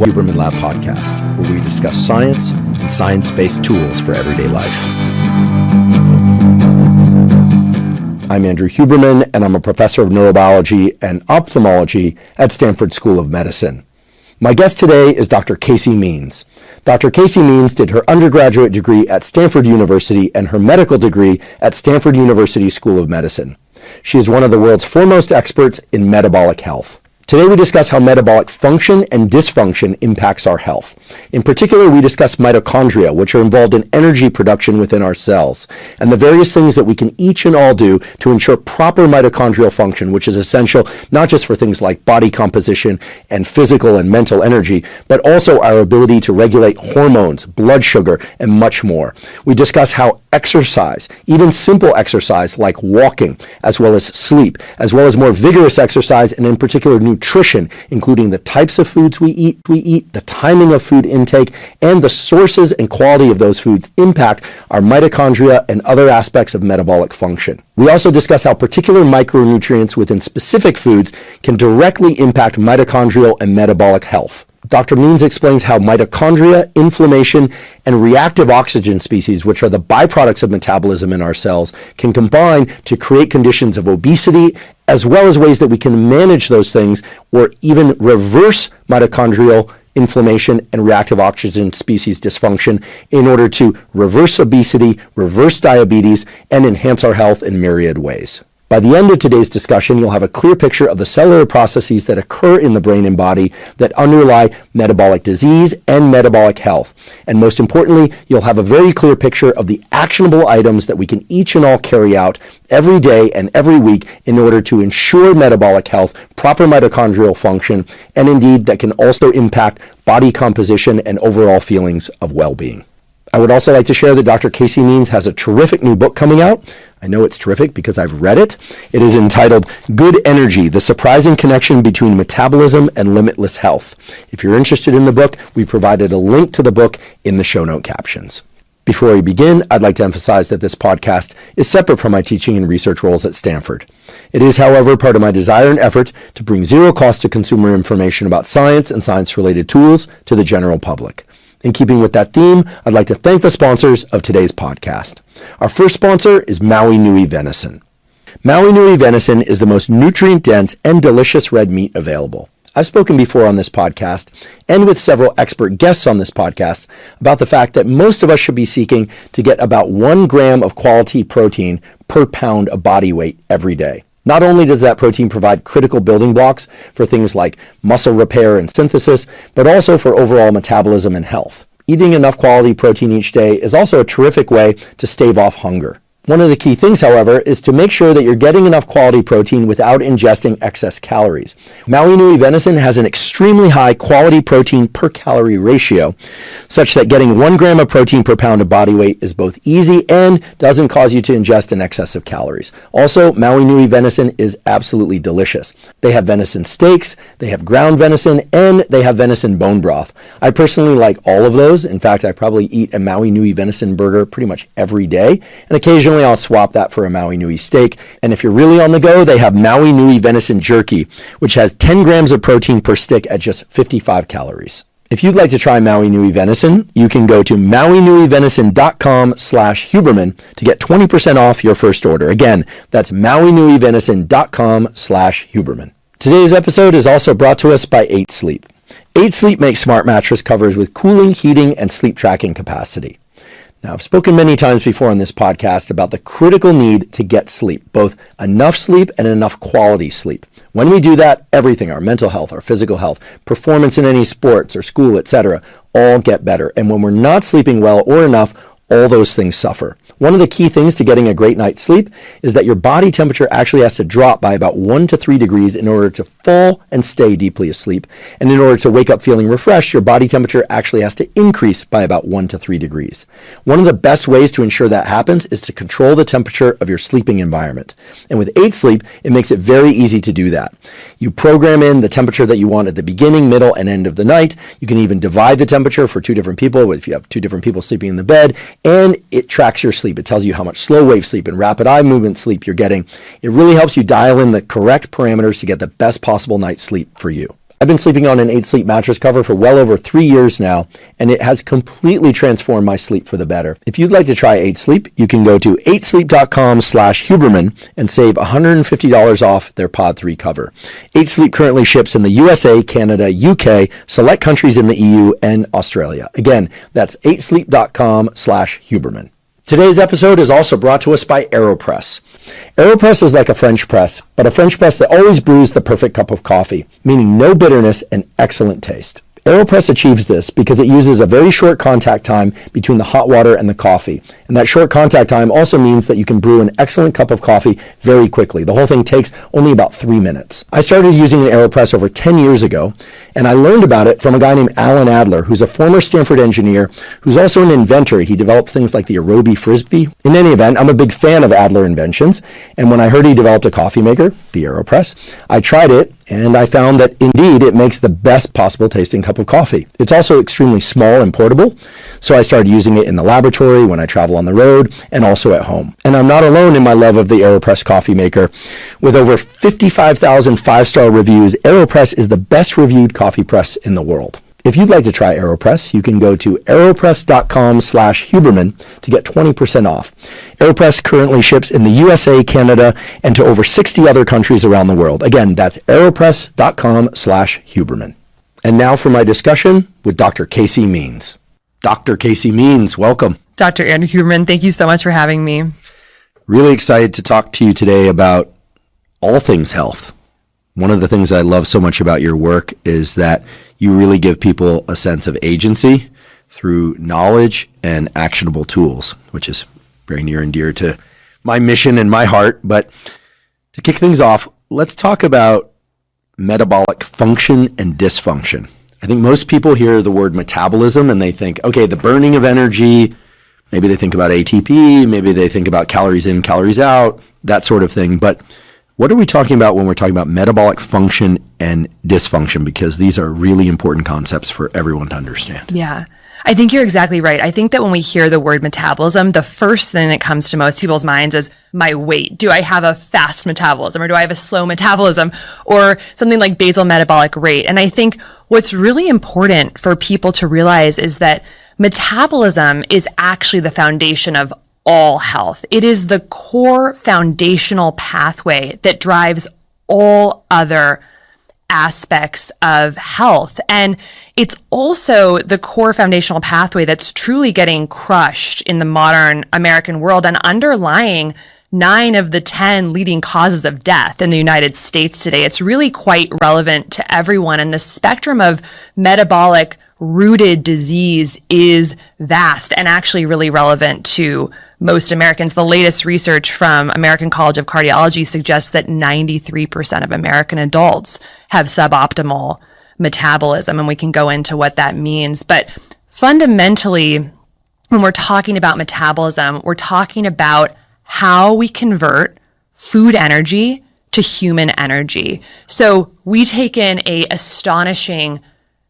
Huberman Lab podcast, where we discuss science and science-based tools for everyday life. I'm Andrew Huberman, and I'm a professor of neurobiology and ophthalmology at Stanford School of Medicine. My guest today is Dr. Casey Means. Dr. Casey Means did her undergraduate degree at Stanford University and her medical degree at Stanford University School of Medicine. She is one of the world's foremost experts in metabolic health. Today we discuss how metabolic function and dysfunction impacts our health. In particular, we discuss mitochondria, which are involved in energy production within our cells, and the various things that we can each and all do to ensure proper mitochondrial function, which is essential not just for things like body composition and physical and mental energy, but also our ability to regulate hormones, blood sugar, and much more. We discuss how exercise, even simple exercise like walking, as well as sleep, as well as more vigorous exercise, and in particular nutrition, including the types of foods we eat, the timing of food intake, and the sources and quality of those foods impact our mitochondria and other aspects of metabolic function. We also discuss how particular micronutrients within specific foods can directly impact mitochondrial and metabolic health. Dr. Means explains how mitochondria, inflammation, and reactive oxygen species, which are the byproducts of metabolism in our cells, can combine to create conditions of obesity, as well as ways that we can manage those things or even reverse mitochondrial inflammation and reactive oxygen species dysfunction in order to reverse obesity, reverse diabetes, and enhance our health in myriad ways. By the end of today's discussion, you'll have a clear picture of the cellular processes that occur in the brain and body that underlie metabolic disease and metabolic health. And most importantly, you'll have a very clear picture of the actionable items that we can each and all carry out every day and every week in order to ensure metabolic health, proper mitochondrial function, and indeed that can also impact body composition and overall feelings of well-being. I would also like to share that Dr. Casey Means has a terrific new book coming out. I know it's terrific because I've read it. It is entitled Good Energy, The Surprising Connection Between Metabolism and Limitless Health. If you're interested in the book, we provided a link to the book in the show note captions. Before we begin, I'd like to emphasize that this podcast is separate from my teaching and research roles at Stanford. It is, however, part of my desire and effort to bring zero cost to consumer information about science and science-related tools to the general public. In keeping with that theme, I'd like to thank the sponsors of today's podcast. Our first sponsor is Maui Nui Venison. Maui Nui Venison is the most nutrient-dense and delicious red meat available. I've spoken before on this podcast and with several expert guests on this podcast about the fact that most of us should be seeking to get about 1 gram of quality protein per pound of body weight every day. Not only does that protein provide critical building blocks for things like muscle repair and synthesis, but also for overall metabolism and health. Eating enough quality protein each day is also a terrific way to stave off hunger. One of the key things, however, is to make sure that you're getting enough quality protein without ingesting excess calories. Maui Nui Venison has an extremely high quality protein per calorie ratio, such that getting 1 gram of protein per pound of body weight is both easy and doesn't cause you to ingest an excess of calories. Also, Maui Nui Venison is absolutely delicious. They have venison steaks, they have ground venison, and they have venison bone broth. I personally like all of those. In fact, I probably eat a Maui Nui Venison burger pretty much every day, and occasionally I'll swap that for a Maui Nui steak. And if you're really on the go, they have Maui Nui Venison Jerky, which has 10 grams of protein per stick at just 55 calories. If you'd like to try Maui Nui Venison, you can go to mauinuivenison.com/Huberman to get 20% off your first order. Again, that's mauinuivenison.com/Huberman. Today's episode is also brought to us by 8 Sleep. 8 Sleep makes smart mattress covers with cooling, heating, and sleep tracking capacity. Now, I've spoken many times before on this podcast about the critical need to get sleep, both enough sleep and enough quality sleep. When we do that, everything, our mental health, our physical health, performance in any sports or school, etc., all get better. And when we're not sleeping well or enough, all those things suffer. One of the key things to getting a great night's sleep is that your body temperature actually has to drop by about 1 to 3 degrees in order to fall and stay deeply asleep. And in order to wake up feeling refreshed, your body temperature actually has to increase by about 1 to 3 degrees. One of the best ways to ensure that happens is to control the temperature of your sleeping environment. And with 8 Sleep, it makes it very easy to do that. You program in the temperature that you want at the beginning, middle, and end of the night. You can even divide the temperature for 2 different people if you have 2 different people sleeping in the bed, and it tracks your sleep. It tells you how much slow wave sleep and rapid eye movement sleep you're getting. It really helps you dial in the correct parameters to get the best possible night's sleep for you. I've been sleeping on an 8 Sleep mattress cover for well over 3 years now, and it has completely transformed my sleep for the better. If you'd like to try 8 Sleep, you can go to 8sleep.com/Huberman and save $150 off their Pod 3 cover. 8 Sleep currently ships in the USA, Canada, UK, select countries in the EU, and Australia. Again, that's 8sleep.com/Huberman. Today's episode is also brought to us by AeroPress. AeroPress is like a French press, but a French press that always brews the perfect cup of coffee, meaning no bitterness and excellent taste. AeroPress achieves this because it uses a very short contact time between the hot water and the coffee. And that short contact time also means that you can brew an excellent cup of coffee very quickly. The whole thing takes only about 3 minutes. I started using an AeroPress over 10 years ago, and I learned about it from a guy named Alan Adler, who's a former Stanford engineer, who's also an inventor. He developed things like the Aerobi Frisbee. In any event, I'm a big fan of Adler inventions, and when I heard he developed a coffee maker, the AeroPress, I tried it, and I found that indeed it makes the best possible tasting cup of coffee. It's also extremely small and portable, so I started using it in the laboratory, when I travel on the road, and also at home. And I'm not alone in my love of the AeroPress coffee maker. With over 55,000 5-star reviews, AeroPress is the best reviewed coffee press in the world. If you'd like to try AeroPress, you can go to aeropress.com/Huberman to get 20% off. AeroPress currently ships in the USA, Canada, and to over 60 other countries around the world. Again, that's aeropress.com/Huberman. And now for my discussion with Dr. Casey Means. Dr. Casey Means, welcome. Dr. Andrew Huberman, thank you so much for having me. Really excited to talk to you today about all things health. One of the things I love so much about your work is that you really give people a sense of agency through knowledge and actionable tools, which is very near and dear to my mission and my heart. But to kick things off, let's talk about metabolic function and dysfunction. I think most people hear the word metabolism and they think, okay, the burning of energy, maybe they think about ATP, maybe they think about calories in, calories out, that sort of thing. But what are we talking about when we're talking about metabolic function and dysfunction? Because these are really important concepts for everyone to understand. Yeah, I think you're exactly right. I think that when we hear the word metabolism, the first thing that comes to most people's minds is my weight. Do I have a fast metabolism or do I have a slow metabolism or something like basal metabolic rate? And I think what's really important for people to realize is that metabolism is actually the foundation of all health. It is the core foundational pathway that drives all other aspects of health. And it's also the core foundational pathway that's truly getting crushed in the modern American world and underlying 9 of the 10 leading causes of death in the United States today. It's really quite relevant to everyone. And the spectrum of metabolic rooted disease is vast and actually really relevant to most Americans. The latest research from American College of Cardiology suggests that 93% of American adults have suboptimal metabolism, and we can go into what that means. But fundamentally, when we're talking about metabolism, we're talking about how we convert food energy to human energy. So we take in a astonishing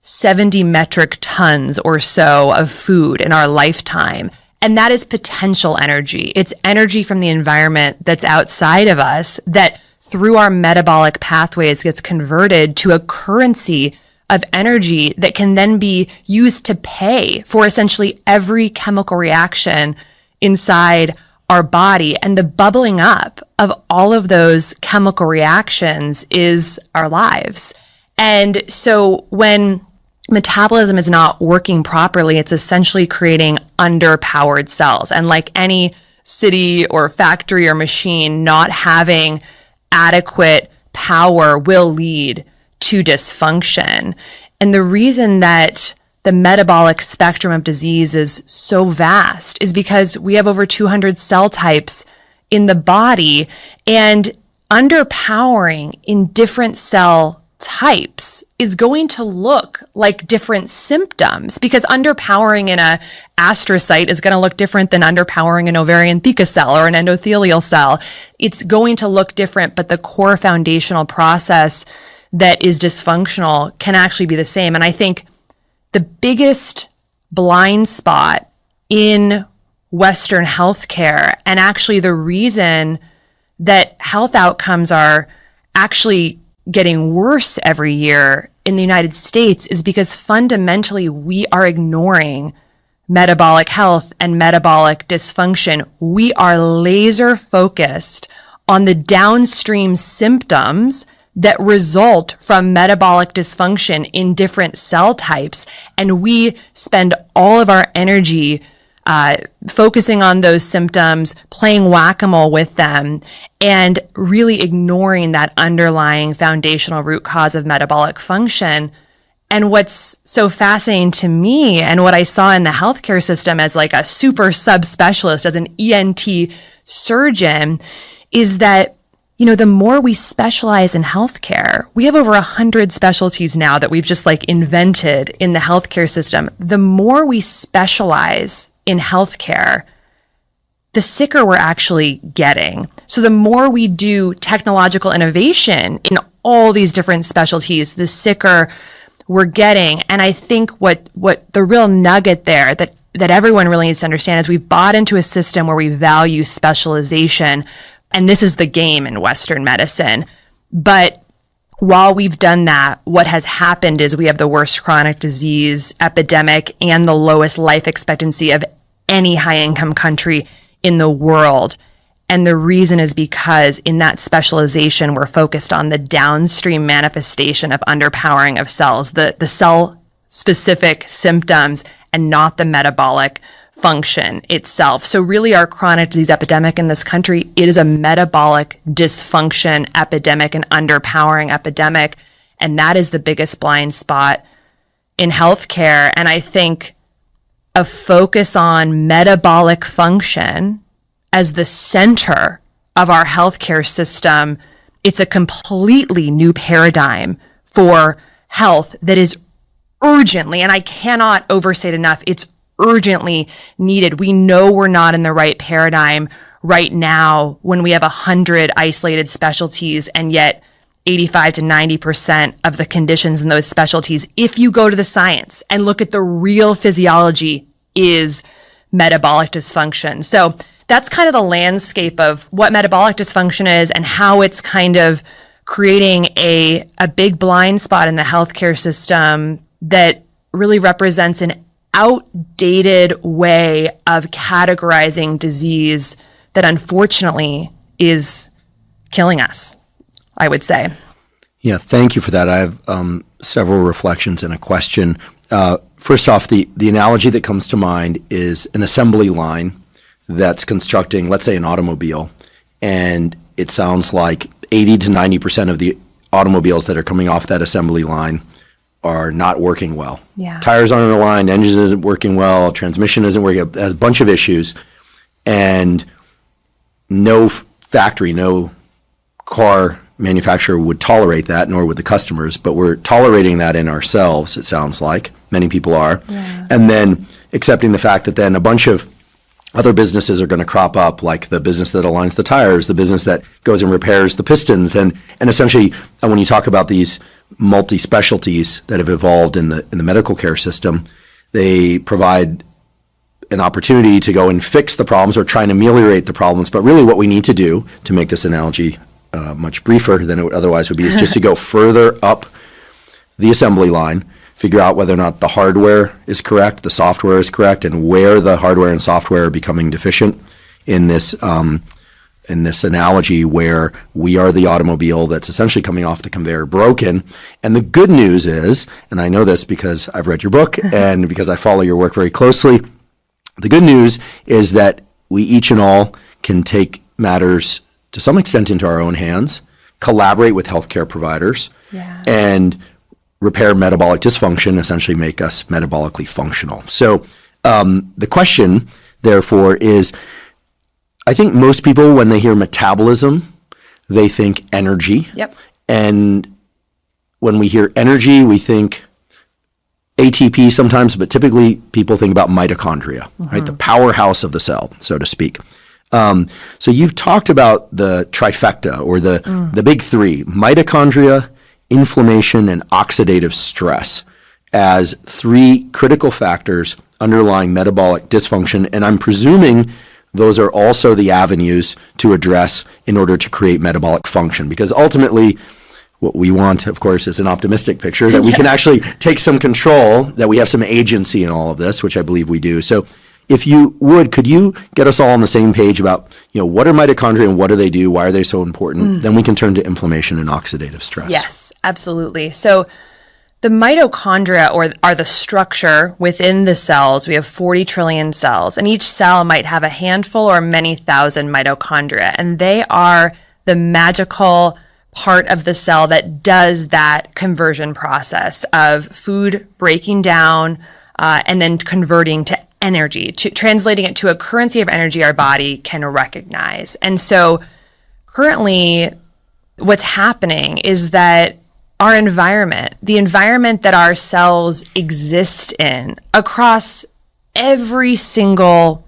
70 metric tons or so of food in our lifetime. And that is potential energy. It's energy from the environment that's outside of us that through our metabolic pathways gets converted to a currency of energy that can then be used to pay for essentially every chemical reaction inside our body. And the bubbling up of all of those chemical reactions is our lives. And so when metabolism is not working properly, it's essentially creating underpowered cells. And like any city or factory or machine, not having adequate power will lead to dysfunction. And the reason that the metabolic spectrum of disease is so vast is because we have over 200 cell types in the body, and underpowering in different cell types is going to look like different symptoms, because underpowering in a astrocyte is going to look different than underpowering an ovarian theca cell or an endothelial cell. It's going to look different, but the core foundational process that is dysfunctional can actually be the same. And I think the biggest blind spot in Western healthcare, and actually the reason that health outcomes are actually getting worse every year, in the United States is because fundamentally we are ignoring metabolic health and metabolic dysfunction. We are laser focused on the downstream symptoms that result from metabolic dysfunction in different cell types. And we spend all of our energy focusing on those symptoms, playing whack-a-mole with them, and really ignoring that underlying foundational root cause of metabolic function. And what's so fascinating to me, and what I saw in the healthcare system as like a super subspecialist, as an ENT surgeon, is that, you know, the more we specialize in healthcare, we have over 100 specialties now that we've just like invented in the healthcare system. The more we specialize in healthcare, the sicker we're actually getting. So the more we do technological innovation in all these different specialties, the sicker we're getting. And I think what the real nugget there that everyone really needs to understand is we've bought into a system where we value specialization. And this is the game in Western medicine. But while we've done that, what has happened is we have the worst chronic disease epidemic and the lowest life expectancy of any high-income country in the world. And the reason is because in that specialization, we're focused on the downstream manifestation of underpowering of cells, the cell-specific symptoms, and not the metabolic function itself. So really our chronic disease epidemic in this country, it is a metabolic dysfunction epidemic, an underpowering epidemic. And that is the biggest blind spot in healthcare. And I think a focus on metabolic function as the center of our healthcare system, it's a completely new paradigm for health that is urgently, and I cannot overstate enough, it's urgently needed. We know we're not in the right paradigm right now when we have 100 isolated specialties, and yet 85 to 90% of the conditions in those specialties, if you go to the science and look at the real physiology, is metabolic dysfunction. So that's kind of the landscape of what metabolic dysfunction is and how it's kind of creating a big blind spot in the healthcare system that really represents an outdated way of categorizing disease that unfortunately is killing us, I would say. Yeah, thank you for that. I have several reflections and a question. First off, the analogy that comes to mind is an assembly line that's constructing, let's say, an automobile, and it sounds like 80 to 90% of the automobiles that are coming off that assembly line are not working well. Yeah. Tires aren't aligned, engine isn't working well, transmission isn't working, it has a bunch of issues, and no factory, no car manufacturer would tolerate that, nor would the customers, but we're tolerating that in ourselves, it sounds like. Many people are. Yeah. And then accepting the fact that then a bunch of other businesses are going to crop up, like the business that aligns the tires, the business that goes and repairs the pistons, and essentially, when you talk about these multi-specialties that have evolved in the medical care system, they provide an opportunity to go and fix the problems or try and ameliorate the problems. But really, what we need to do, to make this analogy much briefer than it otherwise would be, is just to go further up the assembly line, figure out whether or not the hardware is correct, the software is correct, and where the hardware and software are becoming deficient in this analogy where we are the automobile that's essentially coming off the conveyor broken. And the good news is, and I know this because I've read your book and because I follow your work very closely, the good news is that we each and all can take matters to some extent into our own hands, collaborate with healthcare providers, and repair metabolic dysfunction, essentially make us metabolically functional. So the question, therefore, is, I think most people, when they hear metabolism, they think energy. Yep. And when we hear energy, we think ATP sometimes, but typically people think about mitochondria, right? The powerhouse of the cell, so to speak. So you've talked about the trifecta, or the big three: mitochondria, inflammation, and oxidative stress, as three critical factors underlying metabolic dysfunction. And I'm presuming those are also the avenues to address in order to create metabolic function, because ultimately What we want, of course, is an optimistic picture that we can actually take some control, that we have some agency in all of this, which I believe we do. So if you would, could you get us all on the same page about, what are mitochondria and what do they do? Why are they so important? Then we can turn to inflammation and oxidative stress. Yes, absolutely. So the mitochondria are the structure within the cells. We have 40 trillion cells, and each cell might have a handful or many thousand mitochondria. And they are the magical part of the cell that does that conversion process of food breaking down and then converting to energy, to translating it to a currency of energy our body can recognize. And so currently what's happening is that our environment, the environment that our cells exist in across every single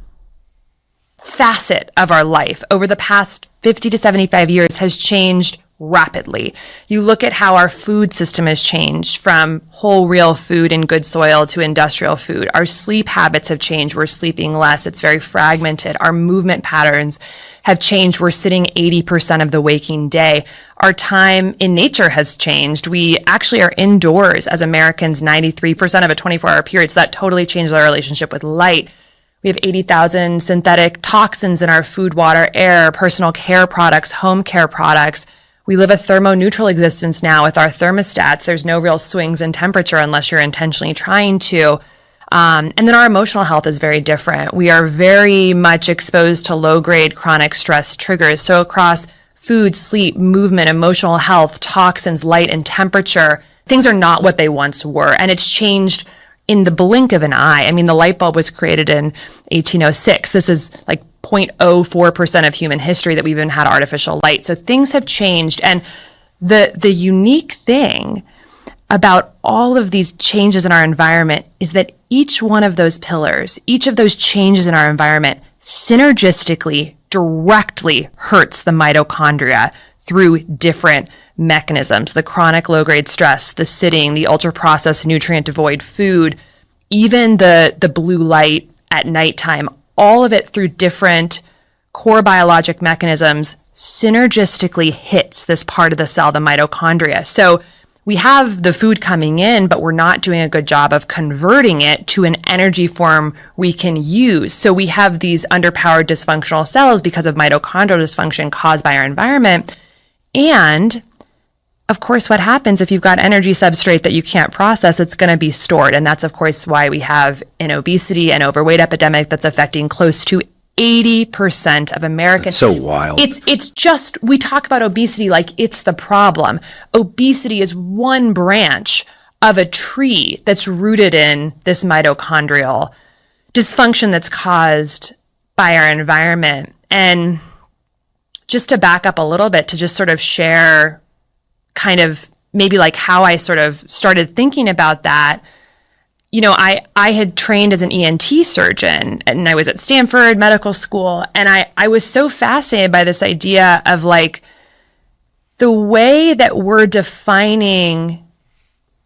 facet of our life over the past 50 to 75 years has changed rapidly. You look at how our food system has changed from whole, real food in good soil to industrial food. Our sleep habits have changed. We're sleeping less. It's very fragmented. Our movement patterns have changed. We're sitting 80% of the waking day. Our time in nature has changed. We actually are indoors as Americans 93% of a 24-hour period. So that totally changed our relationship with light. We have 80,000 synthetic toxins in our food, water, air, personal care products, home care products. We live a thermoneutral existence now with our thermostats. There's no real swings in temperature unless you're intentionally trying to. And then our emotional health is very different. We are very much exposed to low-grade chronic stress triggers. So across food, sleep, movement, emotional health, toxins, light, and temperature, things are not what they once were. And it's changed in the blink of an eye. I mean, the light bulb was created in 1806. This is like 0.04% of human history that we've even had artificial light. So things have changed. And the unique thing about all of these changes in our environment is that each one of those pillars, each of those changes in our environment synergistically directly hurts the mitochondria through different mechanisms, the chronic low-grade stress, the sitting, the ultra-processed nutrient-devoid food, even the blue light at nighttime, all of it through different core biologic mechanisms synergistically hits this part of the cell, the mitochondria. So we have the food coming in, but we're not doing a good job of converting it to an energy form we can use. So we have these underpowered dysfunctional cells because of mitochondrial dysfunction caused by our environment. And of course, what happens if you've got energy substrate that you can't process, it's going to be stored. And that's, of course, why we have an obesity and overweight epidemic that's affecting close to 80% of Americans. That's so wild. It's just, we talk about obesity like it's the problem. Obesity is one branch of a tree that's rooted in this mitochondrial dysfunction that's caused by our environment. And just to back up a little bit, to just sort of share kind of maybe like how I sort of started thinking about that. I had trained as an ENT surgeon and I was at Stanford Medical School. And I was so fascinated by this idea of like the way that we're defining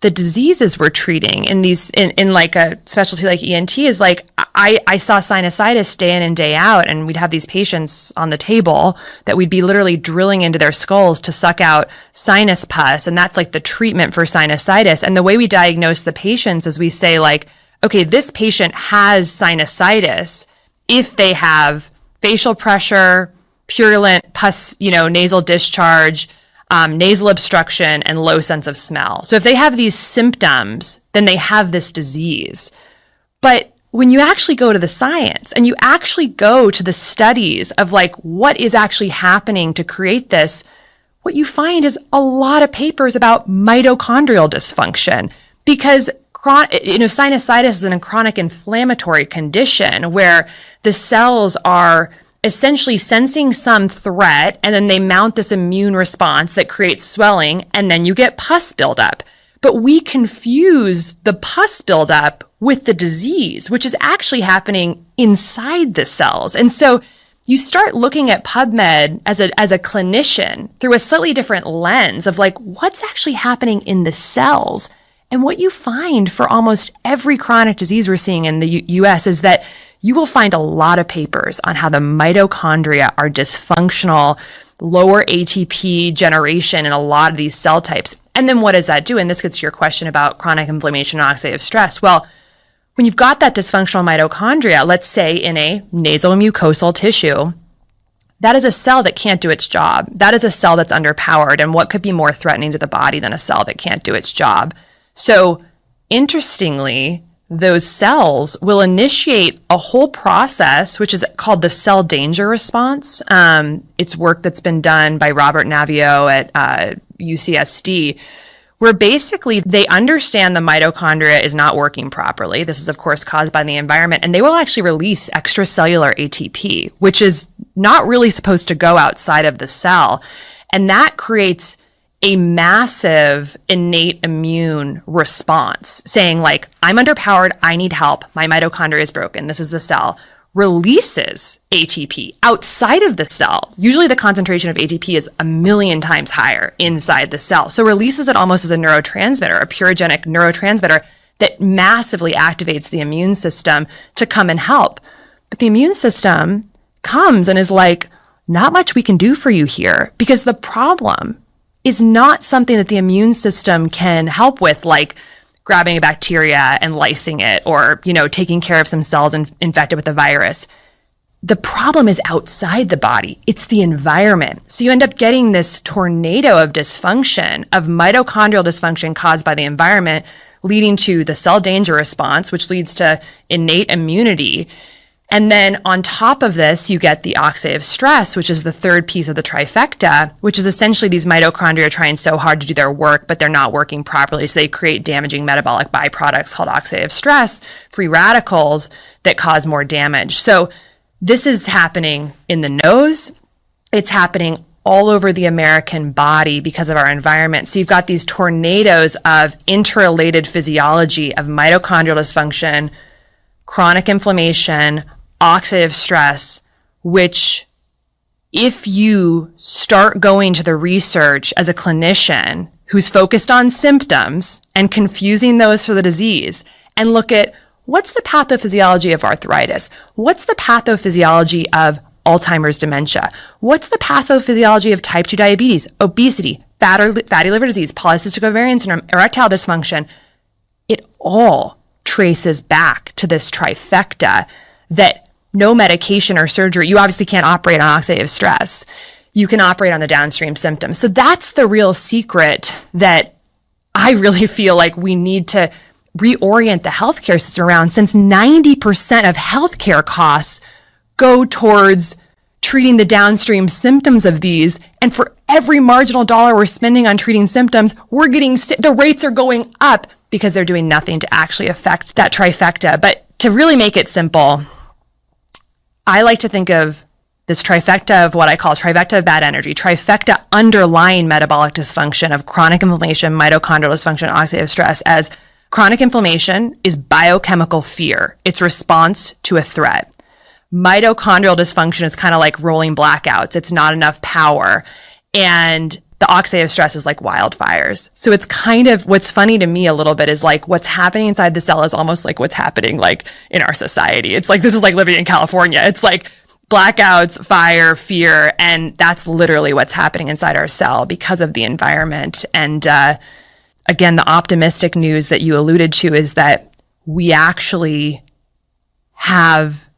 the diseases we're treating in like a specialty like ENT is like, I saw sinusitis day in and day out, and we'd have these patients on the table that we'd be literally drilling into their skulls to suck out sinus pus. And that's like the treatment for sinusitis. And the way we diagnose the patients is we say like, okay, this patient has sinusitis if they have facial pressure, purulent pus, nasal discharge, nasal obstruction, and low sense of smell. So if they have these symptoms, then they have this disease. But when you actually go to the science and you actually go to the studies of like what is actually happening to create this, what you find is a lot of papers about mitochondrial dysfunction, because sinusitis is a chronic inflammatory condition where the cells are essentially sensing some threat, and then they mount this immune response that creates swelling, and then you get pus buildup. But we confuse the pus buildup with the disease, which is actually happening inside the cells. And so you start looking at PubMed as a clinician through a slightly different lens of like what's actually happening in the cells. And what you find for almost every chronic disease we're seeing in the US is that you will find a lot of papers on how the mitochondria are dysfunctional, lower ATP generation in a lot of these cell types. And then what does that do? And this gets to your question about chronic inflammation and oxidative stress. Well, when you've got that dysfunctional mitochondria, let's say in a nasal mucosal tissue, that is a cell that can't do its job. That is a cell that's underpowered. And what could be more threatening to the body than a cell that can't do its job? So interestingly, those cells will initiate a whole process, which is called the cell danger response. It's work that's been done by Robert Navio at UCSD, where basically they understand the mitochondria is not working properly. This is, of course, caused by the environment, and they will actually release extracellular ATP, which is not really supposed to go outside of the cell. And that creates a massive innate immune response saying like, I'm underpowered, I need help, my mitochondria is broken, this is the cell, releases ATP outside of the cell. Usually the concentration of ATP is 1,000,000 times higher inside the cell. So releases it almost as a neurotransmitter, a purogenic neurotransmitter that massively activates the immune system to come and help. But the immune system comes and is like, not much we can do for you here, because the problem is not something that the immune system can help with, like grabbing a bacteria and lysing it, or, taking care of some cells infected with a virus. The problem is outside the body. It's the environment. So you end up getting this tornado of dysfunction, of mitochondrial dysfunction caused by the environment, leading to the cell danger response, which leads to innate immunity. And then on top of this, you get the oxidative stress, which is the third piece of the trifecta, which is essentially these mitochondria trying so hard to do their work, but they're not working properly. So they create damaging metabolic byproducts called oxidative stress, free radicals that cause more damage. So this is happening in the nose. It's happening all over the American body because of our environment. So you've got these tornadoes of interrelated physiology of mitochondrial dysfunction, chronic inflammation, oxidative stress, which if you start going to the research as a clinician who's focused on symptoms and confusing those for the disease, and look at what's the pathophysiology of arthritis, what's the pathophysiology of Alzheimer's dementia, what's the pathophysiology of type 2 diabetes, obesity, fatty liver disease, polycystic ovarian syndrome, erectile dysfunction, it all traces back to this trifecta that no medication or surgery, you obviously can't operate on oxidative stress. You can operate on the downstream symptoms. So that's the real secret that I really feel like we need to reorient the healthcare system around, since 90% of healthcare costs go towards treating the downstream symptoms of these. And for every marginal dollar we're spending on treating symptoms, the rates are going up because they're doing nothing to actually affect that trifecta. But to really make it simple, I like to think of this trifecta of what I call trifecta of bad energy, trifecta underlying metabolic dysfunction of chronic inflammation, mitochondrial dysfunction, oxidative stress, as chronic inflammation is biochemical fear. It's response to a threat. Mitochondrial dysfunction is kind of like rolling blackouts. It's not enough power. And the oxidative stress is like wildfires. So it's kind of, what's funny to me a little bit is like what's happening inside the cell is almost like what's happening like in our society. It's like, this is like living in California. It's like blackouts, fire, fear. And that's literally what's happening inside our cell because of the environment. And again, the optimistic news that you alluded to is that we actually have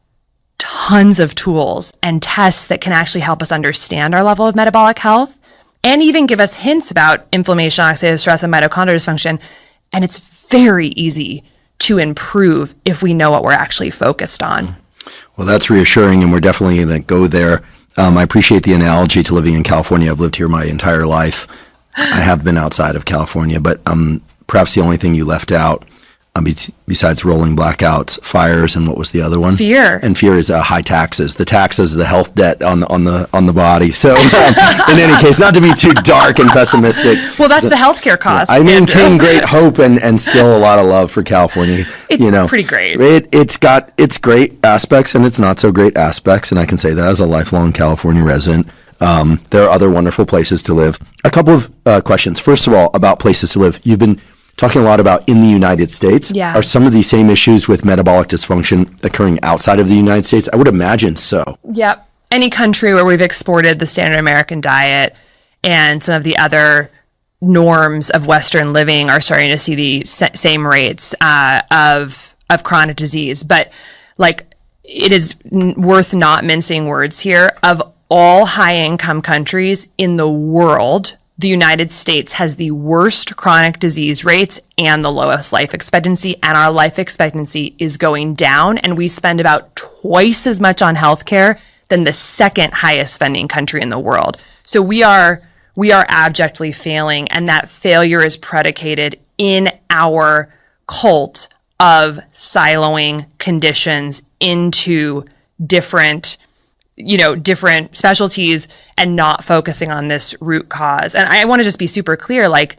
tons of tools and tests that can actually help us understand our level of metabolic health, and even give us hints about inflammation, oxidative stress, and mitochondrial dysfunction. And it's very easy to improve if we know what we're actually focused on. Well, that's reassuring, and we're definitely going to go there. I appreciate the analogy to living in California. I've lived here my entire life. I have been outside of California, but perhaps the only thing you left out, besides rolling blackouts, fires, and what was the other one? Fear. And fear is high taxes. The taxes, the health debt on the body. So, in any case, not to be too dark and pessimistic. Well, that's the healthcare cost. I maintain great hope and still a lot of love for California. It's pretty great. It's got its great aspects and its not so great aspects, and I can say that as a lifelong California resident. There are other wonderful places to live. A couple of questions. First of all, about places to live. You've been talking a lot about in the United States. Yeah. Are some of these same issues with metabolic dysfunction occurring outside of the United States? I would imagine so. Yep. any country where we've exported the standard American diet and some of the other norms of Western living are starting to see the same rates of chronic disease. But like, it is worth not mincing words here. Of all high-income countries in the world, the United States has the worst chronic disease rates and the lowest life expectancy, and our life expectancy is going down, and we spend about twice as much on healthcare than the second highest spending country in the world. So we are abjectly failing, and that failure is predicated in our cult of siloing conditions into different specialties and not focusing on this root cause. And I want to just be super clear, like,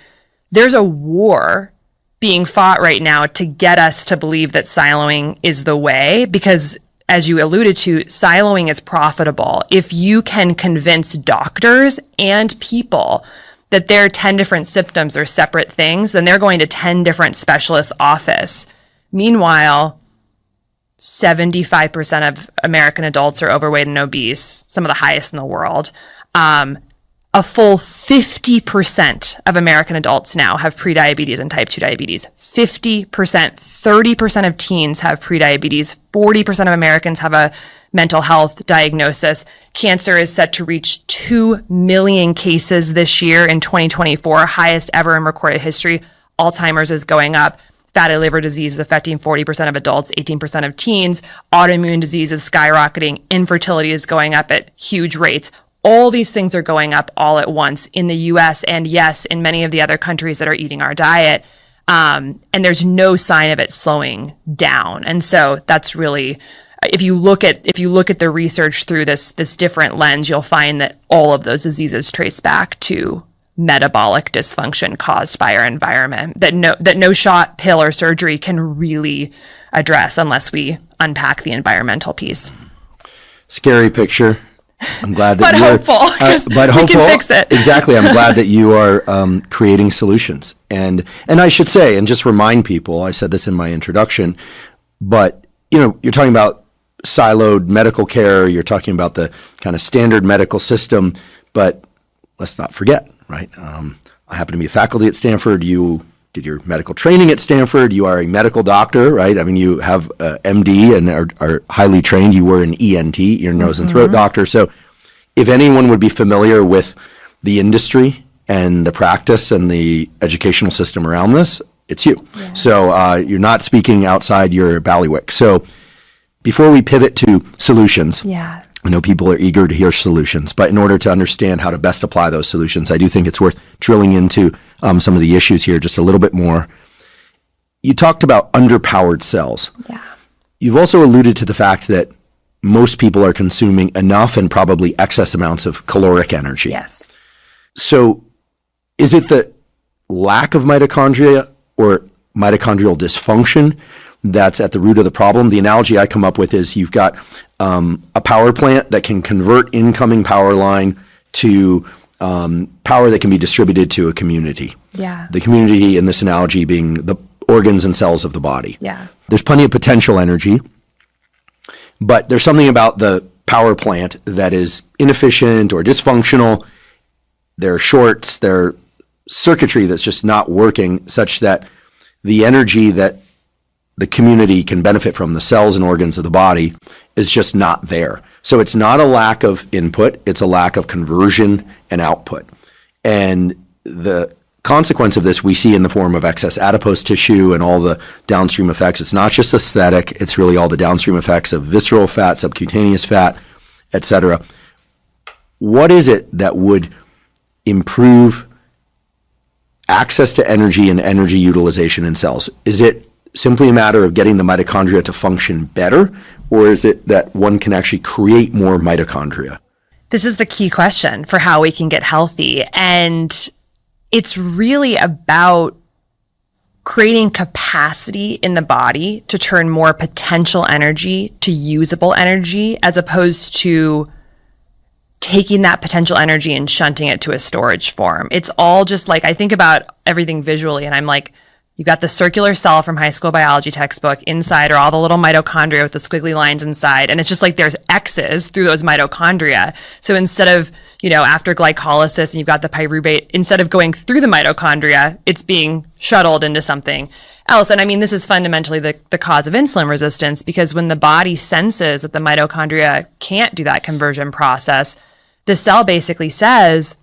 there's a war being fought right now to get us to believe that siloing is the way, because as you alluded to, siloing is profitable. If you can convince doctors and people that their 10 different symptoms are separate things, then they're going to 10 different specialists' office. Meanwhile, 75% of American adults are overweight and obese, some of the highest in the world. A full 50% of American adults now have prediabetes and type 2 diabetes. 50%, 30% of teens have prediabetes. 40% of Americans have a mental health diagnosis. Cancer is set to reach 2 million cases this year in 2024, highest ever in recorded history. Alzheimer's is going up. Fatty liver disease is affecting 40% of adults, 18% of teens. Autoimmune disease is skyrocketing. Infertility is going up at huge rates. All these things are going up all at once in the US and, yes, in many of the other countries that are eating our diet. And there's no sign of it slowing down. And so that's really, if you look at the research through this different lens, you'll find that all of those diseases trace back to metabolic dysfunction caused by our environment that no shot, pill, or surgery can really address unless we unpack the environmental piece. Scary picture. I'm glad that but hopeful. But hopeful. We can fix it. Exactly. I'm glad that you are creating solutions. And I should say, and just remind people, I said this in my introduction, but you're talking about siloed medical care. You're talking about the kind of standard medical system, but let's not forget. Right. I happen to be a faculty at Stanford. You did your medical training at Stanford. You are a medical doctor, right? I mean, you have MD and are highly trained. You were an ENT, ear, nose, and throat doctor. So if anyone would be familiar with the industry and the practice and the educational system around this, it's you. Yeah. So you're not speaking outside your bailiwick. So before we pivot to solutions, I know people are eager to hear solutions, but in order to understand how to best apply those solutions, I do think it's worth drilling into some of the issues here just a little bit more. You talked about underpowered cells. Yeah. You've also alluded to the fact that most people are consuming enough and probably excess amounts of caloric energy. Yes. So is it the lack of mitochondria or mitochondrial dysfunction that's at the root of the problem? The analogy I come up with is you've got a power plant that can convert incoming power line to power that can be distributed to a community. Yeah. The community in this analogy being the organs and cells of the body. Yeah. There's plenty of potential energy, but there's something about the power plant that is inefficient or dysfunctional. There are shorts, there are circuitry that's just not working such that the energy that the community can benefit from, the cells and organs of the body, is just not there. So it's not a lack of input, it's a lack of conversion and output. And the consequence of this we see in the form of excess adipose tissue and all the downstream effects. It's not just aesthetic, it's really all the downstream effects of visceral fat, subcutaneous fat, etc. What is it that would improve access to energy and energy utilization in cells? Is it simply a matter of getting the mitochondria to function better, or is it that one can actually create more mitochondria? This is the key question for how we can get healthy. And it's really about creating capacity in the body to turn more potential energy to usable energy, as opposed to taking that potential energy and shunting it to a storage form. It's all just like, I think about everything visually and I'm like, You got the circular cell from high school biology textbook. Inside are all the little mitochondria with the squiggly lines inside. And it's just like there's X's through those mitochondria. So instead of, after glycolysis and you've got the pyruvate, instead of going through the mitochondria, it's being shuttled into something else. And I mean, this is fundamentally the cause of insulin resistance, because when the body senses that the mitochondria can't do that conversion process, the cell basically says,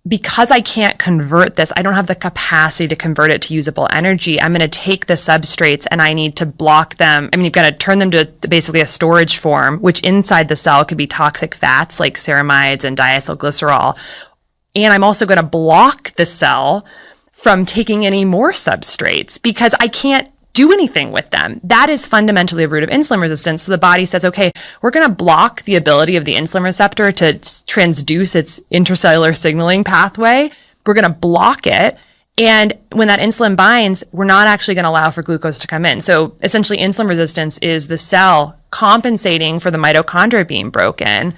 because I can't convert this, I don't have the capacity to convert it to usable energy. I'm going to take the substrates and I need to block them. I mean, you've got to turn them to basically a storage form, which inside the cell could be toxic fats like ceramides and diacylglycerol. And I'm also going to block the cell from taking any more substrates because I can't do anything with them. That is fundamentally a root of insulin resistance. So the body says, okay, we're going to block the ability of the insulin receptor to transduce its intracellular signaling pathway. We're going to block it. And when that insulin binds, we're not actually going to allow for glucose to come in. So essentially insulin resistance is the cell compensating for the mitochondria being broken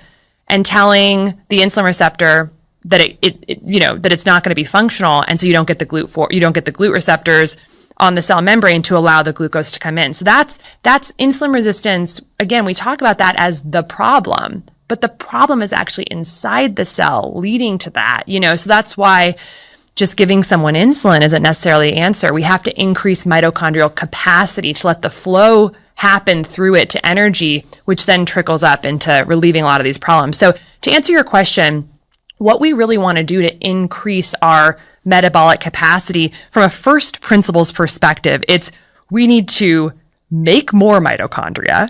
and telling the insulin receptor that that it's not going to be functional. And so you don't get the GLUT receptors on the cell membrane to allow the glucose to come in. So that's insulin resistance. Again, we talk about that as the problem, but the problem is actually inside the cell leading to that, so that's why just giving someone insulin isn't necessarily the answer. We have to increase mitochondrial capacity to let the flow happen through it to energy, which then trickles up into relieving a lot of these problems. So to answer your question, what we really want to do to increase our metabolic capacity from a first principles perspective, it's we need to make more mitochondria.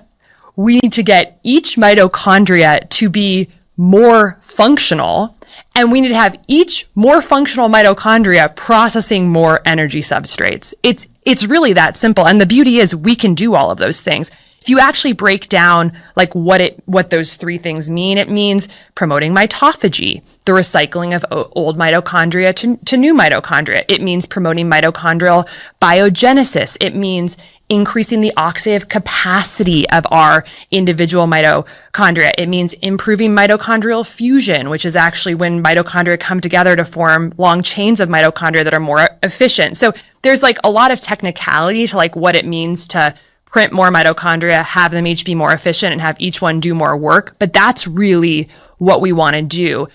We need to get each mitochondria to be more functional, and we need to have each more functional mitochondria processing more energy substrates. It's really that simple. And the beauty is we can do all of those things. If you actually break down like what those three things mean, it means promoting mitophagy, the recycling of old mitochondria to new mitochondria. It means promoting mitochondrial biogenesis. It means increasing the oxidative capacity of our individual mitochondria. It means improving mitochondrial fusion, which is actually when mitochondria come together to form long chains of mitochondria that are more efficient. So there's like a lot of technicality to like what it means to print more mitochondria, have them each be more efficient, and have each one do more work. But that's really what we want to do.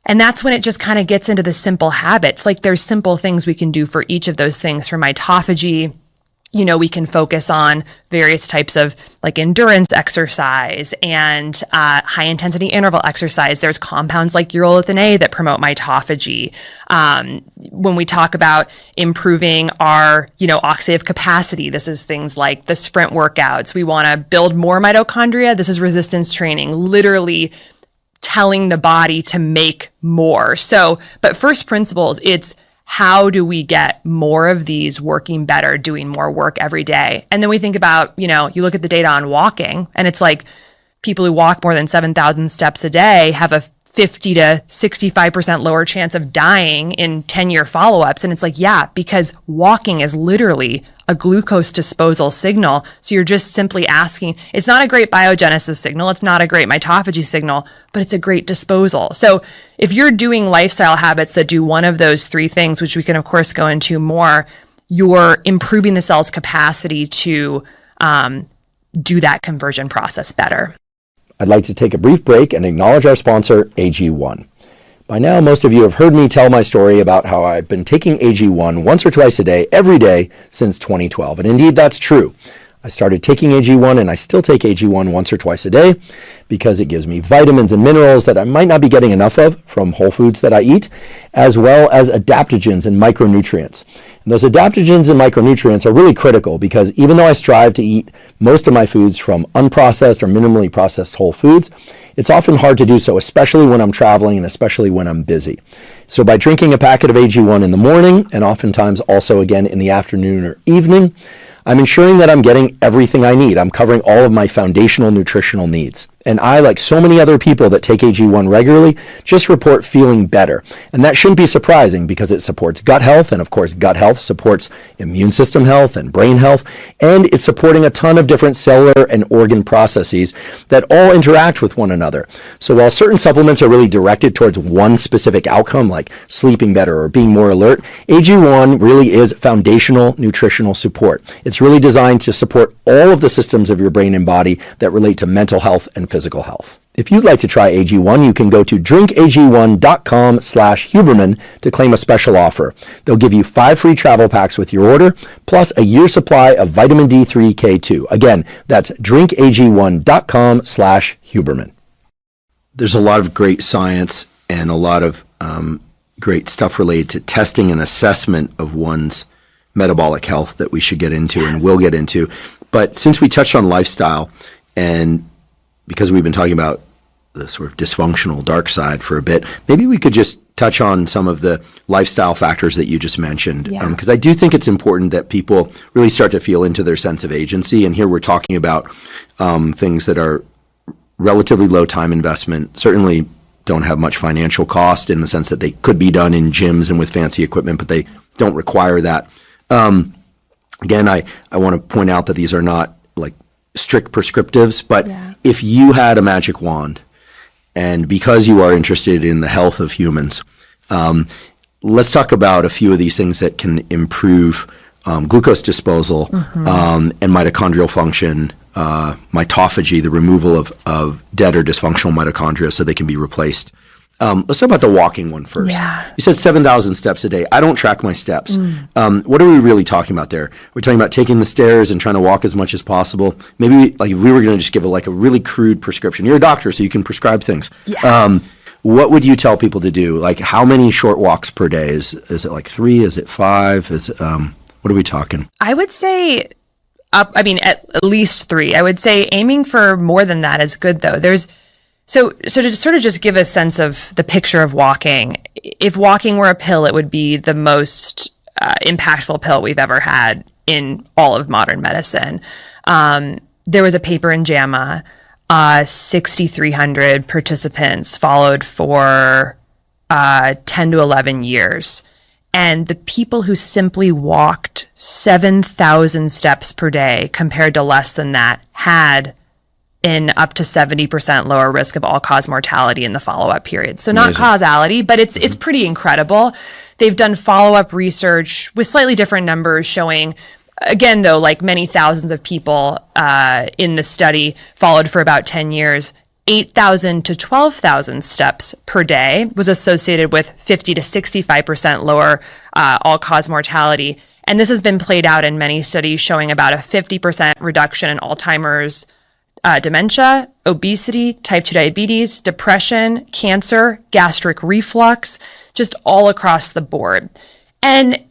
And that's when it just kind of gets into the simple habits. Like there's simple things we can do for each of those things. For mitophagy, we can focus on various types of like endurance exercise and high intensity interval exercise. There's compounds like urolithin A that promote mitophagy. When we talk about improving our, oxidative capacity, this is things like the sprint workouts. We want to build more mitochondria. This is resistance training, literally telling the body to make more. So, but first principles, it's how do we get more of these working better, doing more work every day? And then we think about, you look at the data on walking, and it's like people who walk more than 7,000 steps a day have a 50 to 65% lower chance of dying in 10-year follow-ups. And it's like, yeah, because walking is literally a glucose disposal signal. So you're just simply asking, it's not a great biogenesis signal. It's not a great mitophagy signal, but it's a great disposal. So if you're doing lifestyle habits that do one of those three things, which we can of course go into more, you're improving the cell's capacity to do that conversion process better. I'd like to take a brief break and acknowledge our sponsor, AG1. By now, most of you have heard me tell my story about how I've been taking AG1 once or twice a day, every day, since 2012. And indeed, that's true. I started taking AG1, and I still take AG1 once or twice a day because it gives me vitamins and minerals that I might not be getting enough of from whole foods that I eat, as well as adaptogens and micronutrients. And those adaptogens and micronutrients are really critical because even though I strive to eat most of my foods from unprocessed or minimally processed whole foods, it's often hard to do so, especially when I'm traveling and especially when I'm busy. So by drinking a packet of AG1 in the morning, and oftentimes also again in the afternoon or evening, I'm ensuring that I'm getting everything I need. I'm covering all of my foundational nutritional needs. And I, like so many other people that take AG1 regularly, just report feeling better. And that shouldn't be surprising because it supports gut health. And of course, gut health supports immune system health and brain health. And it's supporting a ton of different cellular and organ processes that all interact with one another. So while certain supplements are really directed towards one specific outcome, like sleeping better or being more alert, AG1 really is foundational nutritional support. It's really designed to support all of the systems of your brain and body that relate to mental health and physical health. If you'd like to try AG1, you can go to drinkag1.com/Huberman to claim a special offer. They'll give you 5 free travel packs with your order, plus a year's supply of vitamin D3 K2. Again, that's drinkag1.com/Huberman. There's a lot of great science and a lot of great stuff related to testing and assessment of one's metabolic health that we should get into and will get into. But since we touched on lifestyle, and because we've been talking about the sort of dysfunctional dark side for a bit, maybe we could just touch on some of the lifestyle factors that you just mentioned. Because I do think it's important that people really start to feel into their sense of agency. And here we're talking about things that are relatively low time investment, certainly don't have much financial cost in the sense that they could be done in gyms and with fancy equipment, but they don't require that. Again, I want to point out that these are not like strict prescriptives, but if you had a magic wand, and because you are interested in the health of humans, let's talk about a few of these things that can improve glucose disposal and mitochondrial function, mitophagy, the removal of dead or dysfunctional mitochondria so they can be replaced. Let's talk about the walking one first. You said 7,000 steps a day. I don't track my steps. What are we really talking about there? We're talking about taking the stairs and trying to walk as much as possible. Maybe like if we were going to just give a really crude prescription. You're a doctor, so you can prescribe things. What would you tell people to do? Like how many short walks per day? Is it like 3? Is it 5? Is it, what are we talking? I would say at least 3. I would say aiming for more than that is good though. So to sort of just give a sense of the picture of walking, if walking were a pill, it would be the most impactful pill we've ever had in all of modern medicine. There was a paper in JAMA, 6,300 participants followed for 10 to 11 years. And the people who simply walked 7,000 steps per day compared to less than that had an up to 70% lower risk of all-cause mortality in the follow-up period. So not causality, but it's pretty incredible. They've done follow-up research with slightly different numbers showing, again, though, like many thousands of people in the study followed for about 10 years, 8,000 to 12,000 steps per day was associated with 50 to 65% lower all-cause mortality. And this has been played out in many studies showing about a 50% reduction in Alzheimer's, dementia, obesity, type 2 diabetes, depression, cancer, gastric reflux, just all across the board. And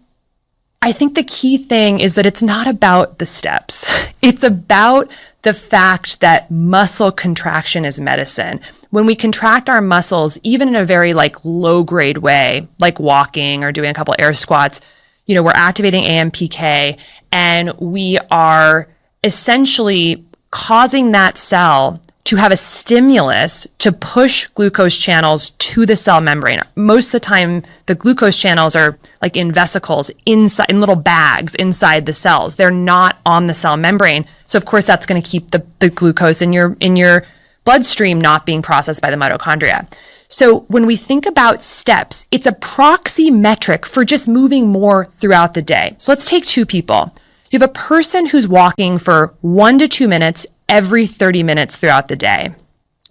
I think the key thing is that it's not about the steps. It's about the fact that muscle contraction is medicine. When we contract our muscles, even in a very low grade way, like walking or doing a couple air squats, we're activating AMPK and we are essentially causing that cell to have a stimulus to push glucose channels to the cell membrane. Most of the time, the glucose channels are in vesicles, inside, in little bags inside the cells. They're not on the cell membrane. So of course, that's going to keep the glucose in your bloodstream not being processed by the mitochondria. So when we think about steps, it's a proxy metric for just moving more throughout the day. So let's take 2 people. You have a person who's walking for 1 to 2 minutes every 30 minutes throughout the day.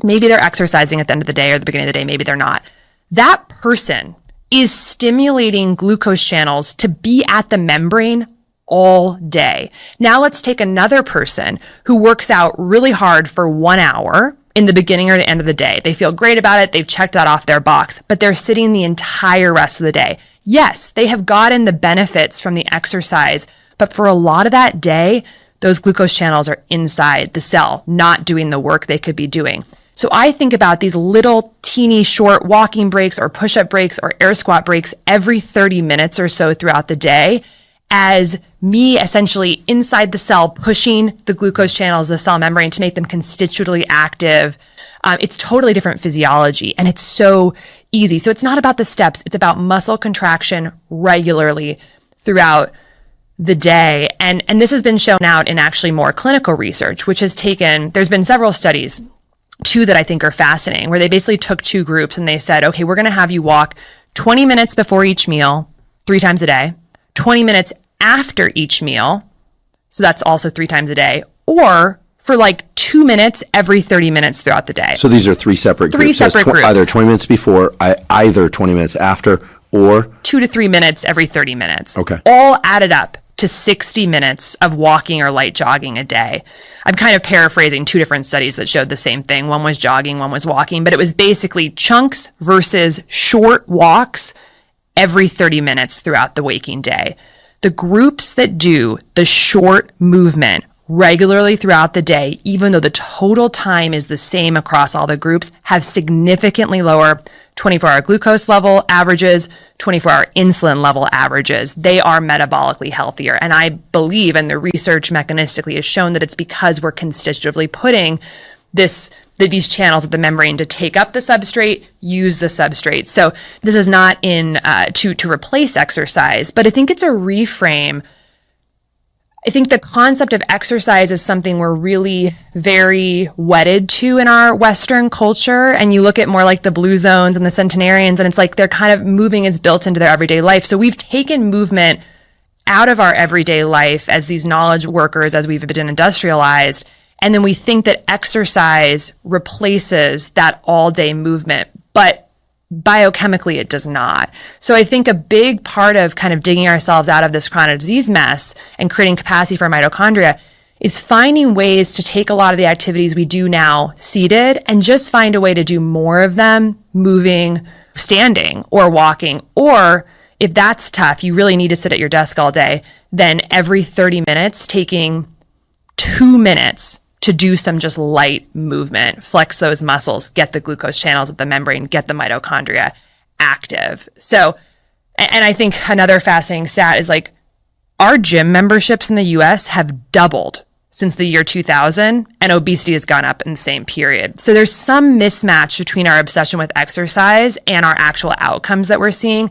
Maybe they're exercising at the end of the day or the beginning of the day. Maybe they're not. That person is stimulating glucose channels to be at the membrane all day. Now let's take another person who works out really hard for 1 hour in the beginning or the end of the day. They feel great about it. They've checked that off their box, but they're sitting the entire rest of the day. Yes, they have gotten the benefits from the exercise, but for a lot of that day, those glucose channels are inside the cell, not doing the work they could be doing. So I think about these little teeny short walking breaks or push-up breaks or air squat breaks every 30 minutes or so throughout the day. as me essentially inside the cell pushing the glucose channels, the cell membrane to make them constitutively active. It's totally different physiology, and it's so easy. So it's not about the steps. It's about muscle contraction regularly throughout the day. And this has been shown out in actually more clinical research, which has there's been several studies, two that I think are fascinating, where they basically took two groups and they said, okay, we're going to have you walk 20 minutes before each meal, 3 times a day, 20 minutes after each meal. So that's also 3 times a day, or for like 2 minutes every 30 minutes throughout the day. So these are three separate groups. Either 20 minutes before, either 20 minutes after, or 2 to 3 minutes every 30 minutes. Okay. All added up to 60 minutes of walking or light jogging a day. I'm kind of paraphrasing two different studies that showed the same thing. One was jogging, one was walking, but it was basically chunks versus short walks every 30 minutes throughout the waking day. The groups that do the short movement regularly throughout the day, even though the total time is the same across all the groups, have significantly lower 24-hour glucose level averages, 24-hour insulin level averages. They are metabolically healthier. And I believe, and the research mechanistically has shown, that it's because we're constitutively putting these channels of the membrane to take up the substrate, use the substrate. So this is not to replace exercise, but I think it's a reframe. I think the concept of exercise is something we're really very wedded to in our Western culture. And you look at more like the Blue Zones and the centenarians, and it's like they're kind of moving is built into their everyday life. So we've taken movement out of our everyday life as these knowledge workers, as we've been industrialized. And then we think that exercise replaces that all-day movement. But biochemically, it does not. So I think a big part of kind of digging ourselves out of this chronic disease mess and creating capacity for mitochondria is finding ways to take a lot of the activities we do now seated and just find a way to do more of them moving, standing, or walking. Or if that's tough, you really need to sit at your desk all day, then every 30 minutes, taking 2 minutes to do some just light movement, flex those muscles, get the glucose channels of the membrane, get the mitochondria active. So, and I think another fascinating stat is like our gym memberships in the US have doubled since the year 2000, and obesity has gone up in the same period. So there's some mismatch between our obsession with exercise and our actual outcomes that we're seeing.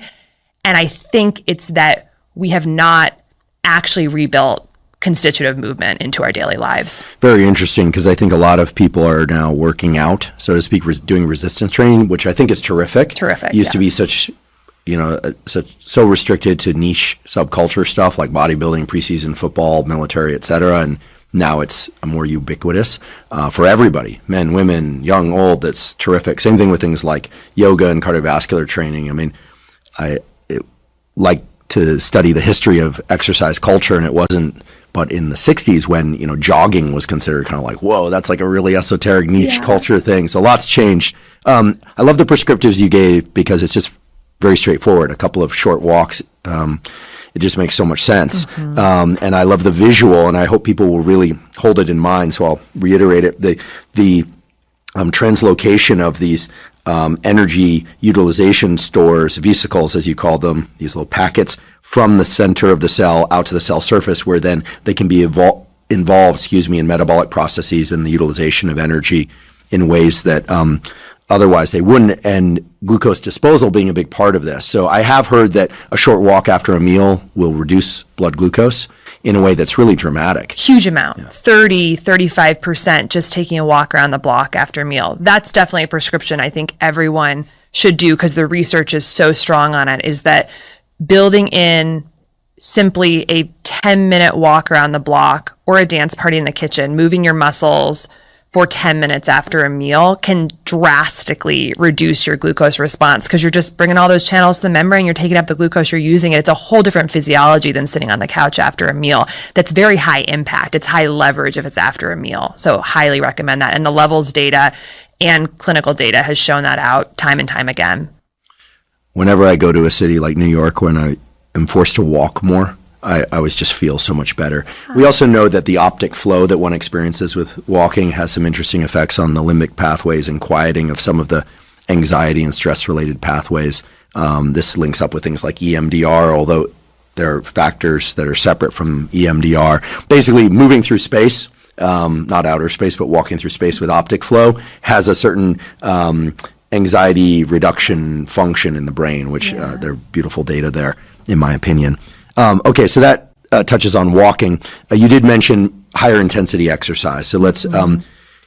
And I think it's that we have not actually rebuilt constitutive movement into our daily lives. Very interesting, because I think a lot of people are now working out, so to speak, doing resistance training, which I think is terrific. Used to be such, so restricted to niche subculture stuff like bodybuilding, preseason football, military, etc. And now it's more ubiquitous for everybody, men, women, young, old. That's terrific. Same thing with things like yoga and cardiovascular training. I mean, I like to study the history of exercise culture, and it wasn't but in the 60s when, jogging was considered kind of like, whoa, that's like a really esoteric niche culture thing. So lots changed. I love the prescriptives you gave because it's just very straightforward. A couple of short walks. It just makes so much sense. Mm-hmm. And I love the visual, and I hope people will really hold it in mind. So I'll reiterate it. The translocation of these energy utilization stores, vesicles as you call them, these little packets, from the center of the cell out to the cell surface, where then they can be involved in metabolic processes and the utilization of energy in ways that otherwise they wouldn't, and glucose disposal being a big part of this. So I have heard that a short walk after a meal will reduce blood glucose in a way that's really dramatic. Huge amount, 35% just taking a walk around the block after a meal. That's definitely a prescription I think everyone should do, because the research is so strong on it, is that building in simply a 10-minute walk around the block or a dance party in the kitchen, moving your muscles for 10 minutes after a meal can drastically reduce your glucose response, because you're just bringing all those channels to the membrane, you're taking up the glucose, you're using it. It's a whole different physiology than sitting on the couch after a meal. That's very high impact. It's high leverage if it's after a meal. So highly recommend that. And the levels data and clinical data has shown that out time and time again. Whenever I go to a city like New York, when I am forced to walk more, I always just feel so much better. We also know that the optic flow that one experiences with walking has some interesting effects on the limbic pathways and quieting of some of the anxiety and stress-related pathways. This links up with things like EMDR, although There are factors that are separate from EMDR. Basically, moving through space, not outer space, but walking through space with optic flow has a certain anxiety reduction function in the brain, which there are beautiful data there, in my opinion. Okay, so that touches on walking. You did mention higher intensity exercise. So let's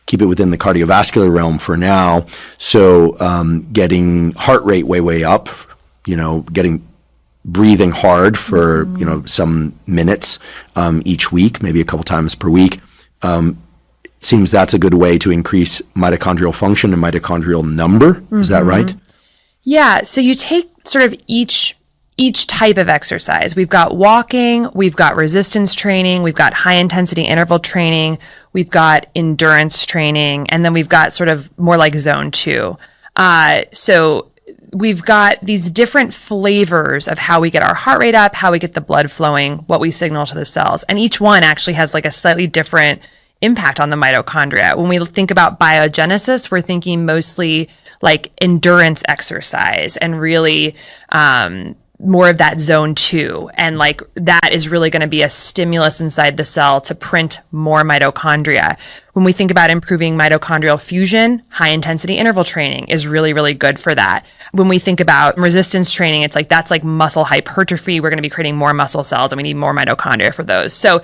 keep it within the cardiovascular realm for now. So getting heart rate way up, getting breathing hard for, some minutes each week, maybe a couple times per week. Seems that's a good way to increase mitochondrial function and mitochondrial number. Is that right? Yeah. So you take sort of each type of exercise. We've got walking, we've got resistance training, we've got high intensity interval training, we've got endurance training, and then we've got sort of more like zone 2. So we've got these different flavors of how we get our heart rate up, how we get the blood flowing, what we signal to the cells. And each one actually has like a slightly different impact on the mitochondria. When we think about biogenesis, we're thinking mostly like endurance exercise and really more of that zone 2. And like that is really going to be a stimulus inside the cell to print more mitochondria. When we think about improving mitochondrial fusion, high intensity interval training is really, really good for that. When we think about resistance training, it's like that's like muscle hypertrophy. We're going to be creating more muscle cells and we need more mitochondria for those. So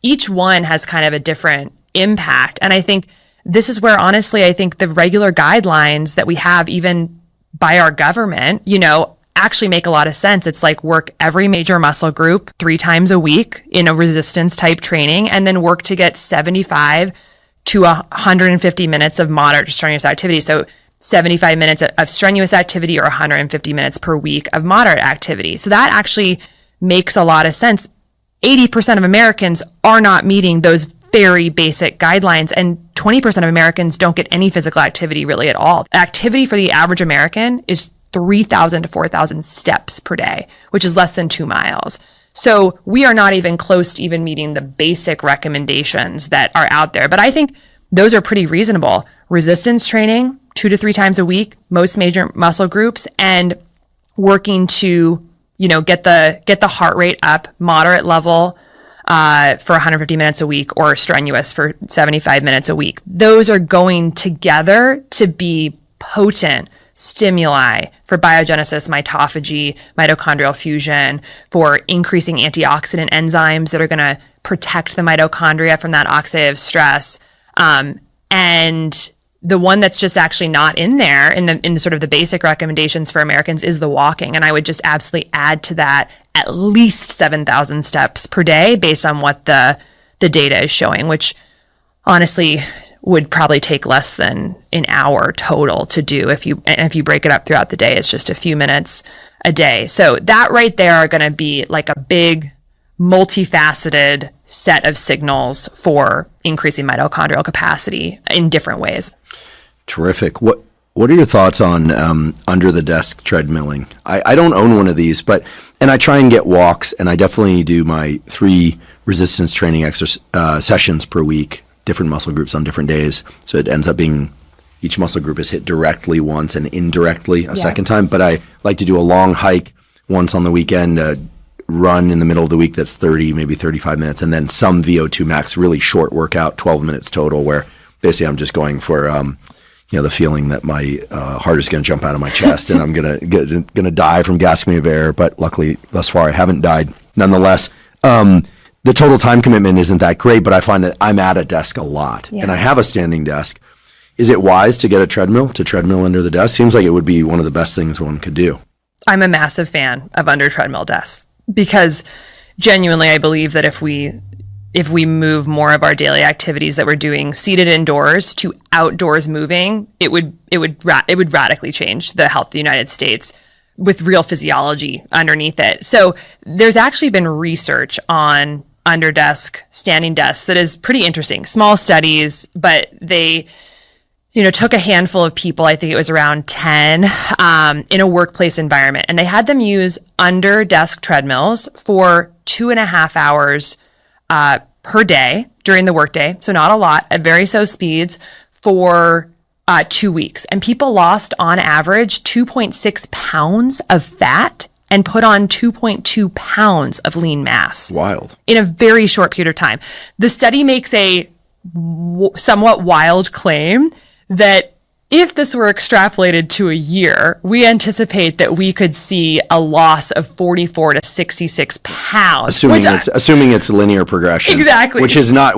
each one has kind of a different impact. And I think this is where, honestly, I think the regular guidelines that we have, even by our government, actually make a lot of sense. It's like work every major muscle group 3 times a week in a resistance type training, and then work to get 75 to 150 minutes of moderate to strenuous activity. So 75 minutes of strenuous activity or 150 minutes per week of moderate activity. So that actually makes a lot of sense. 80% of Americans are not meeting those very basic guidelines, and 20% of Americans don't get any physical activity really at all. Activity for the average American is 3,000 to 4,000 steps per day, which is less than 2 miles. So we are not even close to even meeting the basic recommendations that are out there. But I think those are pretty reasonable. Resistance training, 2 to 3 times a week, most major muscle groups, and working to, get the heart rate up, moderate level for 150 minutes a week, or strenuous for 75 minutes a week. Those are going together to be potent stimuli for biogenesis, mitophagy, mitochondrial fusion, for increasing antioxidant enzymes that are going to protect the mitochondria from that oxidative stress. And the one that's just actually not in there in the sort of the basic recommendations for Americans is the walking. And I would just absolutely add to that at least 7,000 steps per day based on what the data is showing, which honestly would probably take less than an hour total to do. If you break it up throughout the day, it's just a few minutes a day. So that right there are going to be like a big multifaceted set of signals for increasing mitochondrial capacity in different ways. Terrific. What are your thoughts on under the desk treadmilling? I don't own one of these, and I try and get walks, and I definitely do my 3 resistance training sessions per week, different muscle groups on different days. So it ends up being each muscle group is hit directly once and indirectly a second time. But I like to do a long hike once on the weekend, run in the middle of the week that's 30, maybe 35 minutes, and then some VO2 max, really short workout, 12 minutes total, where basically I'm just going for the feeling that my heart is going to jump out of my chest and I'm going to die from gasping of air. But luckily, thus far, I haven't died. Nonetheless, the total time commitment isn't that great, but I find that I'm at a desk a lot, and I have a standing desk. Is it wise to get a treadmill under the desk? Seems like it would be one of the best things one could do. I'm a massive fan of under treadmill desks because genuinely I believe that if we move more of our daily activities that we're doing seated indoors to outdoors moving, it would radically change the health of the United States with real physiology underneath it. So there's actually been research on under desk, standing desks that is pretty interesting. Small studies, but they took a handful of people, I think it was around 10, in a workplace environment, and they had them use under desk treadmills for 2.5 hours per day during the workday. So not a lot, at very slow speeds for 2 weeks. And people lost on average 2.6 pounds of fat and put on 2.2 pounds of lean mass. Wild. In a very short period of time. The study makes a somewhat wild claim that if this were extrapolated to a year, we anticipate that we could see a loss of 44 to 66 pounds. Assuming it's linear progression. Exactly. Which is not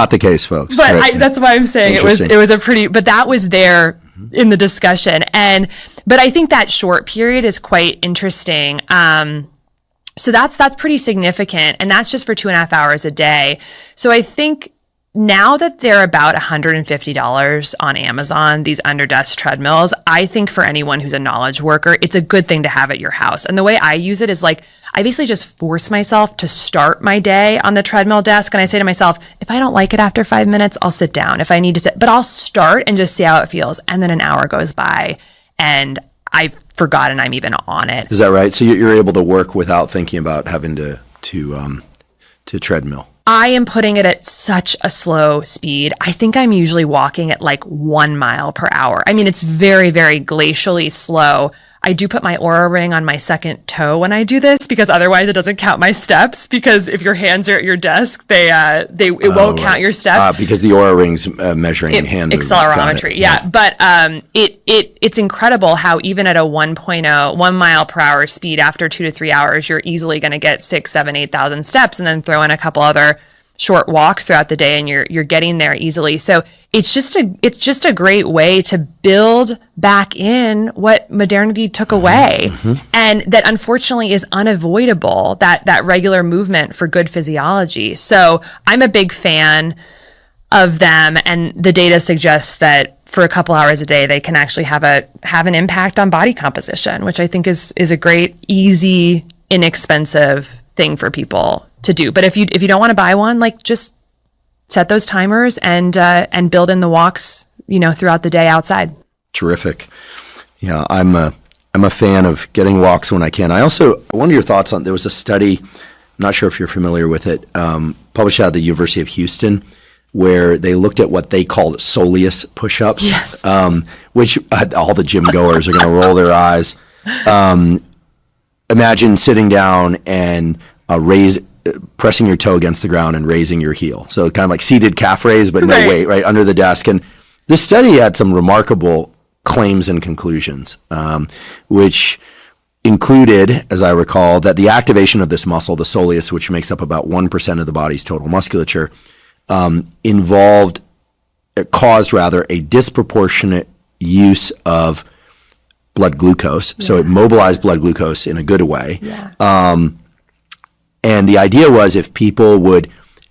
the case, folks. But right? That's why I'm saying it was a pretty, but that was there in the discussion. But I think that short period is quite interesting. So that's pretty significant. And that's just for 2.5 hours a day. So I think now that they're about $150 on Amazon, these Underdesk treadmills, I think for anyone who's a knowledge worker, it's a good thing to have at your house. And the way I use it is like, I basically just force myself to start my day on the treadmill desk. And I say to myself, if I don't like it after 5 minutes, I'll sit down if I need to sit, but I'll start and just see how it feels. And then an hour goes by and I've forgotten I'm even on it. Is that right? So you're able to work without thinking about having to treadmill? I am putting it at such a slow speed. I think I'm usually walking at like 1 mile per hour. I mean, it's very, very glacially slow. I do put my Oura ring on my second toe when I do this because otherwise it doesn't count my steps, because if your hands are at your desk, it won't count your steps. Because the Oura ring's measuring hand accelerometry. Yeah. But it's incredible how even at a 1.0, 1 mile per hour speed, after 2 to 3 hours, you're easily going to get 6, 7, 8,000 steps, and then throw in a couple other short walks throughout the day and you're getting there easily. So it's just a great way to build back in what modernity took away. And that unfortunately is unavoidable, that regular movement for good physiology. So I'm a big fan of them, and the data suggests that for a couple hours a day they can actually have an impact on body composition, which I think is a great, easy, inexpensive thing for people to do. But if you don't want to buy one, like, just set those timers and build in the walks, throughout the day outside. Terrific. Yeah, I'm a fan of getting walks when I can. I wonder your thoughts on, there was a study, I'm not sure if you're familiar with it, published out of the University of Houston, where they looked at what they called soleus push-ups, yes. Which all the gym goers are going to roll their eyes. Imagine sitting down and pressing your toe against the ground and raising your heel. So kind of like seated calf raise, but no weight, right, under the desk. And this study had some remarkable claims and conclusions, which included, as I recall, that the activation of this muscle, the soleus, which makes up about 1% of the body's total musculature, caused a disproportionate use of blood glucose. Yeah. So it mobilized blood glucose in a good way. Yeah. And the idea was, if people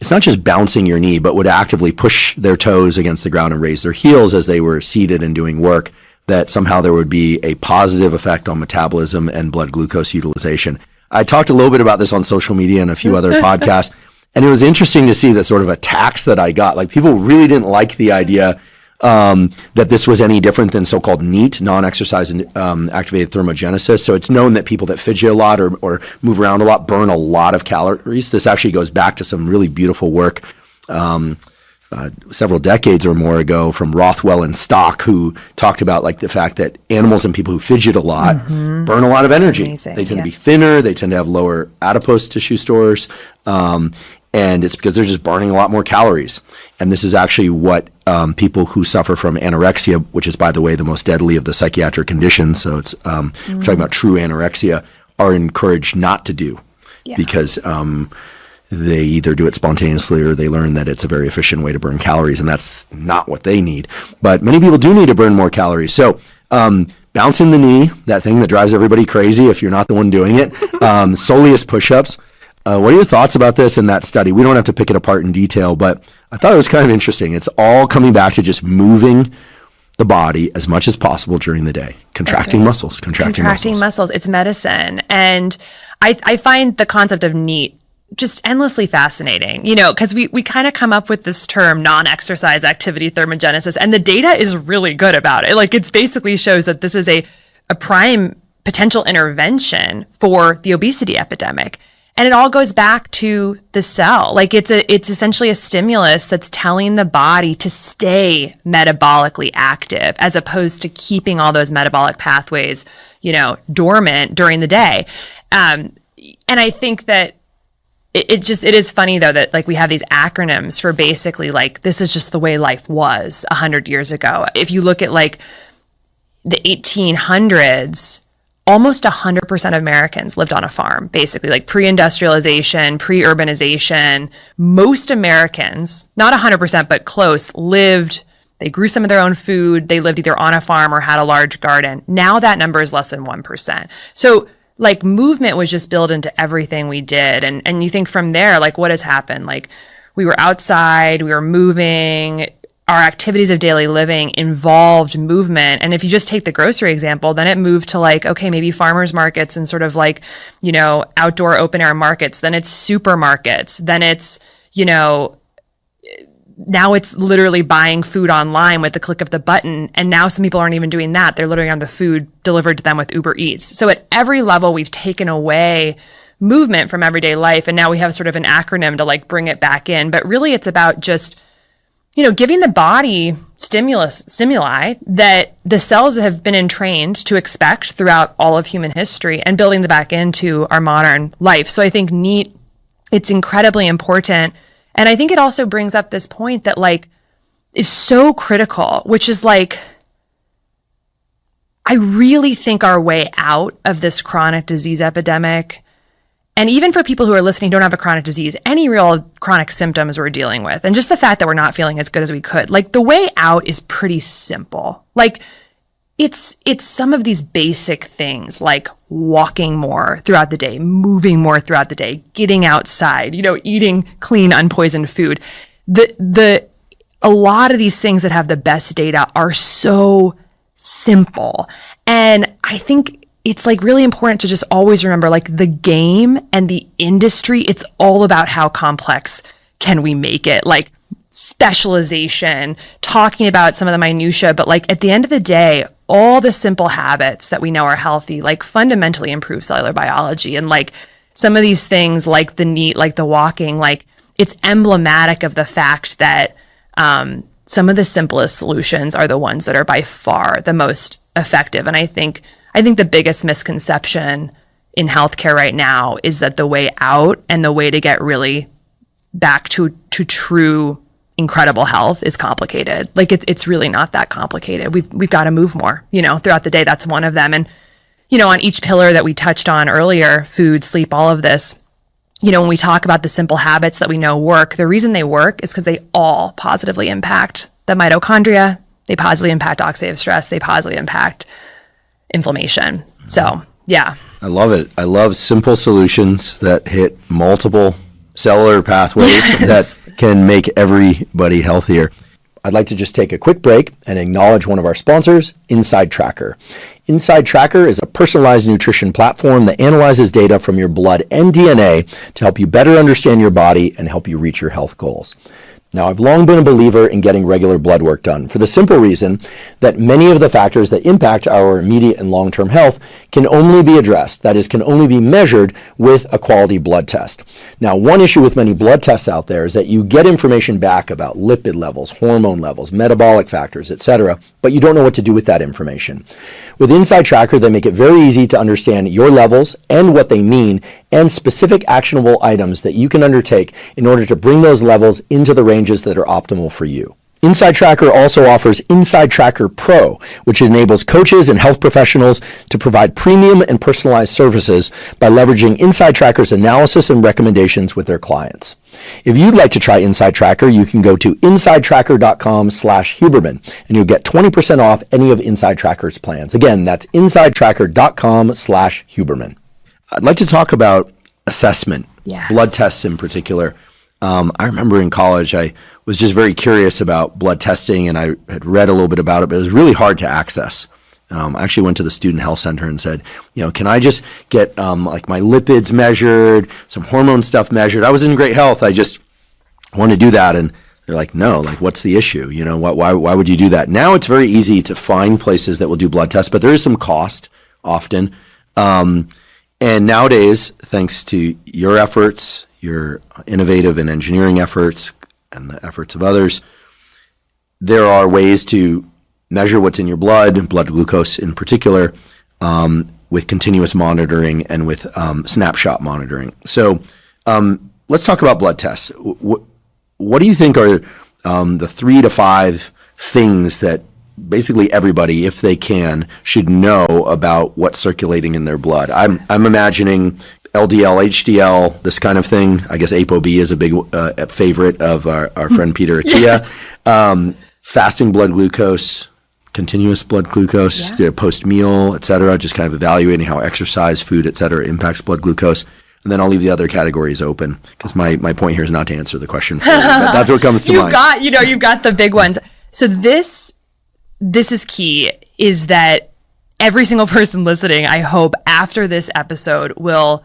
it's not just bouncing your knee, but would actively push their toes against the ground and raise their heels as they were seated and doing work, that somehow there would be a positive effect on metabolism and blood glucose utilization. I talked a little bit about this on social media and a few other podcasts, and it was interesting to see the sort of attacks that I got. Like, people really didn't like the idea that this was any different than so-called NEAT, non-exercise activated thermogenesis. So it's known that people that fidget a lot or move around a lot burn a lot of calories. This actually goes back to some really beautiful work several decades or more ago from Rothwell and Stock, who talked about the fact that animals and people who fidget a lot burn a lot of energy. They tend to be thinner. They tend to have lower adipose tissue stores. And it's because they're just burning a lot more calories. And this is actually what people who suffer from anorexia, which is, by the way, the most deadly of the psychiatric conditions, so it's we're talking about true anorexia, are encouraged not to do, because they either do it spontaneously or they learn that it's a very efficient way to burn calories, and that's not what they need. But many people do need to burn more calories. So bouncing the knee, that thing that drives everybody crazy if you're not the one doing it, soleus push-ups. What are your thoughts about this and that study? We don't have to pick it apart in detail, but I thought it was kind of interesting. It's all coming back to just moving the body as much as possible during the day. Contracting muscles. It's medicine. And I find the concept of NEAT just endlessly fascinating, because we kind of come up with this term, non-exercise activity thermogenesis, and the data is really good about it. It basically shows that this is a prime potential intervention for the obesity epidemic. And it all goes back to the cell. Like it's essentially a stimulus that's telling the body to stay metabolically active as opposed to keeping all those metabolic pathways, dormant during the day. And I think that it is funny though that like we have these acronyms for basically like this is just the way life was 100 years ago. If you look at like the 1800s, almost 100% of Americans lived on a farm, basically, like pre-industrialization, pre-urbanization. Most Americans, not 100%, but close, they grew some of their own food. They lived either on a farm or had a large garden. Now that number is less than 1%. So like movement was just built into everything we did. And you think from there, like what has happened? Like we were outside, we were moving, our activities of daily living involved movement. And if you just take the grocery example, then it moved to like, okay, maybe farmers markets and sort of like, outdoor open air markets. Then it's supermarkets. Then it's, now it's literally buying food online with the click of the button. And now some people aren't even doing that. They're literally on the food delivered to them with Uber Eats. So at every level, we've taken away movement from everyday life. And now we have sort of an acronym to like bring it back in. But really it's about just giving the body stimuli that the cells have been entrained to expect throughout all of human history and building them back into our modern life. So I think it's incredibly important. And I think it also brings up this point that like is so critical, which is like, I really think our way out of this chronic disease epidemic, and even for people who are listening, don't have a chronic disease, any real chronic symptoms we're dealing with, and just the fact that we're not feeling as good as we could, like the way out is pretty simple. Like it's some of these basic things like walking more throughout the day, moving more throughout the day, getting outside, eating clean, unpoisoned food. A lot of these things that have the best data are so simple. And I think it's like really important to just always remember like the game and the industry, it's all about how complex can we make it, like specialization, talking about some of the minutia, but like at the end of the day, all the simple habits that we know are healthy, like fundamentally improve cellular biology. And like some of these things like the NEAT, like the walking, like it's emblematic of the fact that some of the simplest solutions are the ones that are by far the most effective. And I think the biggest misconception in healthcare right now is that the way out and the way to get really back to true incredible health is complicated. Like it's really not that complicated. We've got to move more, throughout the day. That's one of them. And, on each pillar that we touched on earlier, food, sleep, all of this, when we talk about the simple habits that we know work, the reason they work is because they all positively impact the mitochondria. They positively impact oxidative stress. They positively impact inflammation. So, yeah. I love it. I love simple solutions that hit multiple cellular pathways that can make everybody healthier. I'd like to just take a quick break and acknowledge one of our sponsors, Inside Tracker. Inside Tracker is a personalized nutrition platform that analyzes data from your blood and DNA to help you better understand your body and help you reach your health goals. Now, I've long been a believer in getting regular blood work done for the simple reason that many of the factors that impact our immediate and long-term health can only be addressed, that is, can only be measured with a quality blood test. Now, one issue with many blood tests out there is that you get information back about lipid levels, hormone levels, metabolic factors, etc., but you don't know what to do with that information. With Inside Tracker, they make it very easy to understand your levels and what they mean, and specific actionable items that you can undertake in order to bring those levels into the ranges that are optimal for you. Inside Tracker also offers Inside Tracker Pro, which enables coaches and health professionals to provide premium and personalized services by leveraging Inside Tracker's analysis and recommendations with their clients. If you'd like to try Inside Tracker, you can go to insidetracker.com/Huberman, and you'll get 20% off any of Inside Tracker's plans. Again, that's insidetracker.com/Huberman. I'd like to talk about assessment, yes. Blood tests in particular. I remember in college, I was just very curious about blood testing, and I had read a little bit about it, but it was really hard to access. I actually went to the Student Health Center and said, can I just get like my lipids measured, some hormone stuff measured? I was in great health. I just want to do that. And they're like, no, like what's the issue? Why would you do that? Now it's very easy to find places that will do blood tests, but there is some cost often. And nowadays, thanks to your efforts, your innovative and engineering efforts, and the efforts of others, there are ways to measure what's in your blood glucose in particular, with continuous monitoring and with snapshot monitoring. So let's talk about blood tests. What do you think are the 3 to 5 things that basically everybody, if they can, should know about what's circulating in their blood? I'm imagining LDL, HDL, this kind of thing. I guess ApoB is a big favorite of our friend Peter Attia. Yes. Fasting blood glucose, continuous blood glucose, post-meal, et cetera, just kind of evaluating how exercise, food, et cetera, impacts blood glucose. And then I'll leave the other categories open because my point here is not to answer the question for you, but that's what comes to mind. You've got the big ones. So this is key, is that every single person listening, I hope after this episode will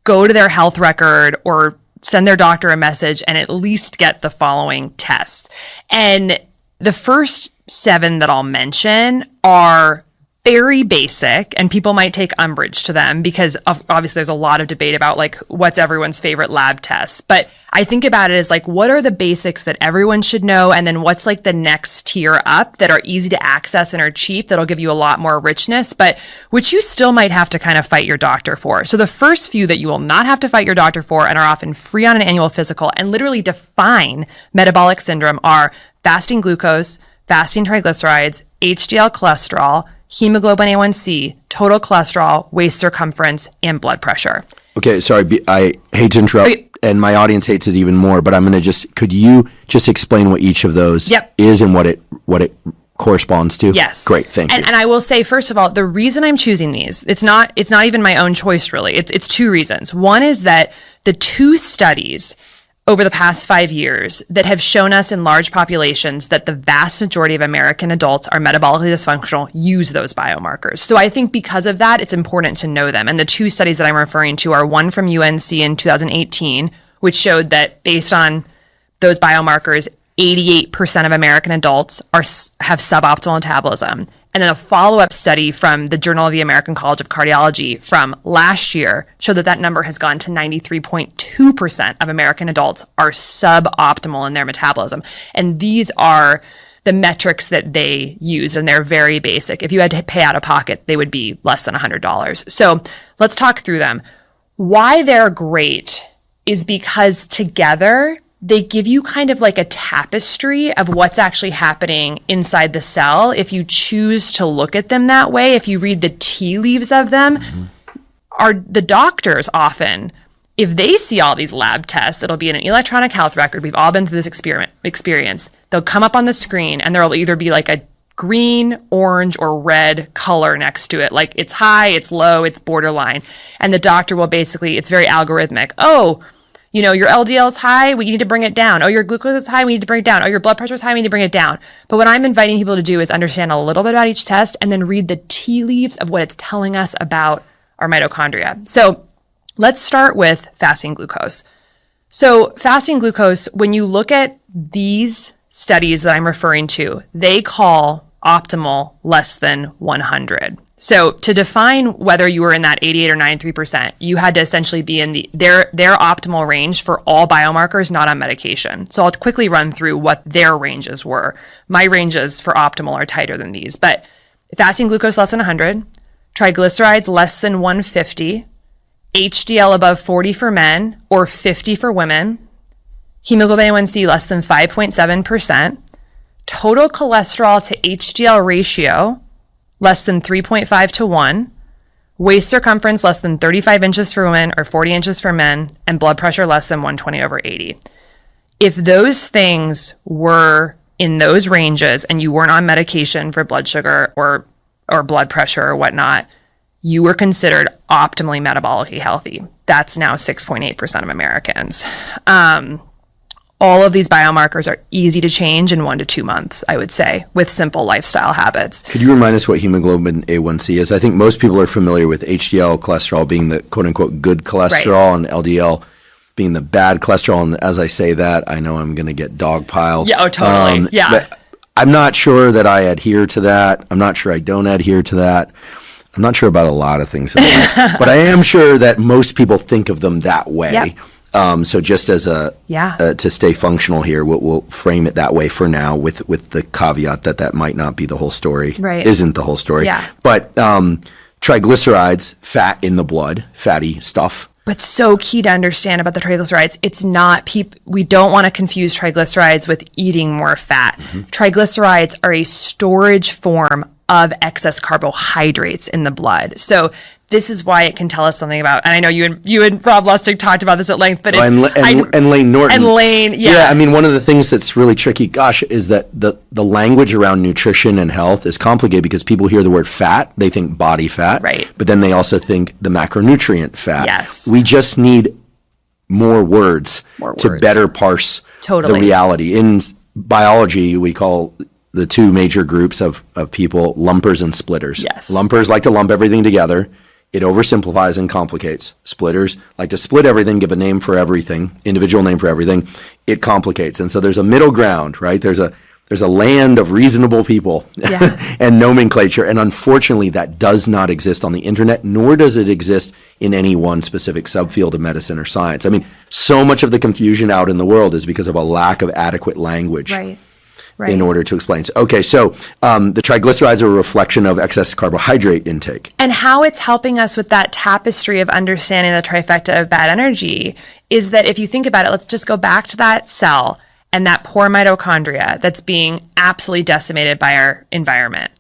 go to their health record or send their doctor a message and at least get the following test. And the first 7 that I'll mention are very basic, and people might take umbrage to them because obviously there's a lot of debate about like what's everyone's favorite lab test. But I think about it as like, what are the basics that everyone should know? And then what's like the next tier up that are easy to access and are cheap, that'll give you a lot more richness, but which you still might have to kind of fight your doctor for. So the first few that you will not have to fight your doctor for and are often free on an annual physical and literally define metabolic syndrome are fasting glucose, fasting triglycerides, HDL cholesterol, hemoglobin A1C, total cholesterol, waist circumference, and blood pressure. Okay, sorry, I hate to interrupt, and my audience hates it even more, but I'm going to could you just explain what each of those is and what it corresponds to? Yes. Great, thank you. And I will say, first of all, the reason I'm choosing these, it's not even my own choice, really. It's 2 reasons. One is that the 2 studies over the past 5 years that have shown us in large populations that the vast majority of American adults are metabolically dysfunctional use those biomarkers. So I think because of that, it's important to know them. And the 2 studies that I'm referring to are one from UNC in 2018, which showed that based on those biomarkers, 88% of American adults have suboptimal metabolism. And then a follow-up study from the Journal of the American College of Cardiology from last year showed that number has gone to 93.2% of American adults are suboptimal in their metabolism. And these are the metrics that they use, and they're very basic. If you had to pay out of pocket, they would be less than $100. So let's talk through them. Why they're great is because together they give you kind of like a tapestry of what's actually happening inside the cell. If you choose to look at them that way, if you read the tea leaves of them, are the doctors often, if they see all these lab tests, it'll be in an electronic health record. We've all been through this experience. They'll come up on the screen and there'll either be like a green, orange, or red color next to it. Like it's high, it's low, it's borderline. And the doctor will basically, it's very algorithmic. Oh, your LDL is high, we need to bring it down. Oh, your glucose is high, we need to bring it down. Oh, your blood pressure is high, we need to bring it down. But what I'm inviting people to do is understand a little bit about each test and then read the tea leaves of what it's telling us about our mitochondria. So let's start with fasting glucose. So fasting glucose, when you look at these studies that I'm referring to, they call optimal less than 100. So to define whether you were in that 88 or 93%, you had to essentially be in their optimal range for all biomarkers not on medication. So I'll quickly run through what their ranges were. My ranges for optimal are tighter than these, but fasting glucose less than 100, triglycerides less than 150, HDL above 40 for men or 50 for women, hemoglobin A1C less than 5.7%, total cholesterol to HDL ratio less than 3.5 to 1, waist circumference less than 35 inches for women or 40 inches for men, and blood pressure less than 120/80. If those things were in those ranges and you weren't on medication for blood sugar or blood pressure or whatnot, you were considered optimally metabolically healthy. That's now 6.8% of Americans. All of these biomarkers are easy to change in 1 to 2 months, I would say, with simple lifestyle habits. Could you remind us what hemoglobin A1C is? I think most people are familiar with HDL cholesterol being the quote-unquote good cholesterol, and LDL being the bad cholesterol. And as I say that, I know I'm going to get dogpiled. Yeah, oh, totally. Yeah. But I'm not sure that I adhere to that. I'm not sure I don't adhere to that. I'm not sure about a lot of things, but I am sure that most people think of them that way. Yep. So just as to stay functional here, we'll frame it that way for now, with the caveat that might not be the whole story. Right. Isn't the whole story. Yeah. But triglycerides, fat in the blood, fatty stuff. But so key to understand about the triglycerides, it's not, we don't want to confuse triglycerides with eating more fat. Mm-hmm. Triglycerides are a storage form of excess carbohydrates in the blood. So this is why it can tell us something about, and I know you and Rob Lustig talked about this at length, but and Lane Norton. And Lane, yeah. Yeah, I mean, one of the things that's really tricky, is that the language around nutrition and health is complicated because people hear the word fat, they think body fat, right? But then they also think the macronutrient fat. Yes. We just need more words to better parse the reality. In biology, we call the two major groups of people lumpers and splitters. Yes. Lumpers like to lump everything together. It oversimplifies and complicates. Splitters like to split everything, give a name for everything, individual name for everything. It complicates. And so there's a middle ground, right? There's a land of reasonable people and nomenclature. And unfortunately, that does not exist on the internet, nor does it exist in any one specific subfield of medicine or science. I mean, so much of the confusion out in the world is because of a lack of adequate language. Right. In order to explain. So the triglycerides are a reflection of excess carbohydrate intake. And how it's helping us with that tapestry of understanding the trifecta of bad energy is that if you think about it, let's just go back to that cell and that poor mitochondria that's being absolutely decimated by our environment.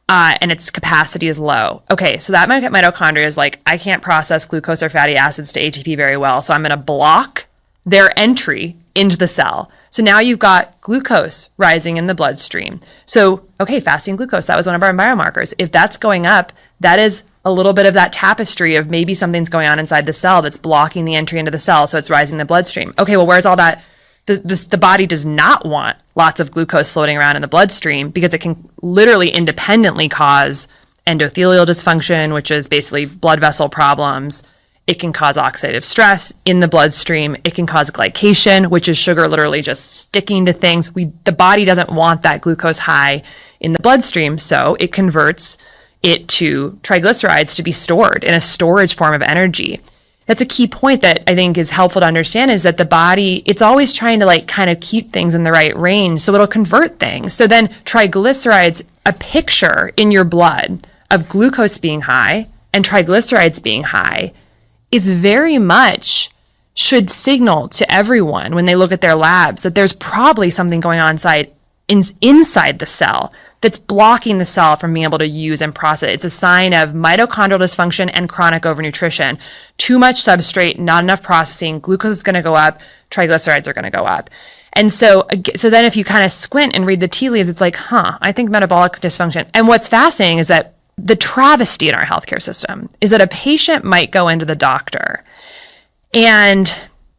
And its capacity is low. Okay, so that mitochondria is like, I can't process glucose or fatty acids to ATP very well, so I'm going to block their entry into the cell. So now you've got glucose rising in the bloodstream. So, okay, fasting glucose, that was one of our biomarkers. If that's going up, that is a little bit of that tapestry of maybe something's going on inside the cell that's blocking the entry into the cell, so it's rising in the bloodstream. Okay, well, where's all that? The body does not want lots of glucose floating around in the bloodstream because it can literally independently cause endothelial dysfunction, which is basically blood vessel problems. It can cause oxidative stress in the bloodstream. It can cause glycation, which is sugar literally just sticking to things. The body doesn't want that glucose high in the bloodstream, so it converts it to triglycerides to be stored in a storage form of energy. That's a key point that I think is helpful to understand, is that the body, it's always trying to kind of keep things in the right range, so it'll convert things. So then triglycerides, a picture in your blood of glucose being high and triglycerides being high, is very much should signal to everyone when they look at their labs that there's probably something going on inside the cell that's blocking the cell from being able to use and process. It's a sign of mitochondrial dysfunction and chronic overnutrition. Too much substrate, not enough processing, glucose is going to go up, triglycerides are going to go up. And so then if you kind of squint and read the tea leaves, it's like, I think metabolic dysfunction. And what's fascinating is that the travesty in our healthcare system is that a patient might go into the doctor and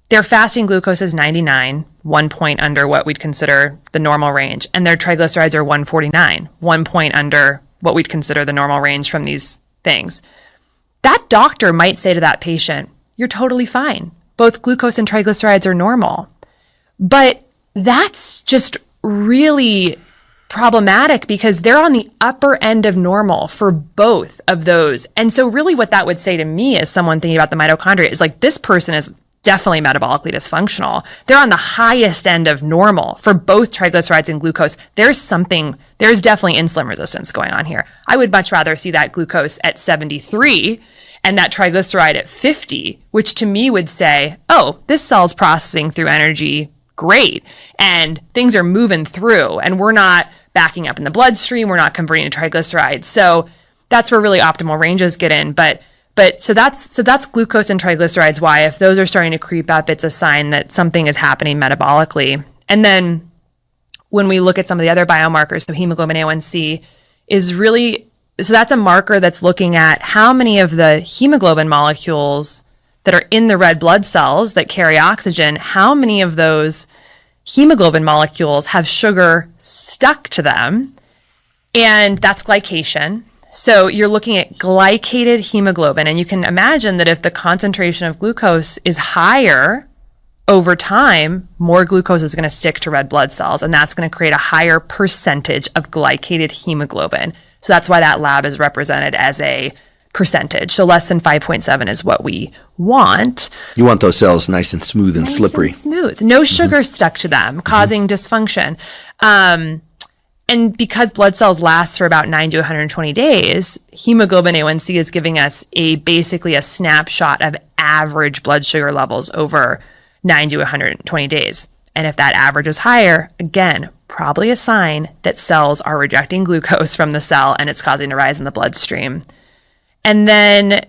their fasting glucose is 99, 1 point under what we'd consider the normal range, and their triglycerides are 149, 1 point under what we'd consider the normal range from these things. That doctor might say to that patient, you're totally fine. Both glucose and triglycerides are normal. But that's just really problematic because they're on the upper end of normal for both of those. And so really what that would say to me as someone thinking about the mitochondria is like, this person is definitely metabolically dysfunctional. They're on the highest end of normal for both triglycerides and glucose. There's definitely insulin resistance going on here. I would much rather see that glucose at 73 and that triglyceride at 50, which to me would say, oh, this cell's processing through energy great, and things are moving through, and we're not backing up in the bloodstream, we're not converting to triglycerides. So that's where really optimal ranges get in. But so that's glucose and triglycerides. Why, if those are starting to creep up, it's a sign that something is happening metabolically. And then when we look at some of the other biomarkers, so hemoglobin A1C is really, so that's a marker that's looking at how many of the hemoglobin molecules that are in the red blood cells that carry oxygen, how many of those hemoglobin molecules have sugar stuck to them, and that's glycation. So you're looking at glycated hemoglobin, and you can imagine that if the concentration of glucose is higher over time, more glucose is going to stick to red blood cells, and that's going to create a higher percentage of glycated hemoglobin. So that's why that lab is represented as a percentage. So less than 5.7 is what we want. You want those cells nice and smooth and slippery. Nice and smooth. No sugar stuck to them, causing dysfunction. And because blood cells last for about 9 to 120 days, hemoglobin A1C is giving us basically a snapshot of average blood sugar levels over 9 to 120 days. And if that average is higher, again, probably a sign that cells are rejecting glucose from the cell and it's causing a rise in the bloodstream. And then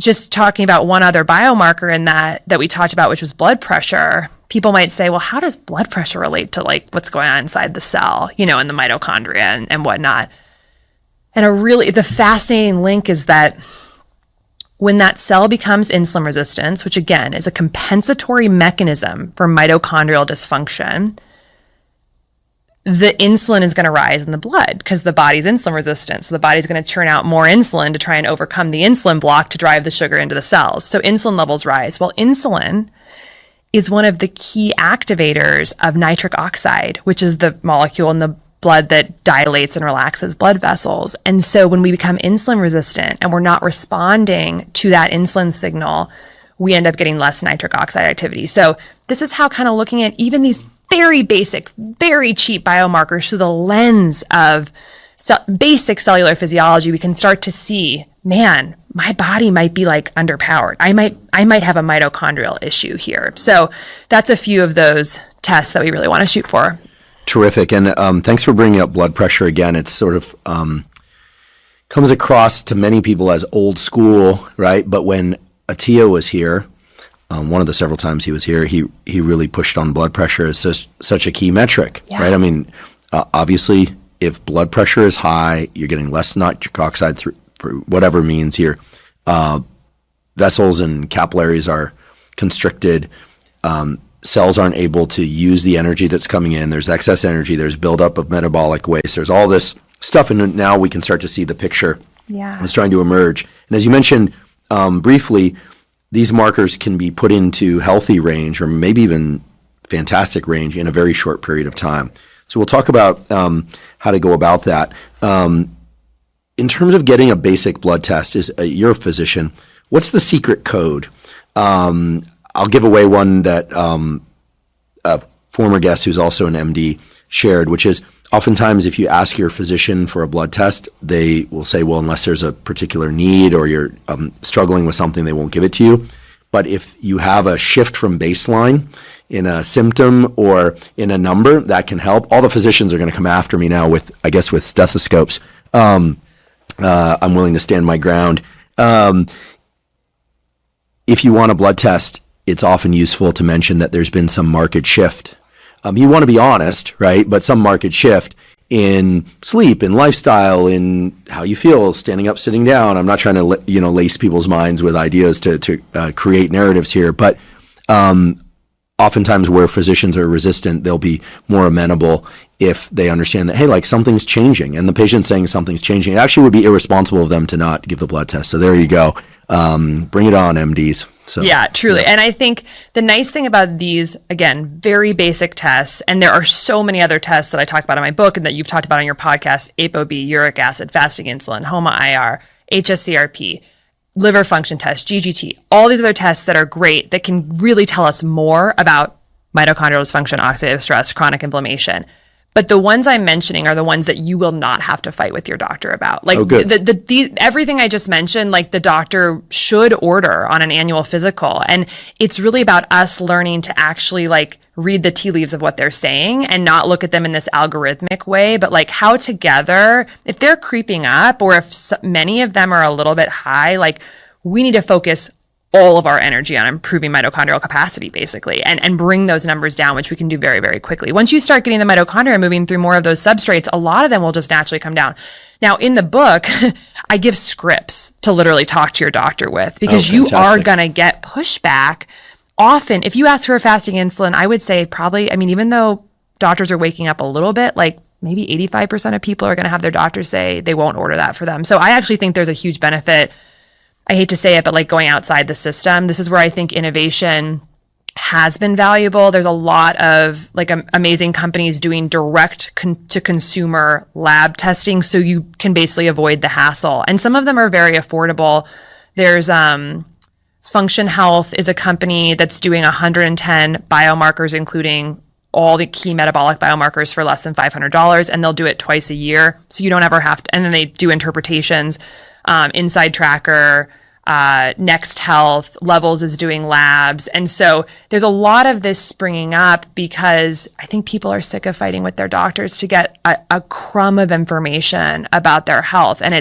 just talking about one other biomarker in that we talked about, which was blood pressure. People might say, well, how does blood pressure relate to like what's going on inside the cell, in the mitochondria and whatnot? And the fascinating link is that when that cell becomes insulin resistant, which again is a compensatory mechanism for mitochondrial dysfunction, the insulin is going to rise in the blood because the body's insulin resistant. So the body's going to churn out more insulin to try and overcome the insulin block to drive the sugar into the cells. So insulin levels rise. Well, insulin is one of the key activators of nitric oxide, which is the molecule in the blood that dilates and relaxes blood vessels. And so when we become insulin resistant and we're not responding to that insulin signal, we end up getting less nitric oxide activity. So this is how kind of looking at even these very basic, very cheap biomarkers through the lens of basic cellular physiology, we can start to see, man, my body might be like underpowered. I might have a mitochondrial issue here. So that's a few of those tests that we really want to shoot for. Terrific. And thanks for bringing up blood pressure again. It's sort of comes across to many people as old school, right? But when Attia was here, one of the several times he was here, he really pushed on blood pressure as such a key metric, right? I mean, obviously, if blood pressure is high, you're getting less nitric oxide for whatever means your vessels and capillaries are constricted. Cells aren't able to use the energy that's coming in. There's excess energy. There's buildup of metabolic waste. There's all this stuff, and now we can start to see the picture that's trying to emerge. And as you mentioned briefly, these markers can be put into healthy range or maybe even fantastic range in a very short period of time. So we'll talk about how to go about that. In terms of getting a basic blood test, you're a physician. What's the secret code? I'll give away one that a former guest who's also an MD shared, which is oftentimes if you ask your physician for a blood test, they will say, well, unless there's a particular need or you're struggling with something, they won't give it to you. But if you have a shift from baseline in a symptom or in a number, that can help. All the physicians are going to come after me now with stethoscopes. I'm willing to stand my ground. If you want a blood test, it's often useful to mention that there's been some market shift. You want to be honest, right? But some market shift in sleep, in lifestyle, in how you feel, standing up, sitting down. I'm not trying to lace people's minds with ideas to create narratives here, but oftentimes where physicians are resistant, they'll be more amenable if they understand that, hey, like something's changing, and the patient's saying something's changing. It actually would be irresponsible of them to not give the blood test. So there you go. Bring it on, MDs. So, yeah, truly. Yeah. And I think the nice thing about these, again, very basic tests, and there are so many other tests that I talk about in my book and that you've talked about on your podcast, ApoB, uric acid, fasting insulin, HOMA-IR, HSCRP, liver function test, GGT, all these other tests that are great that can really tell us more about mitochondrial dysfunction, oxidative stress, chronic inflammation. But the ones I'm mentioning are the ones that you will not have to fight with your doctor about. Like everything I just mentioned, like the doctor should order on an annual physical. And it's really about us learning to actually like read the tea leaves of what they're saying and not look at them in this algorithmic way, but like how together, if they're creeping up or if many of them are a little bit high, like we need to focus all of our energy on improving mitochondrial capacity, basically, and bring those numbers down, which we can do very, very quickly. Once you start getting the mitochondria moving through more of those substrates, a lot of them will just naturally come down. Now, in the book, I give scripts to literally talk to your doctor with, because you are going to get pushback. Often, if you ask for a fasting insulin, I would say probably, I mean, even though doctors are waking up a little bit, like maybe 85% of people are going to have their doctors say they won't order that for them. So I actually think there's a huge benefit. I hate to say it, but like going outside the system, this is where I think innovation has been valuable. There's a lot of like amazing companies doing direct to consumer lab testing, so you can basically avoid the hassle. And some of them are very affordable. There's Function Health is a company that's doing 110 biomarkers, including all the key metabolic biomarkers for less than $500, and they'll do it twice a year. So you don't ever have to, and then they do interpretations. Inside Tracker, Next Health, Levels is doing labs. And so there's a lot of this springing up because I think people are sick of fighting with their doctors to get a crumb of information about their health. And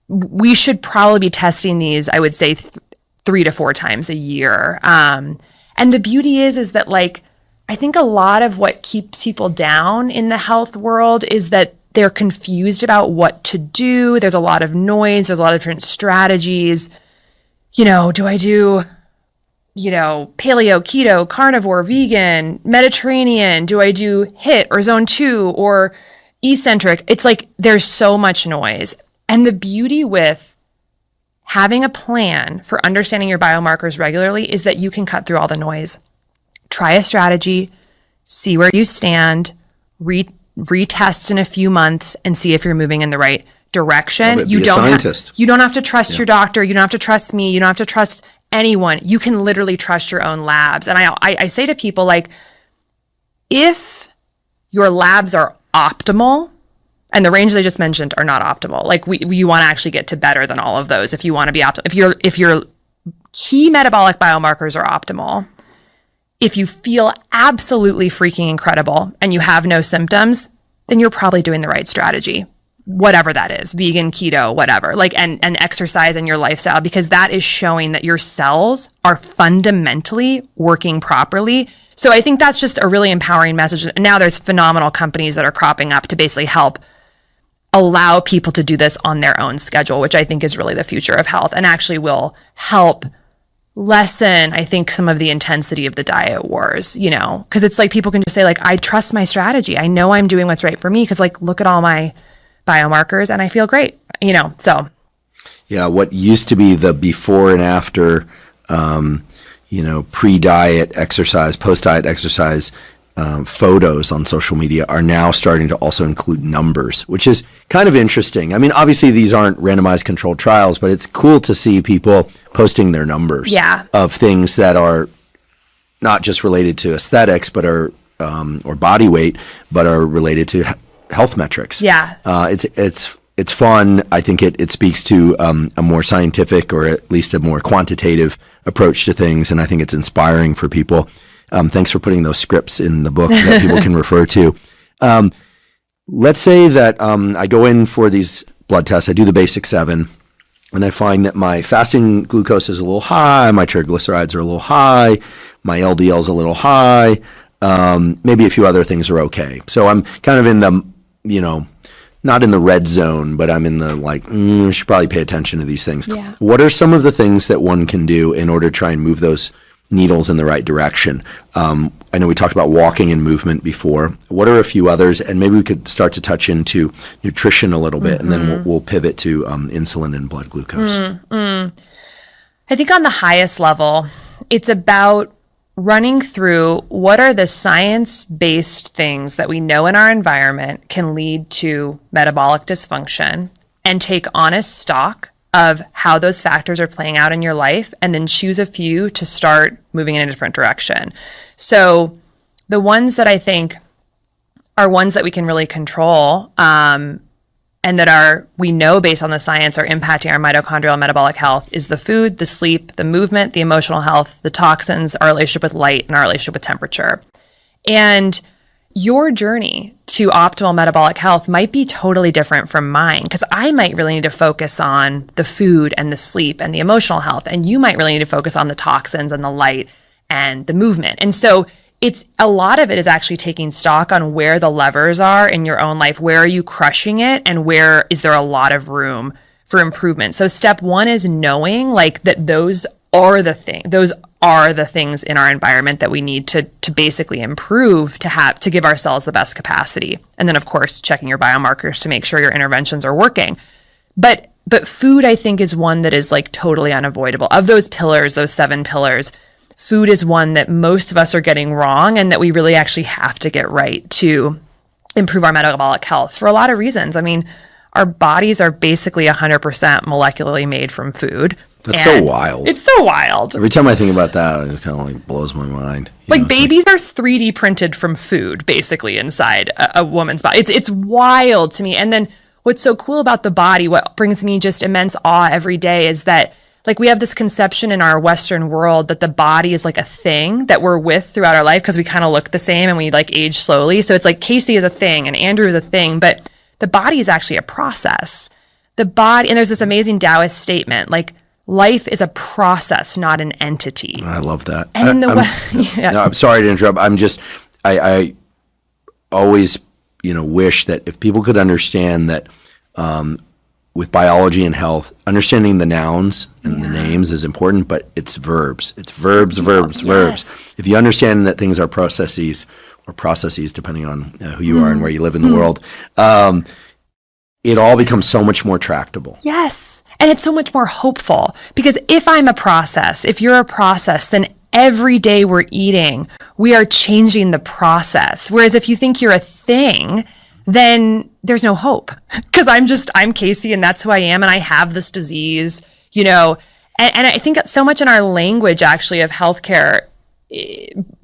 we should probably be testing these, I would say 3 to 4 times a year. And the beauty is that like, I think a lot of what keeps people down in the health world is that they're confused about what to do. There's a lot of noise. There's a lot of different strategies. Do I do, paleo, keto, carnivore, vegan, Mediterranean? Do I do HIIT or zone 2 or eccentric? It's like there's so much noise. And the beauty with having a plan for understanding your biomarkers regularly is that you can cut through all the noise. Try a strategy, see where you stand, retests in a few months and see if you're moving in the right direction. You don't have to trust your doctor. You don't have to trust me. You don't have to trust anyone. You can literally trust your own labs. And I say to people, like, if your labs are optimal, and the ranges I just mentioned are not optimal, like you want to actually get to better than all of those if you want to be optimal. If your key metabolic biomarkers are optimal, if you feel absolutely freaking incredible and you have no symptoms, then you're probably doing the right strategy, whatever that is, vegan, keto, whatever, like, and exercise and your lifestyle, because that is showing that your cells are fundamentally working properly. So I think that's just a really empowering message. And now there's phenomenal companies that are cropping up to basically help allow people to do this on their own schedule, which I think is really the future of health and actually will help lessen, I think, some of the intensity of the diet wars, because it's like people can just say, like, I trust my strategy. I know I'm doing what's right for me because, like, look at all my biomarkers and I feel great, so. Yeah, what used to be the before and after, pre-diet exercise, post-diet exercise photos on social media are now starting to also include numbers, which is kind of interesting. I mean, obviously these aren't randomized controlled trials, but it's cool to see people posting their numbers of things that are not just related to aesthetics, but are or body weight, but are related to health metrics. Yeah, it's fun. I think it speaks to a more scientific or at least a more quantitative approach to things, and I think it's inspiring for people. Thanks for putting those scripts in the book that people can refer to. Let's say that I go in for these blood tests. I do the basic 7, and I find that my fasting glucose is a little high, my triglycerides are a little high, my LDL is a little high, maybe a few other things are okay. So I'm kind of in the, not in the red zone, but I'm in the we should probably pay attention to these things. Yeah. What are some of the things that one can do in order to try and move those needles in the right direction? I know we talked about walking and movement before. What are a few others? And maybe we could start to touch into nutrition a little bit, and then we'll pivot to insulin and blood glucose. I think on the highest level, it's about running through what are the science-based things that we know in our environment can lead to metabolic dysfunction, and take honest stock of how those factors are playing out in your life, and then choose a few to start moving in a different direction. So the ones that I think are ones that we can really control, and that we know based on the science are impacting our mitochondrial and metabolic health, is the food, the sleep, the movement, the emotional health, the toxins, our relationship with light, and our relationship with temperature. And your journey to optimal metabolic health might be totally different from mine, because I might really need to focus on the food and the sleep and the emotional health, and you might really need to focus on the toxins and the light and the movement. And so it's a lot of it is actually taking stock on where the levers are in your own life. Where are you crushing it, and where is there a lot of room for improvement? So step 1 is knowing that those are the things in our environment that we need to basically improve to give ourselves the best capacity. And then, of course, checking your biomarkers to make sure your interventions are working. But food, I think, is one that is totally unavoidable. Of those pillars, those 7 pillars, food is one that most of us are getting wrong and that we really actually have to get right to improve our metabolic health for a lot of reasons. I mean, our bodies are basically 100% molecularly made from food. That's so wild. It's so wild. Every time I think about that, it kind of like blows my mind. Like babies are 3D printed from food, basically inside a woman's body. It's wild to me. And then what's so cool about the body, what brings me just immense awe every day is that like we have this conception in our Western world that the body is like a thing that we're with throughout our life because we kind of look the same and we like age slowly. So it's like Casey is a thing and Andrew is a thing, but the body is actually a process. The body, and there's this amazing Taoist statement, like life is a process, not an entity. I love that. And no, I'm sorry to interrupt. I always, wish that if people could understand that with biology and health, understanding the nouns and the names is important, but it's verbs. It's verbs. If you understand that things are processes, or processes, depending on who you are and where you live in the world, it all becomes so much more tractable. Yes. And it's so much more hopeful because if I'm a process, if you're a process, then every day we're eating, we are changing the process. Whereas if you think you're a thing, then there's no hope because I'm Casey and that's who I am and I have this disease, and I think so much in our language actually of healthcare,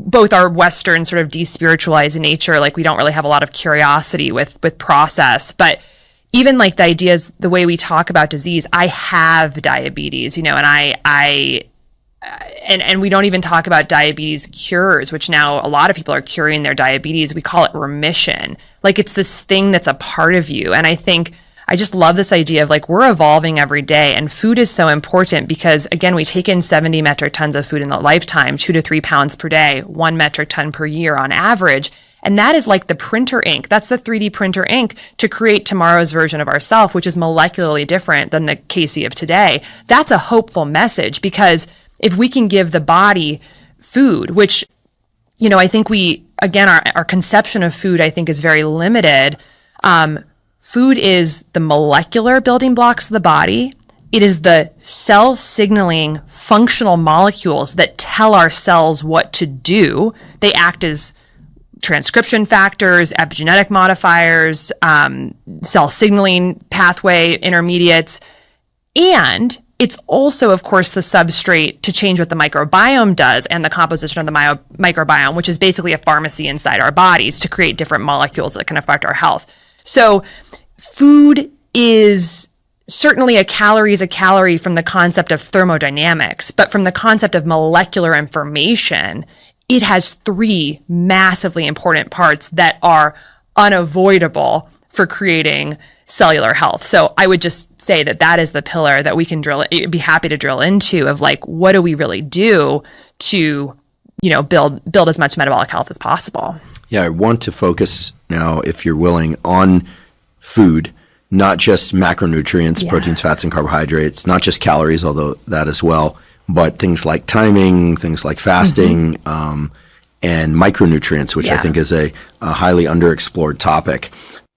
both our Western sort of despiritualized nature, like we don't really have a lot of curiosity with process, but even like the ideas, the way we talk about disease, I have diabetes, and and we don't even talk about diabetes cures, which now a lot of people are curing their diabetes. We call it remission. Like it's this thing that's a part of you. And I think I just love this idea of like we're evolving every day and food is so important because again, we take in 70 metric tons of food in a lifetime, 2 to 3 pounds per day, 1 metric ton per year on average. And that is like the printer ink. That's the 3D printer ink to create tomorrow's version of ourselves, which is molecularly different than the Casey of today. That's a hopeful message because if we can give the body food, which, I think our conception of food, I think is very limited. Food is the molecular building blocks of the body. It is the cell signaling functional molecules that tell our cells what to do. They act as transcription factors, epigenetic modifiers, cell signaling pathway intermediates, and it's also, of course, the substrate to change what the microbiome does and the composition of the microbiome, which is basically a pharmacy inside our bodies to create different molecules that can affect our health. So food is certainly a calorie is a calorie from the concept of thermodynamics, but from the concept of molecular information, it has 3 massively important parts that are unavoidable for creating cellular health. So I would just say that is the pillar that we can be happy to drill into of like, what do we really do to, build as much metabolic health as possible? Yeah, I want to focus now, if you're willing, on food, not just macronutrients, proteins, fats, and carbohydrates, not just calories, although that as well, but things like timing, things like fasting, and micronutrients, which I think is a highly underexplored topic.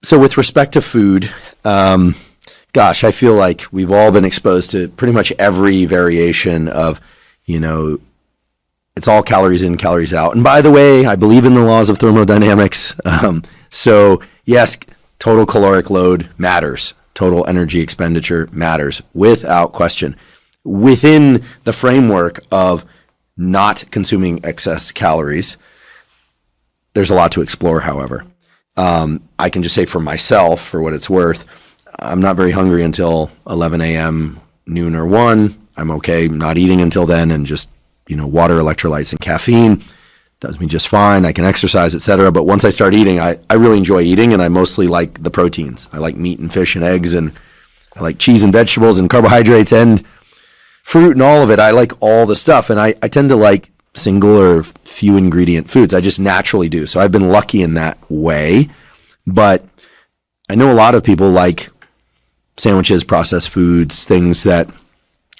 So with respect to food, I feel like we've all been exposed to pretty much every variation of, it's all calories in, calories out. And by the way, I believe in the laws of thermodynamics. So yes, total caloric load matters. Total energy expenditure matters without question. Within the framework of not consuming excess calories, there's a lot to explore, however. I can just say for myself, for what it's worth, I'm not very hungry until 11 a.m., noon or 1. I'm okay not eating until then and just, water, electrolytes, and caffeine does me just fine. I can exercise, etc. But once I start eating, I really enjoy eating, and I mostly like the proteins. I like meat and fish and eggs, and I like cheese and vegetables and carbohydrates and fruit and all of it. I like all the stuff, and I tend to like single or few ingredient foods. I just naturally do. So I've been lucky in that way. But I know a lot of people like sandwiches, processed foods, things that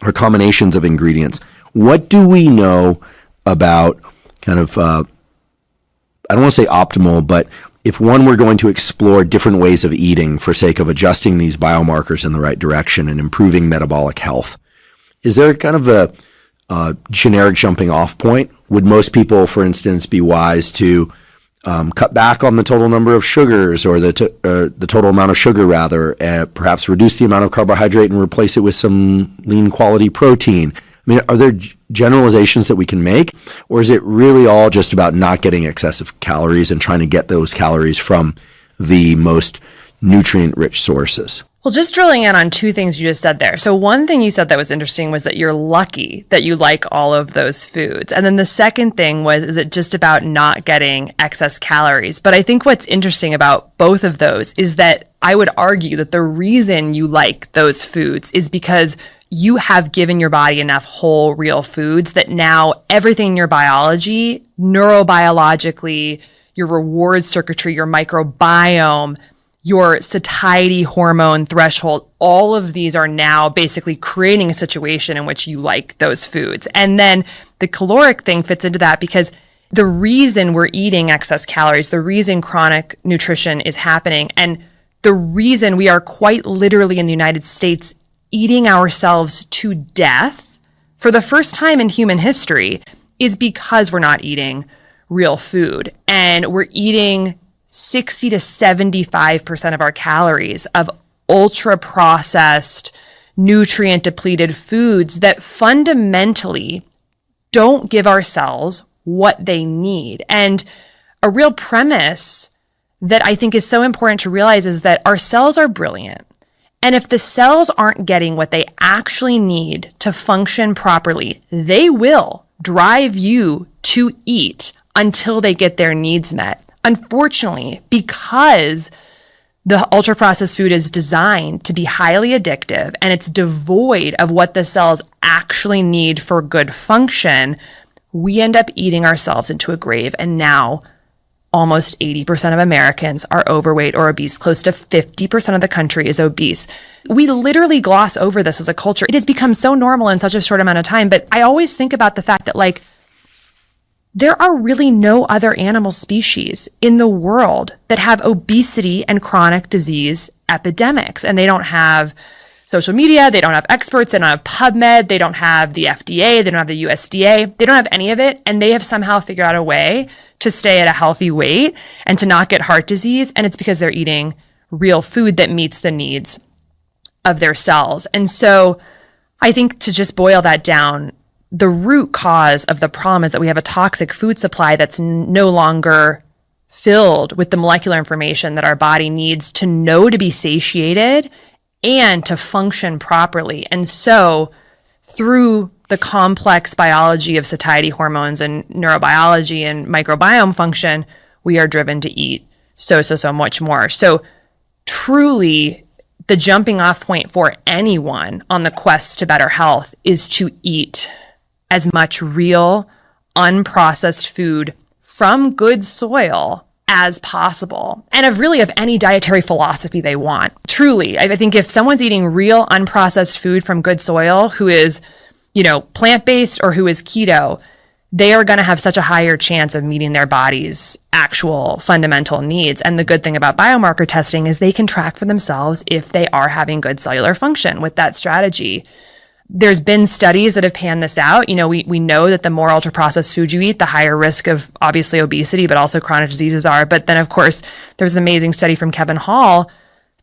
are combinations of ingredients. What do we know about kind of, I don't want to say optimal, but if one were going to explore different ways of eating for sake of adjusting these biomarkers in the right direction and improving metabolic health, is there kind of generic jumping off point? Would most people, for instance, be wise to cut back on the total number of sugars, or the total amount of sugar rather, perhaps reduce the amount of carbohydrate and replace it with some lean quality protein? I mean, are there generalizations that we can make, or is it really all just about not getting excessive calories and trying to get those calories from the most nutrient-rich sources? Well, just drilling in on two things you just said there. So one thing you said that was interesting was that you're lucky that you like all of those foods. And then the second thing was, is it just about not getting excess calories? But I think what's interesting about both of those is that I would argue that the reason you like those foods is because you have given your body enough whole, real foods that now everything in your biology, neurobiologically, your reward circuitry, your microbiome, your satiety hormone threshold, all of these are now basically creating a situation in which you like those foods. And then the caloric thing fits into that because the reason we're eating excess calories, the reason chronic nutrition is happening, and the reason we are quite literally in the United States eating ourselves to death for the first time in human history is because we're not eating real food. And we're eating 60 to 75% of our calories of ultra processed, nutrient depleted foods that fundamentally don't give our cells what they need. And a real premise that I think is so important to realize is that our cells are brilliant. And if the cells aren't getting what they actually need to function properly, they will drive you to eat until they get their needs met. Unfortunately, because the ultra-processed food is designed to be highly addictive and it's devoid of what the cells actually need for good function, we end up eating ourselves into a grave. And now almost 80% of Americans are overweight or obese. Close to 50% of the country is obese. We literally gloss over this as a culture. It has become so normal in such a short amount of time. But I always think about the fact that, like, there are really no other animal species in the world that have obesity and chronic disease epidemics. And they don't have social media, they don't have experts, they don't have PubMed, they don't have the FDA, they don't have the USDA, they don't have any of it. And they have somehow figured out a way to stay at a healthy weight and to not get heart disease. And it's because they're eating real food that meets the needs of their cells. And so I think, to just boil that down, the root cause of the problem is that we have a toxic food supply that's no longer filled with the molecular information that our body needs to know to be satiated and to function properly. And so through the complex biology of satiety hormones and neurobiology and microbiome function, we are driven to eat so much more. So truly, the jumping off point for anyone on the quest to better health is to eat as much real, unprocessed food from good soil as possible, and of any dietary philosophy they want. Truly, I think if someone's eating real, unprocessed food from good soil, who is, plant-based or who is keto, they are going to have such a higher chance of meeting their body's actual fundamental needs. And the good thing about biomarker testing is they can track for themselves if they are having good cellular function with that strategy. There's been studies that have panned this out. We know that the more ultra-processed food you eat, the higher risk of obviously obesity, but also chronic diseases are. But then, of course, there's an amazing study from Kevin Hall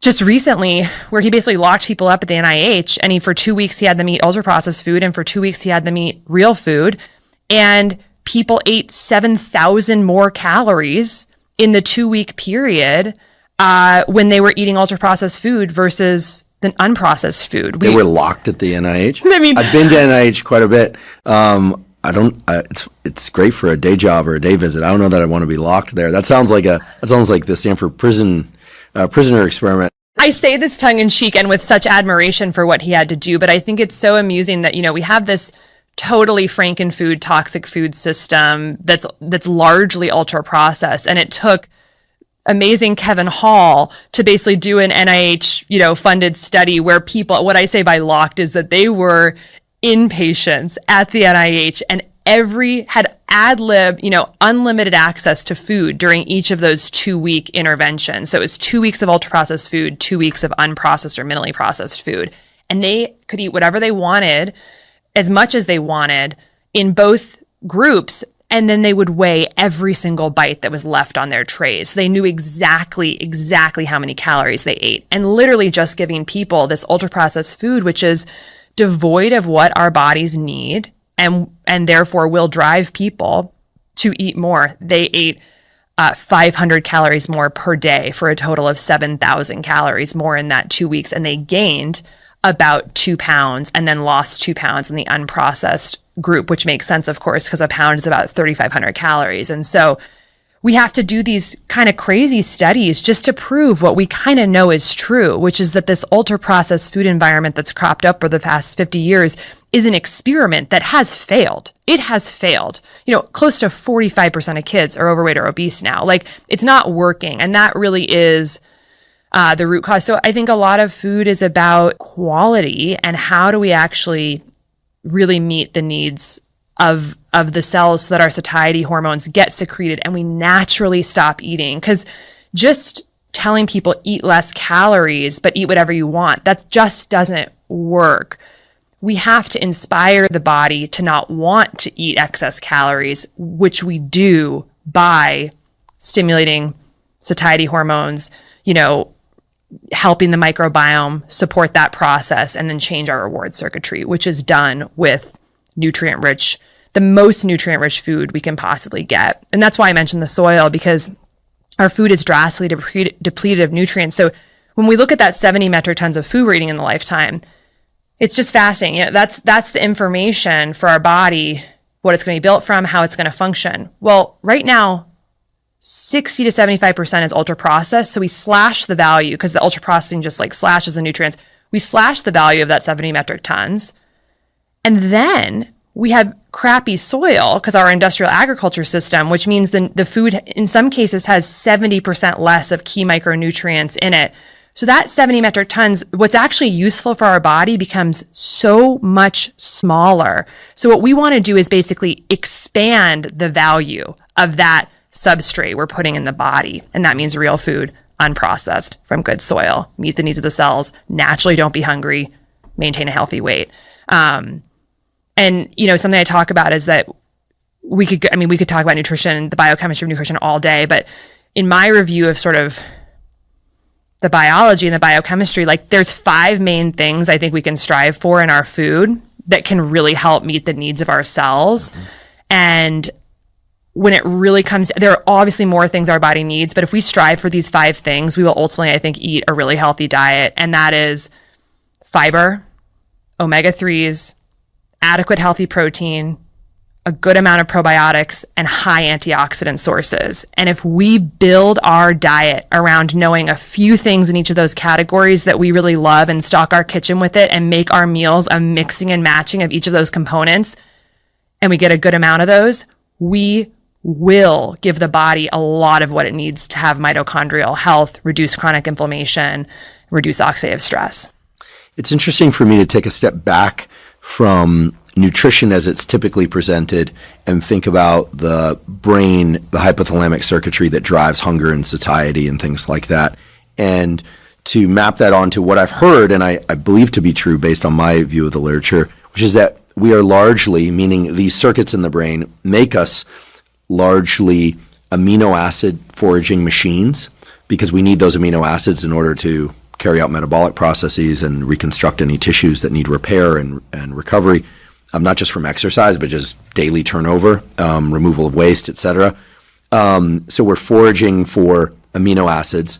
just recently where he basically locked people up at the NIH, and for 2 weeks he had them eat ultra-processed food, and for 2 weeks he had them eat real food. And people ate 7,000 more calories in the 2-week period when they were eating ultra-processed food versus than unprocessed food. They were locked at the NIH. I mean, I've been to NIH quite a bit. It's great for a day job or a day visit. I don't know that I want to be locked there. That sounds like the Stanford prisoner experiment. I say this tongue in cheek and with such admiration for what he had to do, but I think it's so amusing that we have this totally frankenfood, toxic food system that's largely ultra processed, and it took amazing Kevin Hall to basically do an NIH, funded study where people, what I say by locked is that they were inpatients at the NIH and had ad lib, unlimited access to food during each of those 2-week interventions. So it was 2 weeks of ultra processed food, 2 weeks of unprocessed or minimally processed food. And they could eat whatever they wanted as much as they wanted in both groups. And then they would weigh every single bite that was left on their trays. So they knew exactly how many calories they ate. And literally just giving people this ultra-processed food, which is devoid of what our bodies need and therefore will drive people to eat more. They ate 500 calories more per day for a total of 7,000 calories more in that 2 weeks. And they gained about 2 pounds and then lost 2 pounds in the unprocessed group, which makes sense, of course, because a pound is about 3,500 calories. And so we have to do these kind of crazy studies just to prove what we kind of know is true, which is that this ultra-processed food environment that's cropped up over the past 50 years is an experiment that has failed. It has failed. Close to 45% of kids are overweight or obese now. Like, it's not working. And that really is the root cause. So I think a lot of food is about quality and how do we actually really meet the needs of the cells so that our satiety hormones get secreted and we naturally stop eating. Because just telling people eat less calories but eat whatever you want, that just doesn't work. We have to inspire the body to not want to eat excess calories, which we do by stimulating satiety hormones, helping the microbiome support that process and then change our reward circuitry, which is done with the most nutrient-rich food we can possibly get. And that's why I mentioned the soil, because our food is drastically depleted of nutrients. So when we look at that 70 metric tons of food we're eating in the lifetime, it's just fascinating. That's the information for our body, what it's going to be built from, how it's going to function. Well, right now, 60 to 75% is ultra processed. So we slash the value because the ultra processing just like slashes the nutrients. We slash the value of that 70 metric tons. And then we have crappy soil because our industrial agriculture system, which means the food in some cases has 70% less of key micronutrients in it. So that 70 metric tons, what's actually useful for our body becomes so much smaller. So what we want to do is basically expand the value of that substrate we're putting in the body. And that means real food, unprocessed, from good soil, meet the needs of the cells, naturally don't be hungry, maintain a healthy weight. And, something I talk about is that we could talk about nutrition, the biochemistry of nutrition all day, but in my review of sort of the biology and the biochemistry, like there's 5 main things I think we can strive for in our food that can really help meet the needs of our cells. Mm-hmm. And when it really comes, there are obviously more things our body needs, but if we strive for these 5 things, we will ultimately, I think, eat a really healthy diet. And that is fiber, omega-3s, adequate healthy protein, a good amount of probiotics, and high antioxidant sources. And if we build our diet around knowing a few things in each of those categories that we really love and stock our kitchen with it and make our meals a mixing and matching of each of those components, and we get a good amount of those, we will give the body a lot of what it needs to have mitochondrial health, reduce chronic inflammation, reduce oxidative stress. It's interesting for me to take a step back from nutrition as it's typically presented and think about the brain, the hypothalamic circuitry that drives hunger and satiety and things like that. And to map that onto what I've heard, and I believe to be true based on my view of the literature, which is that we are largely, meaning these circuits in the brain make us largely amino acid foraging machines because we need those amino acids in order to carry out metabolic processes and reconstruct any tissues that need repair and recovery, not just from exercise, but just daily turnover, removal of waste, etc. So we're foraging for amino acids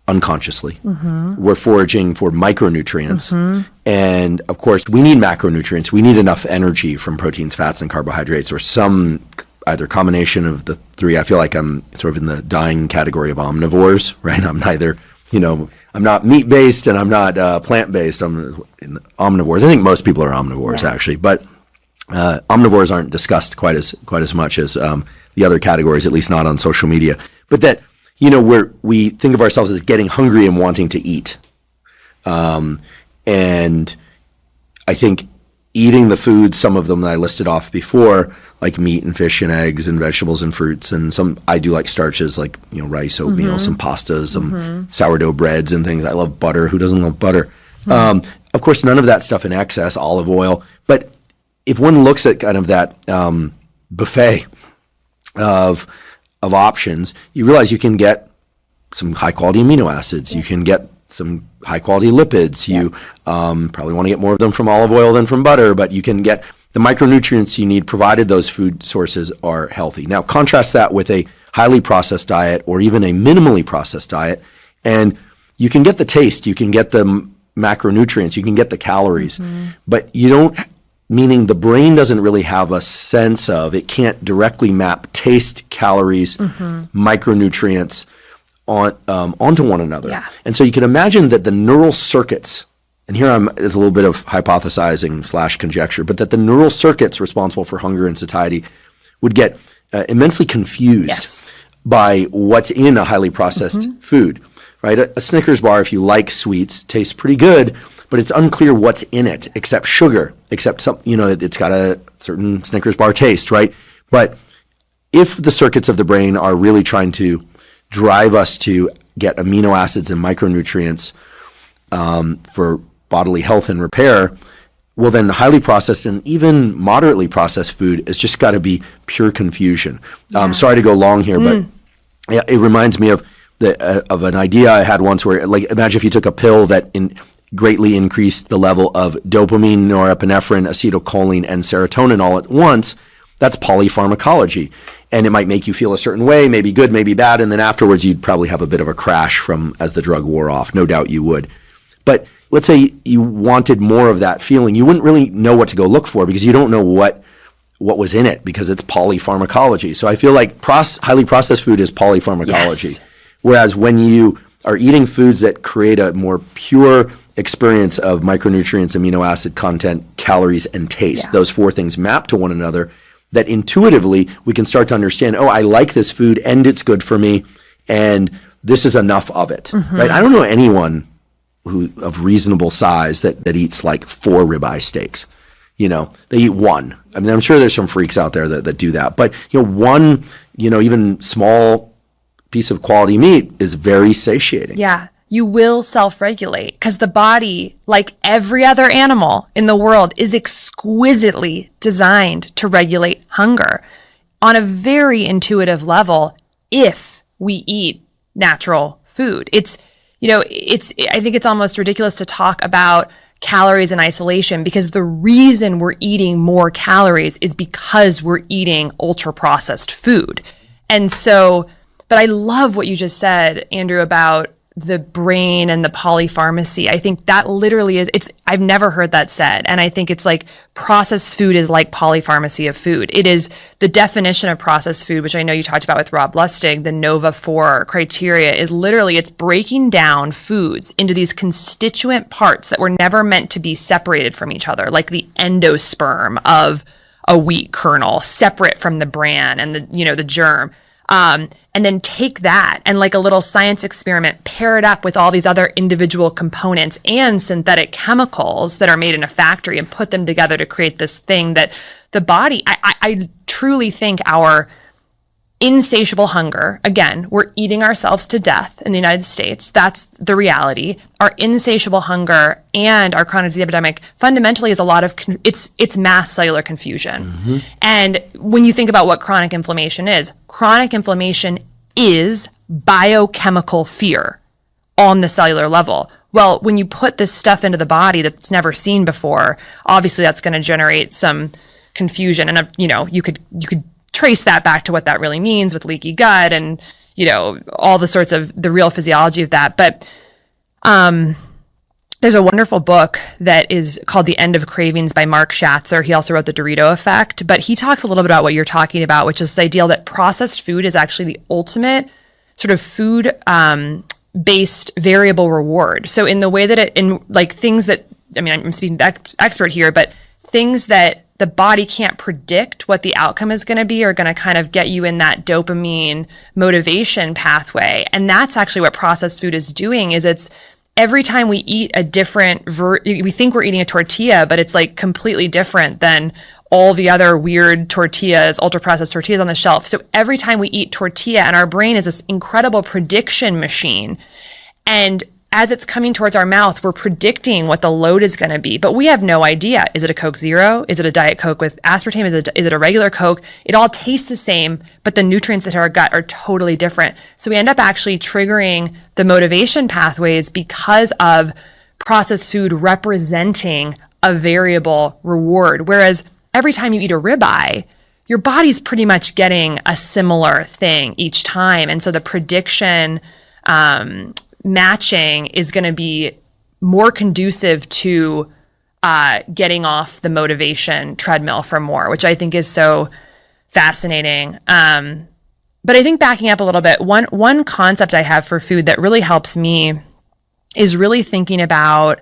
unconsciously. Mm-hmm. We're foraging for micronutrients. Mm-hmm. And of course, we need macronutrients. We need enough energy from proteins, fats, and carbohydrates, or some either combination of the 3. I feel like I'm sort of in the dying category of omnivores, right? I'm neither, I'm not meat-based and I'm not plant-based. I'm in omnivores. I think most people are omnivores, actually, but omnivores aren't discussed quite as much as the other categories, at least not on social media. But that, we think of ourselves as getting hungry and wanting to eat. And I think eating the foods, some of them that I listed off before, like meat and fish and eggs and vegetables and fruits, and some I do like starches like rice, oatmeal, some pastas, some sourdough breads and things. I love butter. Who doesn't love butter? Of course, none of that stuff in excess, olive oil. But if one looks at kind of that buffet of options, you realize you can get some high quality amino acids. You can get some high quality lipids. You probably want to get more of them from olive oil than from butter, but you can get the micronutrients you need provided those food sources are healthy. Now, contrast that with a highly processed diet or even a minimally processed diet, and you can get the taste, you can get the macronutrients, you can get the calories, but you don't, meaning the brain doesn't really have a sense of, it can't directly map taste, calories, micronutrients onto one another. Yeah. And so you can imagine that the neural circuits, and here is a little bit of hypothesizing / conjecture, but that the neural circuits responsible for hunger and satiety would get immensely confused by what's in a highly processed food, right? A Snickers bar, if you like sweets, tastes pretty good, but it's unclear what's in it except sugar, except some, it's got a certain Snickers bar taste, right? But if the circuits of the brain are really trying to drive us to get amino acids and micronutrients for bodily health and repair, well, then highly processed and even moderately processed food has just got to be pure confusion. Sorry to go long here, but it reminds me of an idea I had once where, like, imagine if you took a pill that greatly increased the level of dopamine, norepinephrine, acetylcholine, and serotonin all at once. That's polypharmacology. And it might make you feel a certain way, maybe good, maybe bad, and then afterwards you'd probably have a bit of a crash as the drug wore off. No doubt you would. But let's say you wanted more of that feeling. You wouldn't really know what to go look for because you don't know what was in it because it's polypharmacology. So I feel like highly processed food is polypharmacology. Yes. Whereas when you are eating foods that create a more pure experience of micronutrients, amino acid content, calories, and taste, those four things map to one another, that intuitively we can start to understand, I like this food and it's good for me and this is enough of it, right? I don't know anyone who of reasonable size that eats like 4 ribeye steaks. They eat one. I mean, I'm sure there's some freaks out there that do that, but one, even small piece of quality meat is very satiating. Yeah. You will self-regulate because the body, like every other animal in the world, is exquisitely designed to regulate hunger on a very intuitive level if we eat natural food. I think it's almost ridiculous to talk about calories in isolation because the reason we're eating more calories is because we're eating ultra-processed food. And so, but I love what you just said, Andrew, about the brain and the polypharmacy. I think that literally I've never heard that said. And I think it's like processed food is like polypharmacy of food. It is the definition of processed food, which I know you talked about with Rob Lustig, the NOVA 4 criteria is literally it's breaking down foods into these constituent parts that were never meant to be separated from each other, like the endosperm of a wheat kernel, separate from the bran and the germ. And then take that and like a little science experiment, pair it up with all these other individual components and synthetic chemicals that are made in a factory and put them together to create this thing that the body, I truly think our insatiable hunger, again, we're eating ourselves to death in the United States. That's the reality. Our insatiable hunger and our chronic disease epidemic fundamentally is a lot of, it's mass cellular confusion. And when you think about what chronic inflammation is biochemical fear on the cellular level. Well, when you put this stuff into the body that's never seen before, obviously that's going to generate some confusion. And, you could trace that back to what that really means with leaky gut and, all the sorts of the real physiology of that. But there's a wonderful book that is called The End of Cravings by Mark Schatzer. He also wrote The Dorito Effect, but he talks a little bit about what you're talking about, which is this idea that processed food is actually the ultimate sort of food based variable reward. So in the way that things that, I'm speaking expert here, but things that the body can't predict what the outcome is going to be are going to kind of get you in that dopamine motivation pathway. And that's actually what processed food is doing is it's every time we eat a different, we think we're eating a tortilla, but it's like completely different than all the other weird tortillas, ultra processed tortillas on the shelf. So every time we eat tortilla and our brain is this incredible prediction machine. And as it's coming towards our mouth, we're predicting what the load is going to be, but we have no idea. Is it a Coke Zero? Is it a Diet Coke with aspartame? Is it a regular Coke? It all tastes the same, but the nutrients that hit our gut are totally different. So we end up actually triggering the motivation pathways because of processed food representing a variable reward. Whereas every time you eat a ribeye, your body's pretty much getting a similar thing each time. And so the prediction matching is going to be more conducive to getting off the motivation treadmill for more, which I think is so fascinating. But I think backing up a little bit, one concept I have for food that really helps me is really thinking about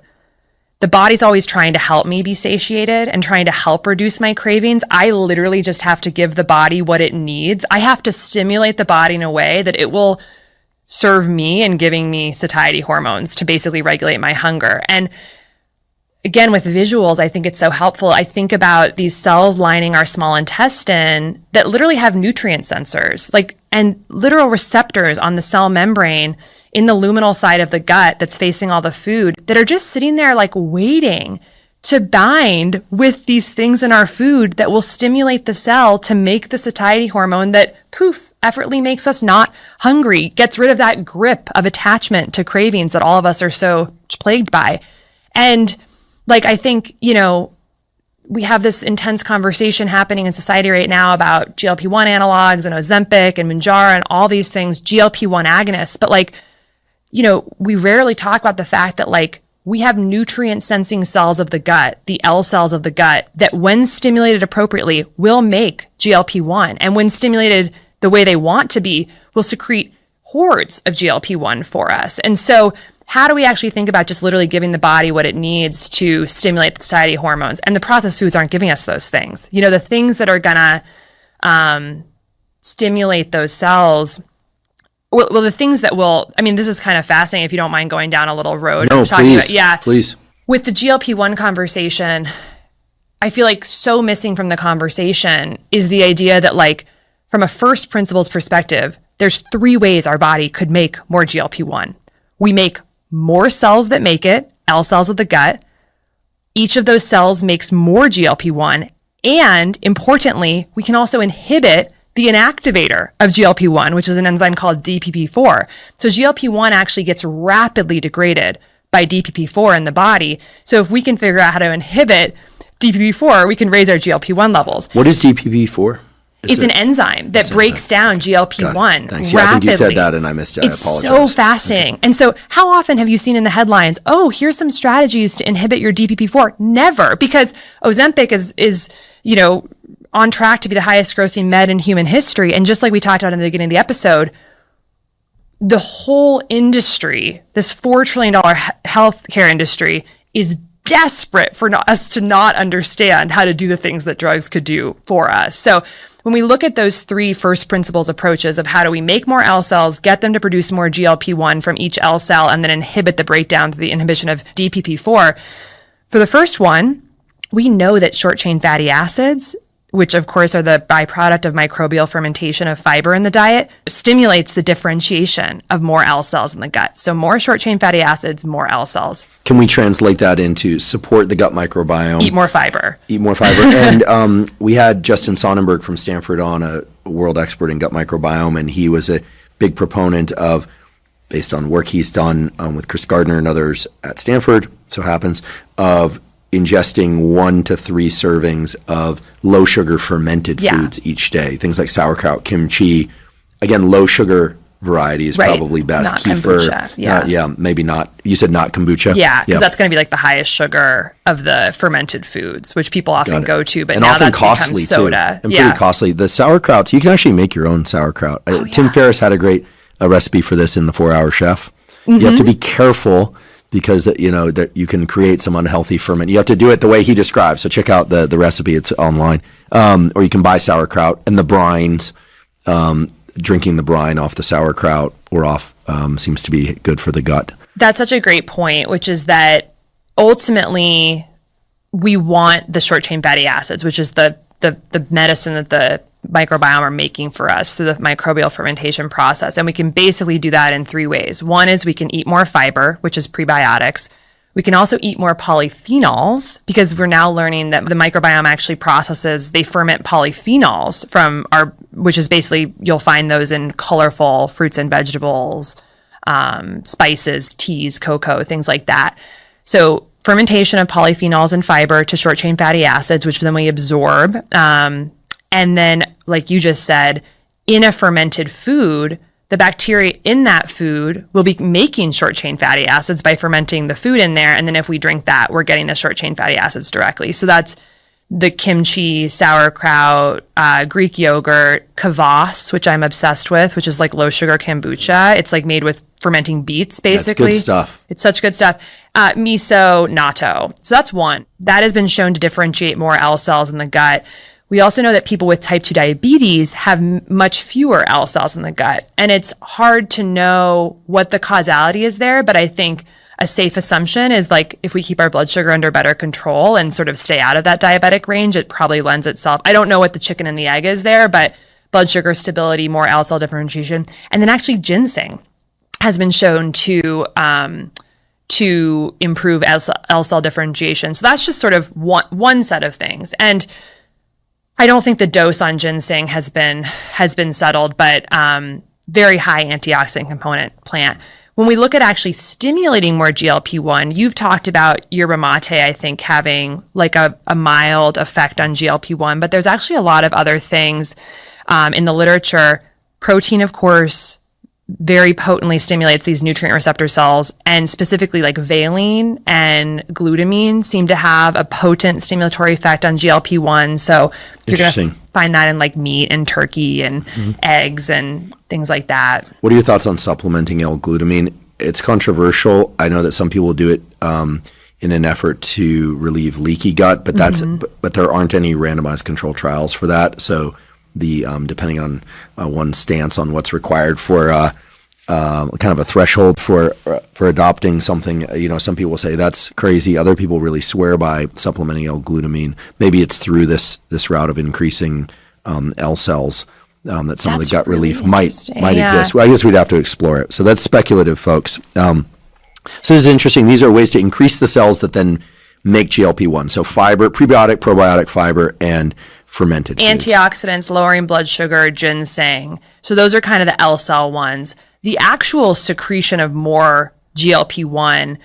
the body's always trying to help me be satiated and trying to help reduce my cravings. I literally just have to give the body what it needs. I have to stimulate the body in a way that it will serve me in giving me satiety hormones to basically regulate my hunger. And again, with visuals, I think it's so helpful. I think about these cells lining our small intestine that literally have nutrient sensors, and literal receptors on the cell membrane in the luminal side of the gut that's facing all the food that are just sitting there waiting to bind with these things in our food that will stimulate the cell to make the satiety hormone that effortlessly makes us not hungry, gets rid of that grip of attachment to cravings that all of us are so plagued by. And I think, we have this intense conversation happening in society right now about GLP-1 analogs and Ozempic and Mounjaro and all these things, GLP-1 agonists. But we rarely talk about the fact that we have nutrient sensing cells of the gut, the L cells of the gut, that when stimulated appropriately will make GLP-1. And when stimulated the way they want to be, will secrete hordes of GLP-1 for us. And so how do we actually think about just literally giving the body what it needs to stimulate the satiety hormones? And the processed foods aren't giving us those things. The things that are going to stimulate those cells. Well, the things that this is kind of fascinating if you don't mind going down a little road. No, please. Please. With the GLP-1 conversation, I feel so missing from the conversation is the idea that from a first principles perspective, there's 3 ways our body could make more GLP-1. We make more cells that make it, L cells of the gut. Each of those cells makes more GLP-1. And importantly, we can also inhibit the inactivator of GLP-1, which is an enzyme called DPP-4. So GLP-1 actually gets rapidly degraded by DPP-4 in the body. So if we can figure out how to inhibit DPP-4, we can raise our GLP-1 levels. What is DPP-4? It's an enzyme that breaks down GLP-1 Thanks. rapidly. Yeah, I think you said that and I missed it. I apologize. It's so fascinating. And so how often have you seen in the headlines, here's some strategies to inhibit your DPP-4? Never, because Ozempic is on track to be the highest grossing med in human history. And just like we talked about in the beginning of the episode, the whole industry, this $4 trillion healthcare industry, is desperate for us to not understand how to do the things that drugs could do for us. So when we look at those 3 first principles approaches of how do we make more L cells, get them to produce more GLP-1 from each L cell, and then inhibit the breakdown through the inhibition of DPP-4, for the first one, we know that short-chain fatty acids, which of course are the byproduct of microbial fermentation of fiber in the diet, stimulates the differentiation of more L cells in the gut. So more short-chain fatty acids, more L cells. Can we translate that into support the gut microbiome? Eat more fiber. Eat more fiber. And we had Justin Sonnenberg from Stanford on, a world expert in gut microbiome, and he was a big proponent of, based on work he's done with Chris Gardner and others at Stanford, so happens, of ingesting 1 to 3 servings of low sugar fermented foods each day. Things like sauerkraut, kimchi. Again, low sugar variety is probably best. Not Kefir. kombucha. Maybe not. You said not kombucha? Yeah, because that's going to be the highest sugar of the fermented foods, which people often go to, but and now often that's costly become soda. Too. And pretty costly. The sauerkrauts, you can actually make your own sauerkraut. Tim Ferriss had a great recipe for this in The 4-Hour Chef. Mm-hmm. You have to be careful because that you can create some unhealthy ferment. You have to do it the way he describes. So check out the recipe; it's online. Or you can buy sauerkraut and the brines. Drinking the brine off the sauerkraut or off seems to be good for the gut. That's such a great point, which is that ultimately we want the short chain fatty acids, which is the medicine that the microbiome are making for us through the microbial fermentation process. And we can basically do that in 3 ways. One is we can eat more fiber, which is prebiotics. We can also eat more polyphenols because we're now learning that the microbiome actually they ferment polyphenols which is basically, you'll find those in colorful fruits and vegetables, spices, teas, cocoa, things like that. So fermentation of polyphenols and fiber to short chain fatty acids, which then we absorb. And then, like you just said, in a fermented food, the bacteria in that food will be making short chain fatty acids by fermenting the food in there. And then if we drink that, we're getting the short chain fatty acids directly. So that's the kimchi, sauerkraut, Greek yogurt, kvass, which I'm obsessed with, which is like low sugar kombucha. It's like made with fermenting beets, basically. That's good stuff. It's such good stuff. Miso, natto. So that's one. That has been shown to differentiate more L cells in the gut. We also know that people with type 2 diabetes have much fewer L cells in the gut. And it's hard to know what the causality is there, but I think a safe assumption is like if we keep our blood sugar under better control and sort of stay out of that diabetic range, it probably lends itself. I don't know what the chicken and the egg is there, but blood sugar stability, more L cell differentiation. And then actually ginseng has been shown to improve L cell differentiation. So that's just sort of one set of things. And I don't think the dose on ginseng has been settled, but very high antioxidant component plant. When we look at actually stimulating more GLP-1, you've talked about yerba mate, I think, having like a mild effect on GLP-1, but there's actually a lot of other things in the literature. Protein, of course, very potently stimulates these nutrient receptor cells, and specifically like valine and glutamine seem to have a potent stimulatory effect on GLP-1. So you're going to find that in like meat and turkey and eggs and things like that. What are your thoughts on supplementing L-glutamine? It's controversial. I know that some people do it in an effort to relieve leaky gut, but but there aren't any randomized control trials for that. So the depending on one's stance on what's required for kind of a threshold for adopting something, some people say that's crazy. Other people really swear by supplementing L-glutamine. Maybe it's through this route of increasing L cells that some of the gut relief might exist. Well, I guess we'd have to explore it. So that's speculative, folks. So this is interesting. These are ways to increase the cells that then make GLP-1. So fiber, prebiotic, probiotic fiber, and fermented foods. Antioxidants, lowering blood sugar, ginseng. So those are kind of the L cell ones. The actual secretion of more GLP-1,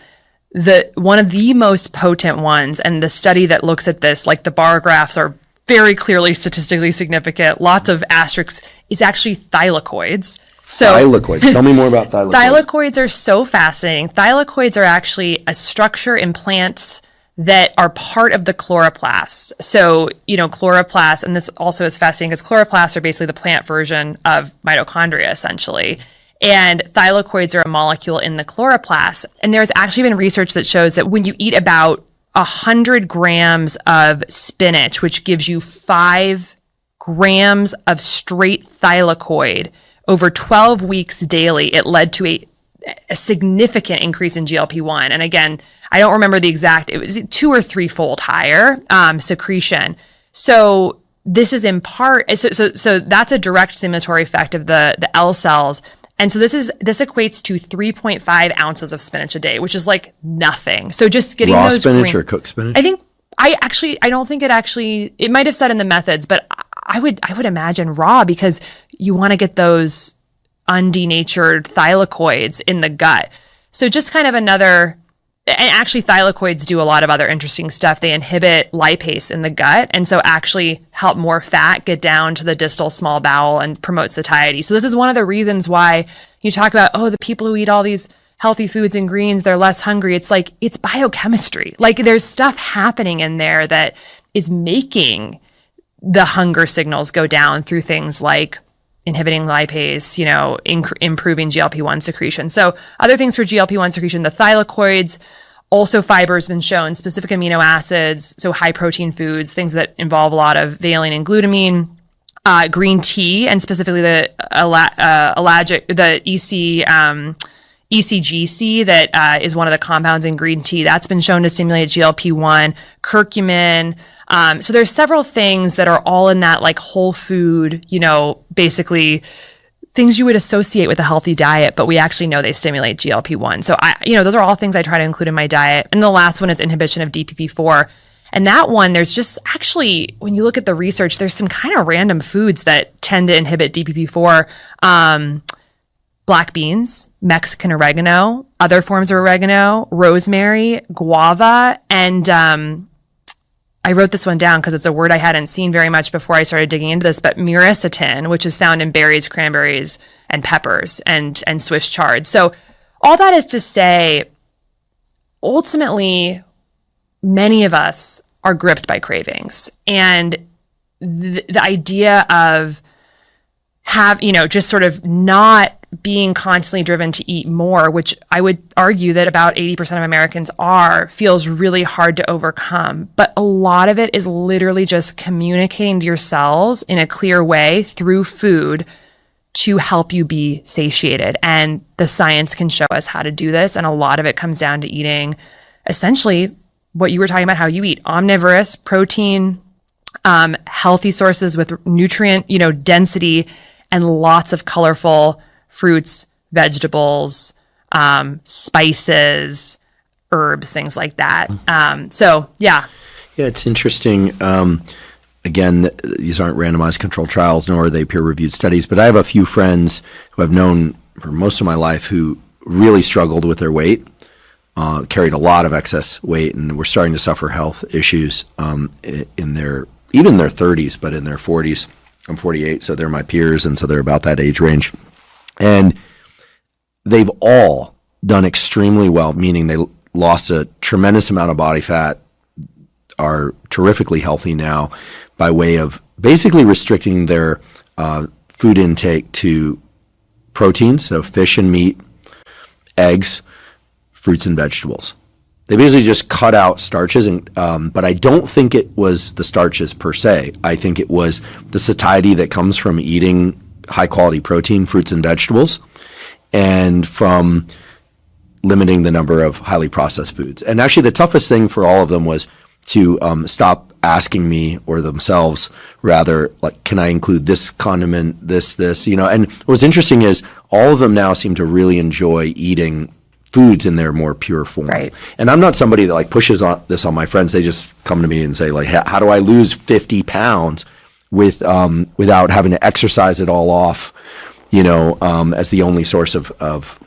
one of the most potent ones, and the study that looks at this, like the bar graphs are very clearly statistically significant, lots of asterisks, is actually thylakoids. Thylakoids. Tell me more about thylakoids. Thylakoids are so fascinating. Thylakoids are actually a structure in plants that are part of the chloroplasts. So, chloroplasts, and this also is fascinating because chloroplasts are basically the plant version of mitochondria, essentially. And thylakoids are a molecule in the chloroplast. And there's actually been research that shows that when you eat about 100 grams of spinach, which gives you 5 grams of straight thylakoid over 12 weeks daily, it led to a significant increase in GLP-1. And again, I don't remember the exact, it was 2 or 3-fold higher secretion. So this is in part, so that's a direct stimulatory effect of the L cells. And so this equates to 3.5 ounces of spinach a day, which is like nothing. So just getting raw those spinach or cooked spinach? I don't think it might have said in the methods, but I would imagine raw because you want to get those undenatured thylakoids in the gut. So just kind of and actually thylakoids do a lot of other interesting stuff. They inhibit lipase in the gut, and so actually help more fat get down to the distal small bowel and promote satiety. So this is one of the reasons why you talk about, the people who eat all these healthy foods and greens, they're less hungry. It's like, it's biochemistry. Like there's stuff happening in there that is making the hunger signals go down through things like inhibiting lipase, improving GLP-1 secretion. So other things for GLP-1 secretion, the thylakoids, also fiber has been shown, specific amino acids, so high protein foods, things that involve a lot of valine and glutamine, green tea, and specifically the ECGC, that is one of the compounds in green tea, that's been shown to stimulate GLP-1, curcumin. So there's several things that are all in that like whole food, basically things you would associate with a healthy diet, but we actually know they stimulate GLP-1. So those are all things I try to include in my diet. And the last one is inhibition of DPP-4. And that one, there's just actually, when you look at the research, there's some kind of random foods that tend to inhibit DPP-4. Black beans, Mexican oregano, other forms of oregano, rosemary, guava, and I wrote this one down because it's a word I hadn't seen very much before I started digging into this, but myricetin, which is found in berries, cranberries, and peppers, and Swiss chard. So all that is to say, ultimately, many of us are gripped by cravings. And the idea of just sort of not being constantly driven to eat more, which I would argue that about 80% of Americans feels really hard to overcome. But a lot of it is literally just communicating to your cells in a clear way through food to help you be satiated. And the science can show us how to do this. And a lot of it comes down to eating essentially what you were talking about, how you eat: omnivorous, protein, healthy sources with nutrient, density, and lots of colorful fruits, vegetables, spices, herbs, things like that. Yeah, it's interesting. Again, these aren't randomized controlled trials, nor are they peer-reviewed studies, but I have a few friends who I've known for most of my life who really struggled with their weight, carried a lot of excess weight, and were starting to suffer health issues in their 30s, but in their 40s. I'm 48, so they're my peers, and so they're about that age range. And they've all done extremely well, meaning they lost a tremendous amount of body fat, are terrifically healthy now by way of basically restricting their food intake to proteins, so fish and meat, eggs, fruits and vegetables. They basically just cut out starches, but I don't think it was the starches per se. I think it was the satiety that comes from eating high-quality protein, fruits and vegetables, and from limiting the number of highly processed foods. And actually the toughest thing for all of them was to stop asking me, or themselves rather, like, can I include this condiment, this, and what's interesting is all of them now seem to really enjoy eating foods in their more pure form. Right. And I'm not somebody that like pushes this on my friends. They just come to me and say, like, how do I lose 50 pounds without having to exercise it all off, as the only source of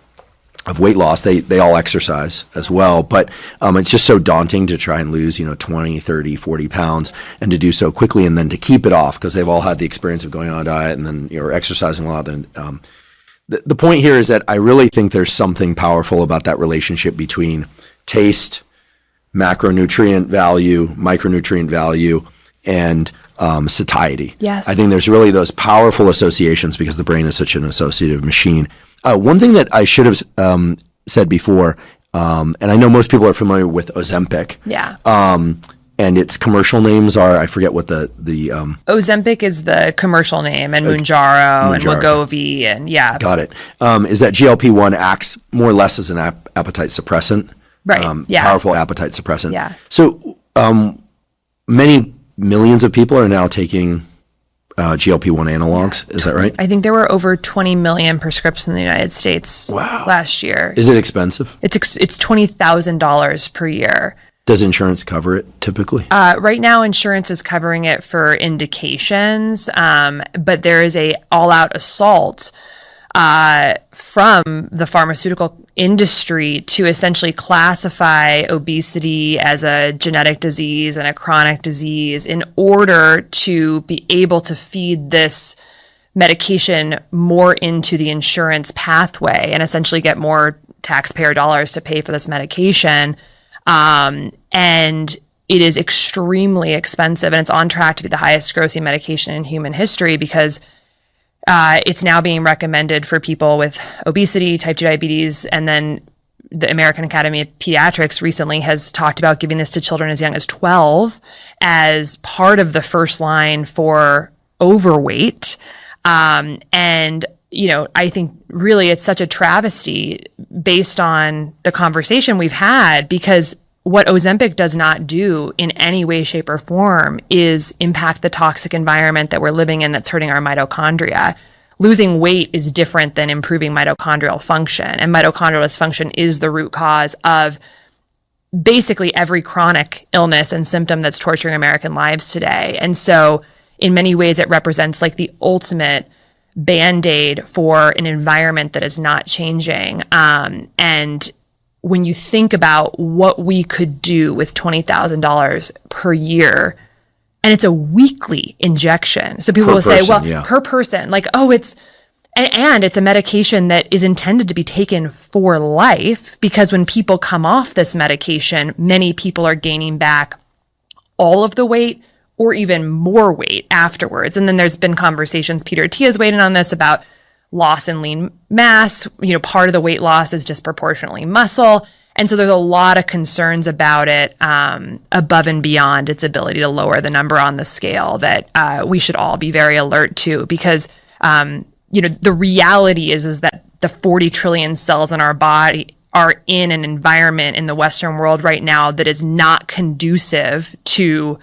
weight loss. They all exercise as well, but it's just so daunting to try and lose 20, 30, 40 pounds, and to do so quickly, and then to keep it off, because they've all had the experience of going on a diet and then exercising a lot. Then the point here is that I really think there's something powerful about that relationship between taste, macronutrient value, micronutrient value, and satiety. Yes. I think there's really those powerful associations because the brain is such an associative machine. One thing that I should have said before, and I know most people are familiar with Ozempic. Yeah. And its commercial names are, I forget what the Ozempic is the commercial name, and Mounjaro and Wegovy, and yeah. Got it. Is that GLP-1 acts more or less as an appetite suppressant. Right. Yeah. Powerful appetite suppressant. Yeah. So many millions of people are now taking GLP-1 analogs. Is that right? I think there were over 20 million prescriptions in the United States last year. Is it expensive? It's $20,000 per year. Does insurance cover it typically? Right now, insurance is covering it for indications, but there is a all-out assault from the pharmaceutical industry to essentially classify obesity as a genetic disease and a chronic disease in order to be able to feed this medication more into the insurance pathway and essentially get more taxpayer dollars to pay for this medication. And it is extremely expensive, and it's on track to be the highest grossing medication in human history because it's now being recommended for people with obesity, type 2 diabetes, and then the American Academy of Pediatrics recently has talked about giving this to children as young as 12 as part of the first line for overweight. And I think really it's such a travesty based on the conversation we've had, because what Ozempic does not do in any way, shape, or form is impact the toxic environment that we're living in that's hurting our mitochondria. Losing weight is different than improving mitochondrial function. And mitochondrial dysfunction is the root cause of basically every chronic illness and symptom that's torturing American lives today. And so in many ways, it represents like the ultimate Band-Aid for an environment that is not changing. And when you think about what we could do with $20,000 per year, and it's a weekly injection. So people will say, well, per person, like, oh, and it's a medication that is intended to be taken for life, because when people come off this medication, many people are gaining back all of the weight or even more weight afterwards. And then there's been conversations, Peter Attia's weighed in on this, about loss in lean mass. Part of the weight loss is disproportionately muscle. And so there's a lot of concerns about it above and beyond its ability to lower the number on the scale that we should all be very alert to, because the reality is that the 40 trillion cells in our body are in an environment in the Western world right now that is not conducive to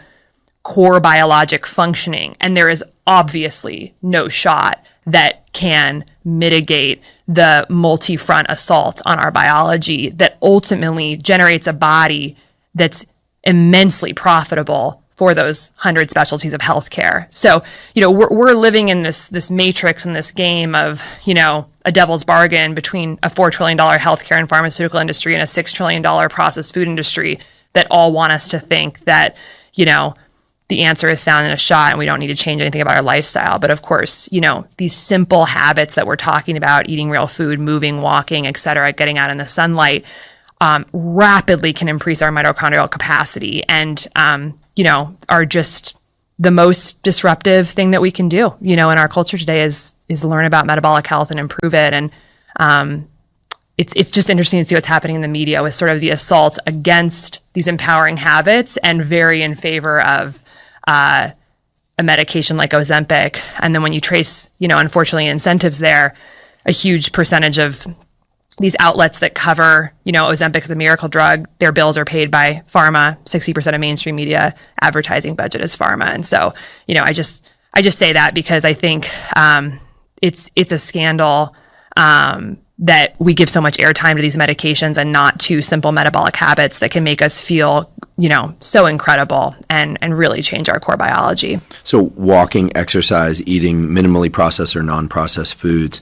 core biologic functioning. And there is obviously no shot that can mitigate the multi-front assault on our biology that ultimately generates a body that's immensely profitable for those 100 specialties of healthcare. So, we're living in this matrix and this game of, a devil's bargain between a $4 trillion healthcare and pharmaceutical industry and a $6 trillion processed food industry that all want us to think that, the answer is found in a shot and we don't need to change anything about our lifestyle. But of course, these simple habits that we're talking about, eating real food, moving, walking, et cetera, getting out in the sunlight, rapidly can increase our mitochondrial capacity and, are just the most disruptive thing that we can do, in our culture today is learn about metabolic health and improve it. And it's just interesting to see what's happening in the media with sort of the assault against these empowering habits and very in favor of a medication like Ozempic. And then when you trace, unfortunately, incentives there, a huge percentage of these outlets that cover, Ozempic as a miracle drug, their bills are paid by pharma. 60% of mainstream media advertising budget is pharma. And so, I just say that because I think it's a scandal that we give so much airtime to these medications and not to simple metabolic habits that can make us feel, so incredible and really change our core biology. So walking, exercise, eating minimally processed or non-processed foods.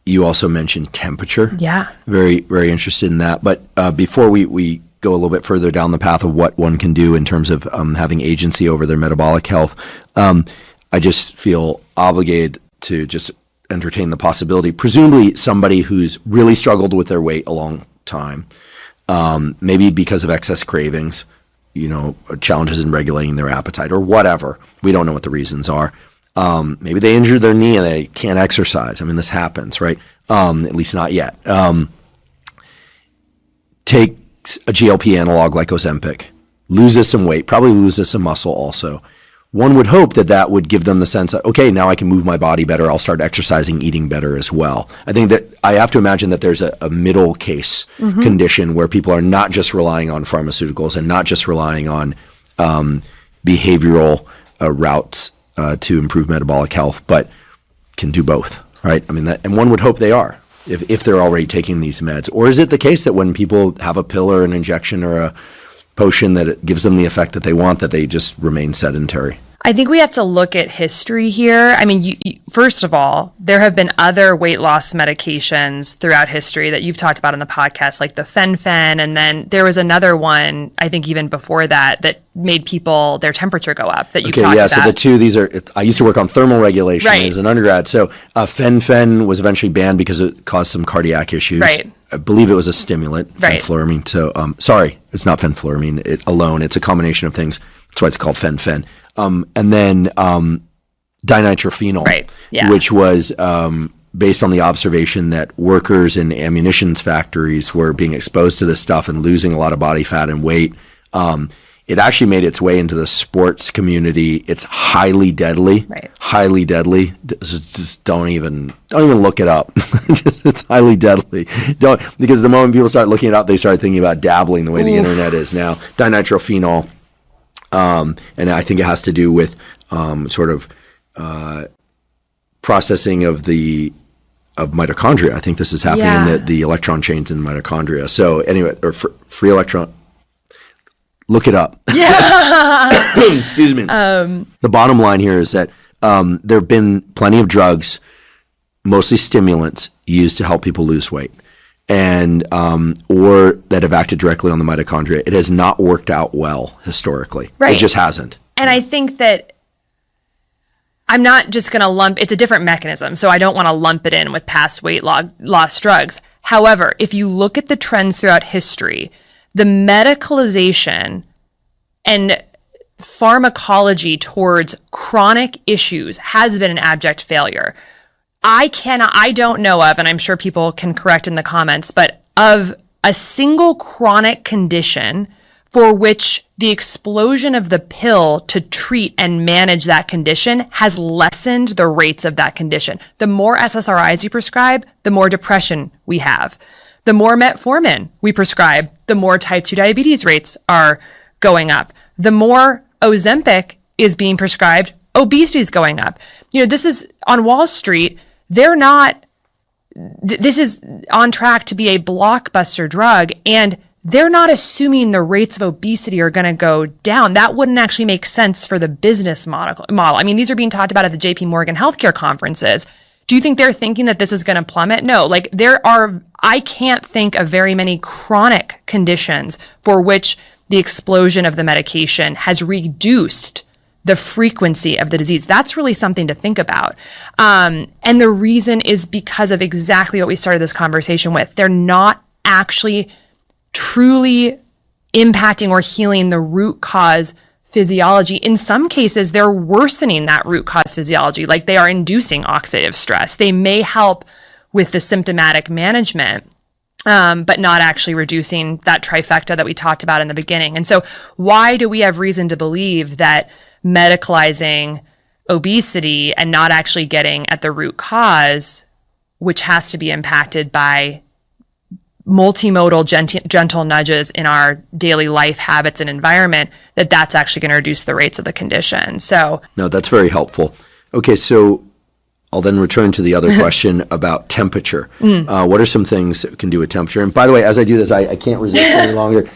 You also mentioned temperature. Yeah. Very, very interested in that. But before we go a little bit further down the path of what one can do in terms of having agency over their metabolic health, I just feel obligated to just entertain the possibility, presumably somebody who's really struggled with their weight a long time, maybe because of excess cravings, challenges in regulating their appetite or whatever. We don't know what the reasons are. Maybe they injured their knee and they can't exercise. I mean, this happens, right? At least not yet. Take a GLP analog like Ozempic, loses some weight, probably loses some muscle also. One would hope that would give them the sense that, okay, now I can move my body better. I'll start exercising, eating better as well. I think that I have to imagine that there's a middle case condition where people are not just relying on pharmaceuticals and not just relying on behavioral routes to improve metabolic health, but can do both, right? I mean, and one would hope they are if they're already taking these meds. Or is it the case that when people have a pill or an injection or a potion that it gives them the effect that they want, that they just remain sedentary? I think we have to look at history here. I mean, first of all, there have been other weight loss medications throughout history that you've talked about on the podcast, like the fen-phen. And then there was another one, I think even before that made people, their temperature go up that you've talked about. So the two, I used to work on thermal regulation as an undergrad. So fen-phen was eventually banned because it caused some cardiac issues. Right. I believe it was a stimulant, fenfluramine. So, sorry, it's not fenfluramine alone. It's a combination of things. That's why it's called fen-phen. And then dinitrophenol, which was based on the observation that workers in ammunition factories were being exposed to this stuff and losing a lot of body fat and weight. It actually made its way into the sports community. It's highly deadly. Right. Highly deadly. Just don't even look it up. It's highly deadly. Because the moment people start looking it up, they start thinking about dabbling the way the internet is now. Dinitrophenol, and I think it has to do with sort of processing of mitochondria. I think this is happening in the electron chains in mitochondria. So anyway, or free electron. Look it up. Yeah. Excuse me. The bottom line here is that there have been plenty of drugs, mostly stimulants, used to help people lose weight, and or that have acted directly on the mitochondria. It has not worked out well historically. Right. It just hasn't. And I think that I'm not just going to it's a different mechanism, so I don't want to lump it in with past weight loss drugs. However, if you look at the trends throughout history, the medicalization and pharmacology towards chronic issues has been an abject failure. I don't know of, and I'm sure people can correct in the comments, but of a single chronic condition for which the explosion of the pill to treat and manage that condition has lessened the rates of that condition. The more SSRIs you prescribe, the more depression we have. The more metformin we prescribe, the more type 2 diabetes rates are going up. The more Ozempic is being prescribed, obesity is going up. This is on Wall Street. This is on track to be a blockbuster drug, and they're not assuming the rates of obesity are going to go down. That wouldn't actually make sense for the business model. I mean, these are being talked about at the JP Morgan healthcare conferences. Do you think they're thinking that this is going to plummet? No, I can't think of very many chronic conditions for which the explosion of the medication has reduced the frequency of the disease. That's really something to think about. And the reason is because of exactly what we started this conversation with. They're not actually truly impacting or healing the root cause physiology. In some cases, they're worsening that root cause physiology, like they are inducing oxidative stress. They may help with the symptomatic management, but not actually reducing that trifecta that we talked about in the beginning. And so why do we have reason to believe that medicalizing obesity and not actually getting at the root cause, which has to be impacted by multimodal gentle nudges in our daily life habits and environment, that's actually going to reduce the rates of the condition? So no, that's very helpful. Okay, so I'll then return to the other question about temperature. What are some things that we can do with temperature? And by the way, as I do this, I can't resist any longer.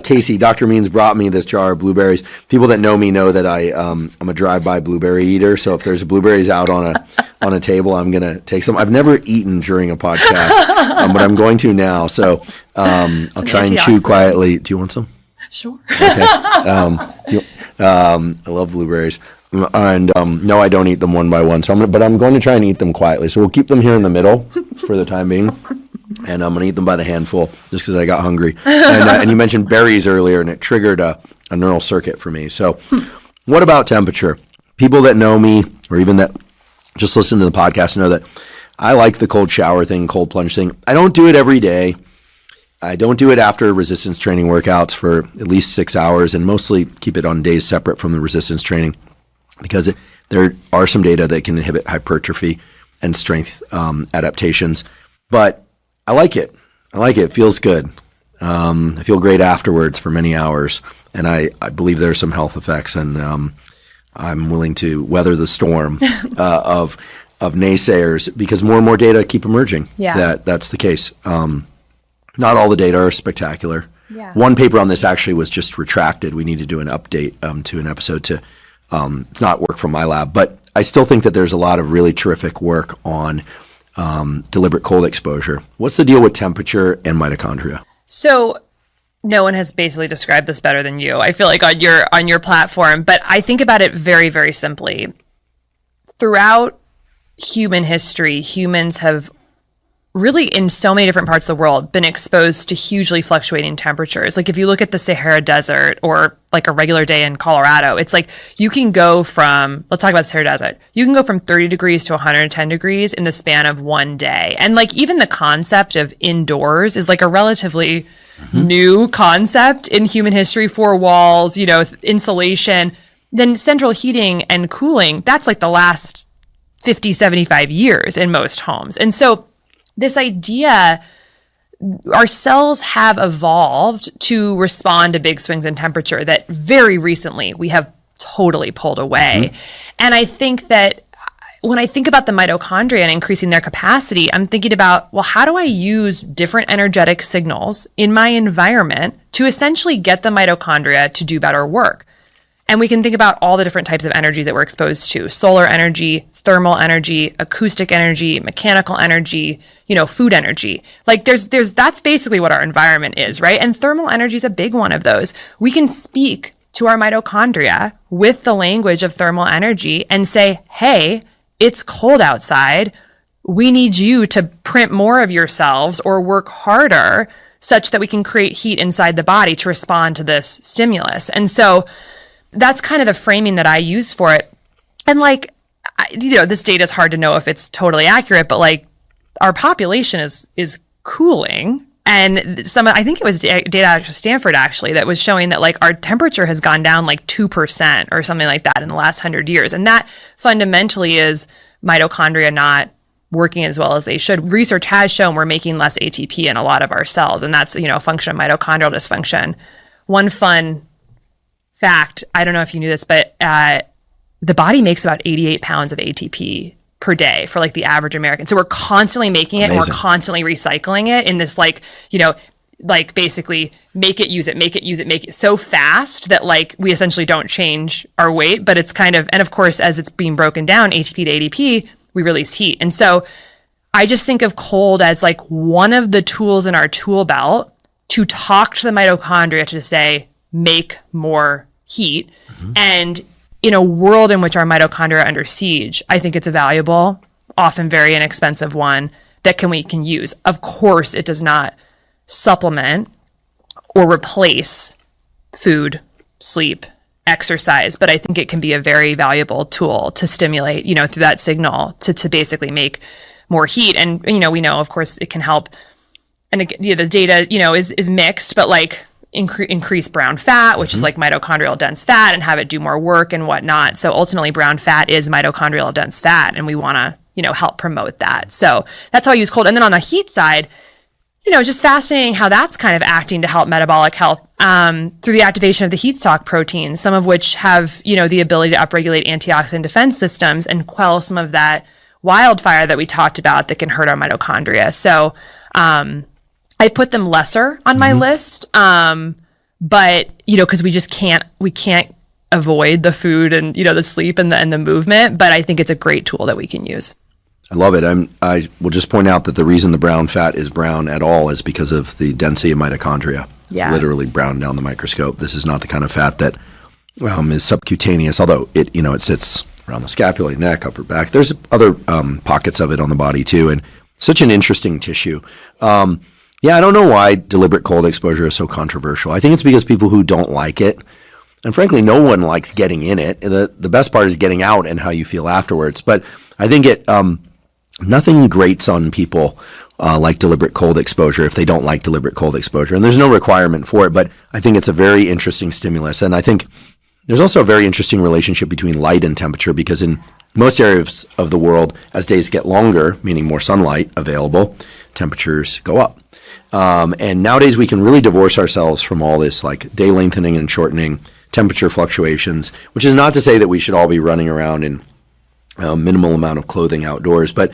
Casey, Dr. Means brought me this jar of blueberries. People that know me know that I'm a drive-by blueberry eater. So if there's blueberries out on a table, I'm going to take some. I've never eaten during a podcast, but I'm going to now. So I'll try and chew quietly. Do you want some? Sure. Okay. I love blueberries. And no, I don't eat them one by one. But I'm going to try and eat them quietly. So we'll keep them here in the middle for the time being. And I'm going to eat them by the handful just because I got hungry. And you mentioned berries earlier, and it triggered a neural circuit for me. So what about temperature? People that know me, or even that just listen to the podcast, know that I like the cold shower thing, cold plunge thing. I don't do it every day. I don't do it after resistance training workouts for at least 6 hours, and mostly keep it on days separate from the resistance training, because there are some data that can inhibit hypertrophy and strength adaptations. But I like it. It feels good. I feel great afterwards for many hours. And I believe there are some health effects. And I'm willing to weather the storm of naysayers, because more and more data keep emerging that's the case. Not all the data are spectacular. Yeah. One paper on this actually was just retracted. We need to do an update to an episode to it's not work from my lab. But I still think that there's a lot of really terrific work on deliberate cold exposure. What's the deal with temperature and mitochondria? So no one has basically described this better than you, I feel like, on your platform. But I think about it very, very simply. Throughout human history, humans have really in so many different parts of the world been exposed to hugely fluctuating temperatures. Like if you look at the Sahara Desert or like a regular day in Colorado, it's like you can go from, let's talk about the Sahara Desert. You can go from 30 degrees to 110 degrees in the span of one day. And like even the concept of indoors is like a relatively new concept in human history. Four walls, insulation, then central heating and cooling. That's like the last 50, 75 years in most homes. And so this idea, our cells have evolved to respond to big swings in temperature that very recently we have totally pulled away. And I think that when I think about the mitochondria and increasing their capacity, I'm thinking about, well, how do I use different energetic signals in my environment to essentially get the mitochondria to do better work? And we can think about all the different types of energy that we're exposed to: solar energy, thermal energy, acoustic energy, mechanical energy, food energy. Like that's basically what our environment is, right? And thermal energy is a big one of those. We can speak to our mitochondria with the language of thermal energy and say, hey, it's cold outside. We need you to print more of yourselves or work harder such that we can create heat inside the body to respond to this stimulus. And so that's kind of the framing that I use for it. And like, this data is hard to know if it's totally accurate, but like our population is cooling. And I think it was data out of Stanford actually that was showing that like our temperature has gone down like 2% or something like that in the last 100 years. And that fundamentally is mitochondria not working as well as they should. Research has shown we're making less ATP in a lot of our cells, and that's, a function of mitochondrial dysfunction. One fun fact, I don't know if you knew this, but the body makes about 88 pounds of ATP per day for like the average American. So we're constantly making it. Amazing. And we're constantly recycling it in this like basically make it, use it, make it, use it, make it so fast that like we essentially don't change our weight, but it's kind of, and of course, as it's being broken down, ATP to ADP, we release heat. And so I just think of cold as like one of the tools in our tool belt to talk to the mitochondria to say, make more heat. And in a world in which our mitochondria are under siege, I think it's a valuable, often very inexpensive one that we can use. Of course, it does not supplement or replace food, sleep, exercise, but I think it can be a very valuable tool to stimulate, through that signal to basically make more heat. And, we know, of course, it can help. And the data, is mixed, but like increase brown fat, which is like mitochondrial dense fat, and have it do more work and whatnot. So ultimately brown fat is mitochondrial dense fat, and we want to, help promote that. So that's how I use cold. And then on the heat side, just fascinating how that's kind of acting to help metabolic health through the activation of the heat stalk proteins, some of which have, the ability to upregulate antioxidant defense systems and quell some of that wildfire that we talked about that can hurt our mitochondria. So I put them lesser on my list, but, because we can't avoid the food and, the sleep and the movement, but I think it's a great tool that we can use. I love it. I will just point out that the reason the brown fat is brown at all is because of the density of mitochondria. It's literally brown down the microscope. This is not the kind of fat that is subcutaneous, although it sits around the scapula, neck, upper back. There's other pockets of it on the body too, and such an interesting tissue. I don't know why deliberate cold exposure is so controversial. I think it's because people who don't like it, and frankly, no one likes getting in it. The best part is getting out and how you feel afterwards. But I think nothing grates on people like deliberate cold exposure if they don't like deliberate cold exposure. And there's no requirement for it, but I think it's a very interesting stimulus. And I think there's also a very interesting relationship between light and temperature, because in most areas of the world, as days get longer, meaning more sunlight available, temperatures go up. And nowadays we can really divorce ourselves from all this like day lengthening and shortening, temperature fluctuations, which is not to say that we should all be running around in minimal amount of clothing outdoors, but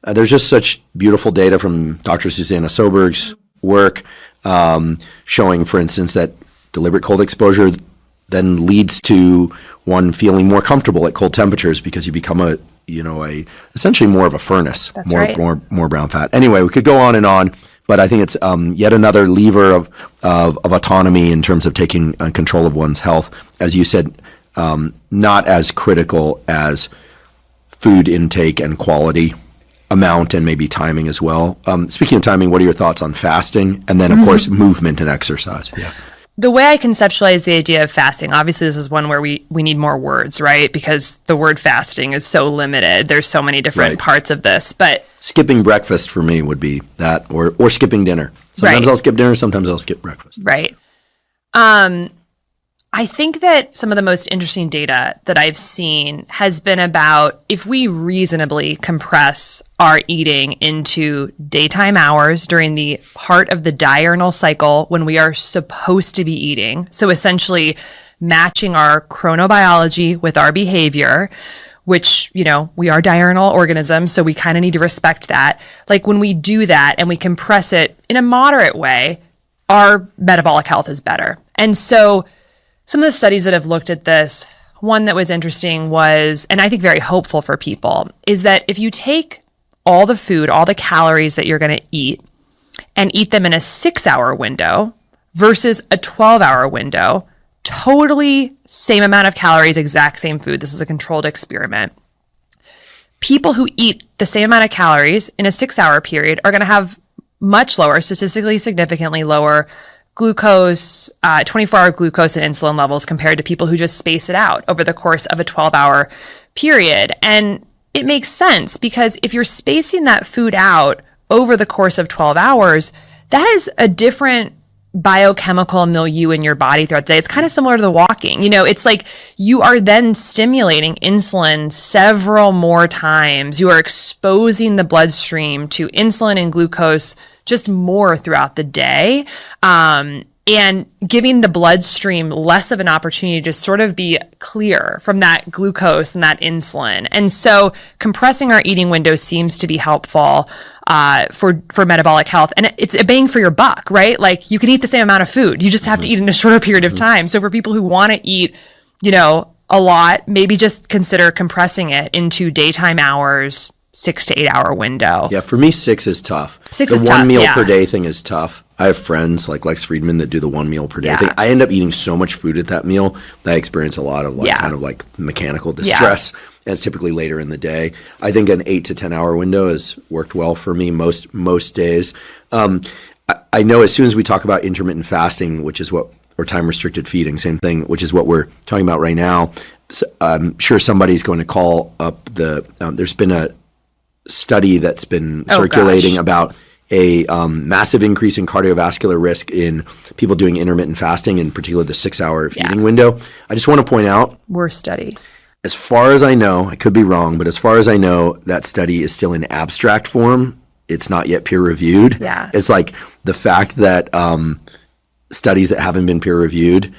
there's just such beautiful data from Dr. Susanna Soberg's work showing, for instance, that deliberate cold exposure then leads to one feeling more comfortable at cold temperatures because you become essentially more of a furnace. That's right. More brown fat. Anyway, we could go on, but I think it's yet another lever of autonomy in terms of taking control of one's health. As you said, not as critical as food intake and quality amount and maybe timing as well. Speaking of timing, what are your thoughts on fasting? And then, of course, movement and exercise. Yeah. The way I conceptualize the idea of fasting, obviously this is one where we need more words, right? Because the word fasting is so limited. There's so many different parts of this, but skipping breakfast for me would be that, or skipping dinner. Sometimes I'll skip dinner, sometimes I'll skip breakfast. Right. I think that some of the most interesting data that I've seen has been about if we reasonably compress our eating into daytime hours during the heart of the diurnal cycle when we are supposed to be eating. So essentially matching our chronobiology with our behavior, which, we are diurnal organisms, so we kind of need to respect that. Like when we do that and we compress it in a moderate way, our metabolic health is better. And so some of the studies that have looked at this, one that was interesting was, and I think very hopeful for people, is that if you take all the food, all the calories that you're going to eat and eat them in a 6-hour window versus a 12-hour window, totally same amount of calories, exact same food. This is a controlled experiment. People who eat the same amount of calories in a 6-hour period are going to have much lower, statistically significantly lower glucose, 24-hour glucose and insulin levels compared to people who just space it out over the course of a 12-hour period. And it makes sense because if you're spacing that food out over the course of 12 hours, that is a different biochemical milieu in your body throughout the day. It's kind of similar to the walking. It's like you are then stimulating insulin several more times. You are exposing the bloodstream to insulin and glucose just more throughout the day, and giving the bloodstream less of an opportunity to just sort of be clear from that glucose and that insulin. And so compressing our eating window seems to be helpful for metabolic health. And it's a bang for your buck, right? Like you can eat the same amount of food. You just have to eat in a shorter period of time. So for people who want to eat, a lot, maybe just consider compressing it into daytime hours, 6 to 8 hour window. Yeah, for me, 6 is tough. The one meal per day thing is tough. I have friends like Lex Friedman that do the 1 meal per day thing. I end up eating so much food at that meal that I experience a lot of kind of like mechanical distress. And it's typically later in the day. I think an 8 to 10 hour window has worked well for me most days. I know as soon as we talk about intermittent fasting, which is or time restricted feeding, same thing, which is what we're talking about right now. So I'm sure somebody's going to call up there's been a study that's been circulating about a massive increase in cardiovascular risk in people doing intermittent fasting, in particular the 6-hour feeding window. I just want to point out, worst study. As far as I know, I could be wrong, but as far as I know, that study is still in abstract form. It's not yet peer reviewed. Yeah. It's like the fact that studies that haven't been peer reviewed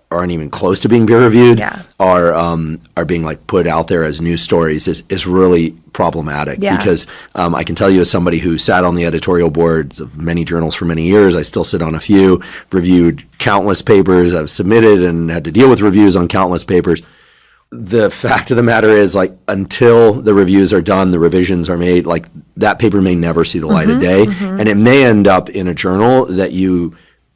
aren't even close to being peer reviewed are being like put out there as news stories is really problematic because I can tell you as somebody who sat on the editorial boards of many journals for many years, I still sit on a few, reviewed countless papers, I've submitted and had to deal with reviews on countless papers. The fact of the matter is, like, until the reviews are done, the revisions are made, like that paper may never see the light of day, and it may end up in a journal that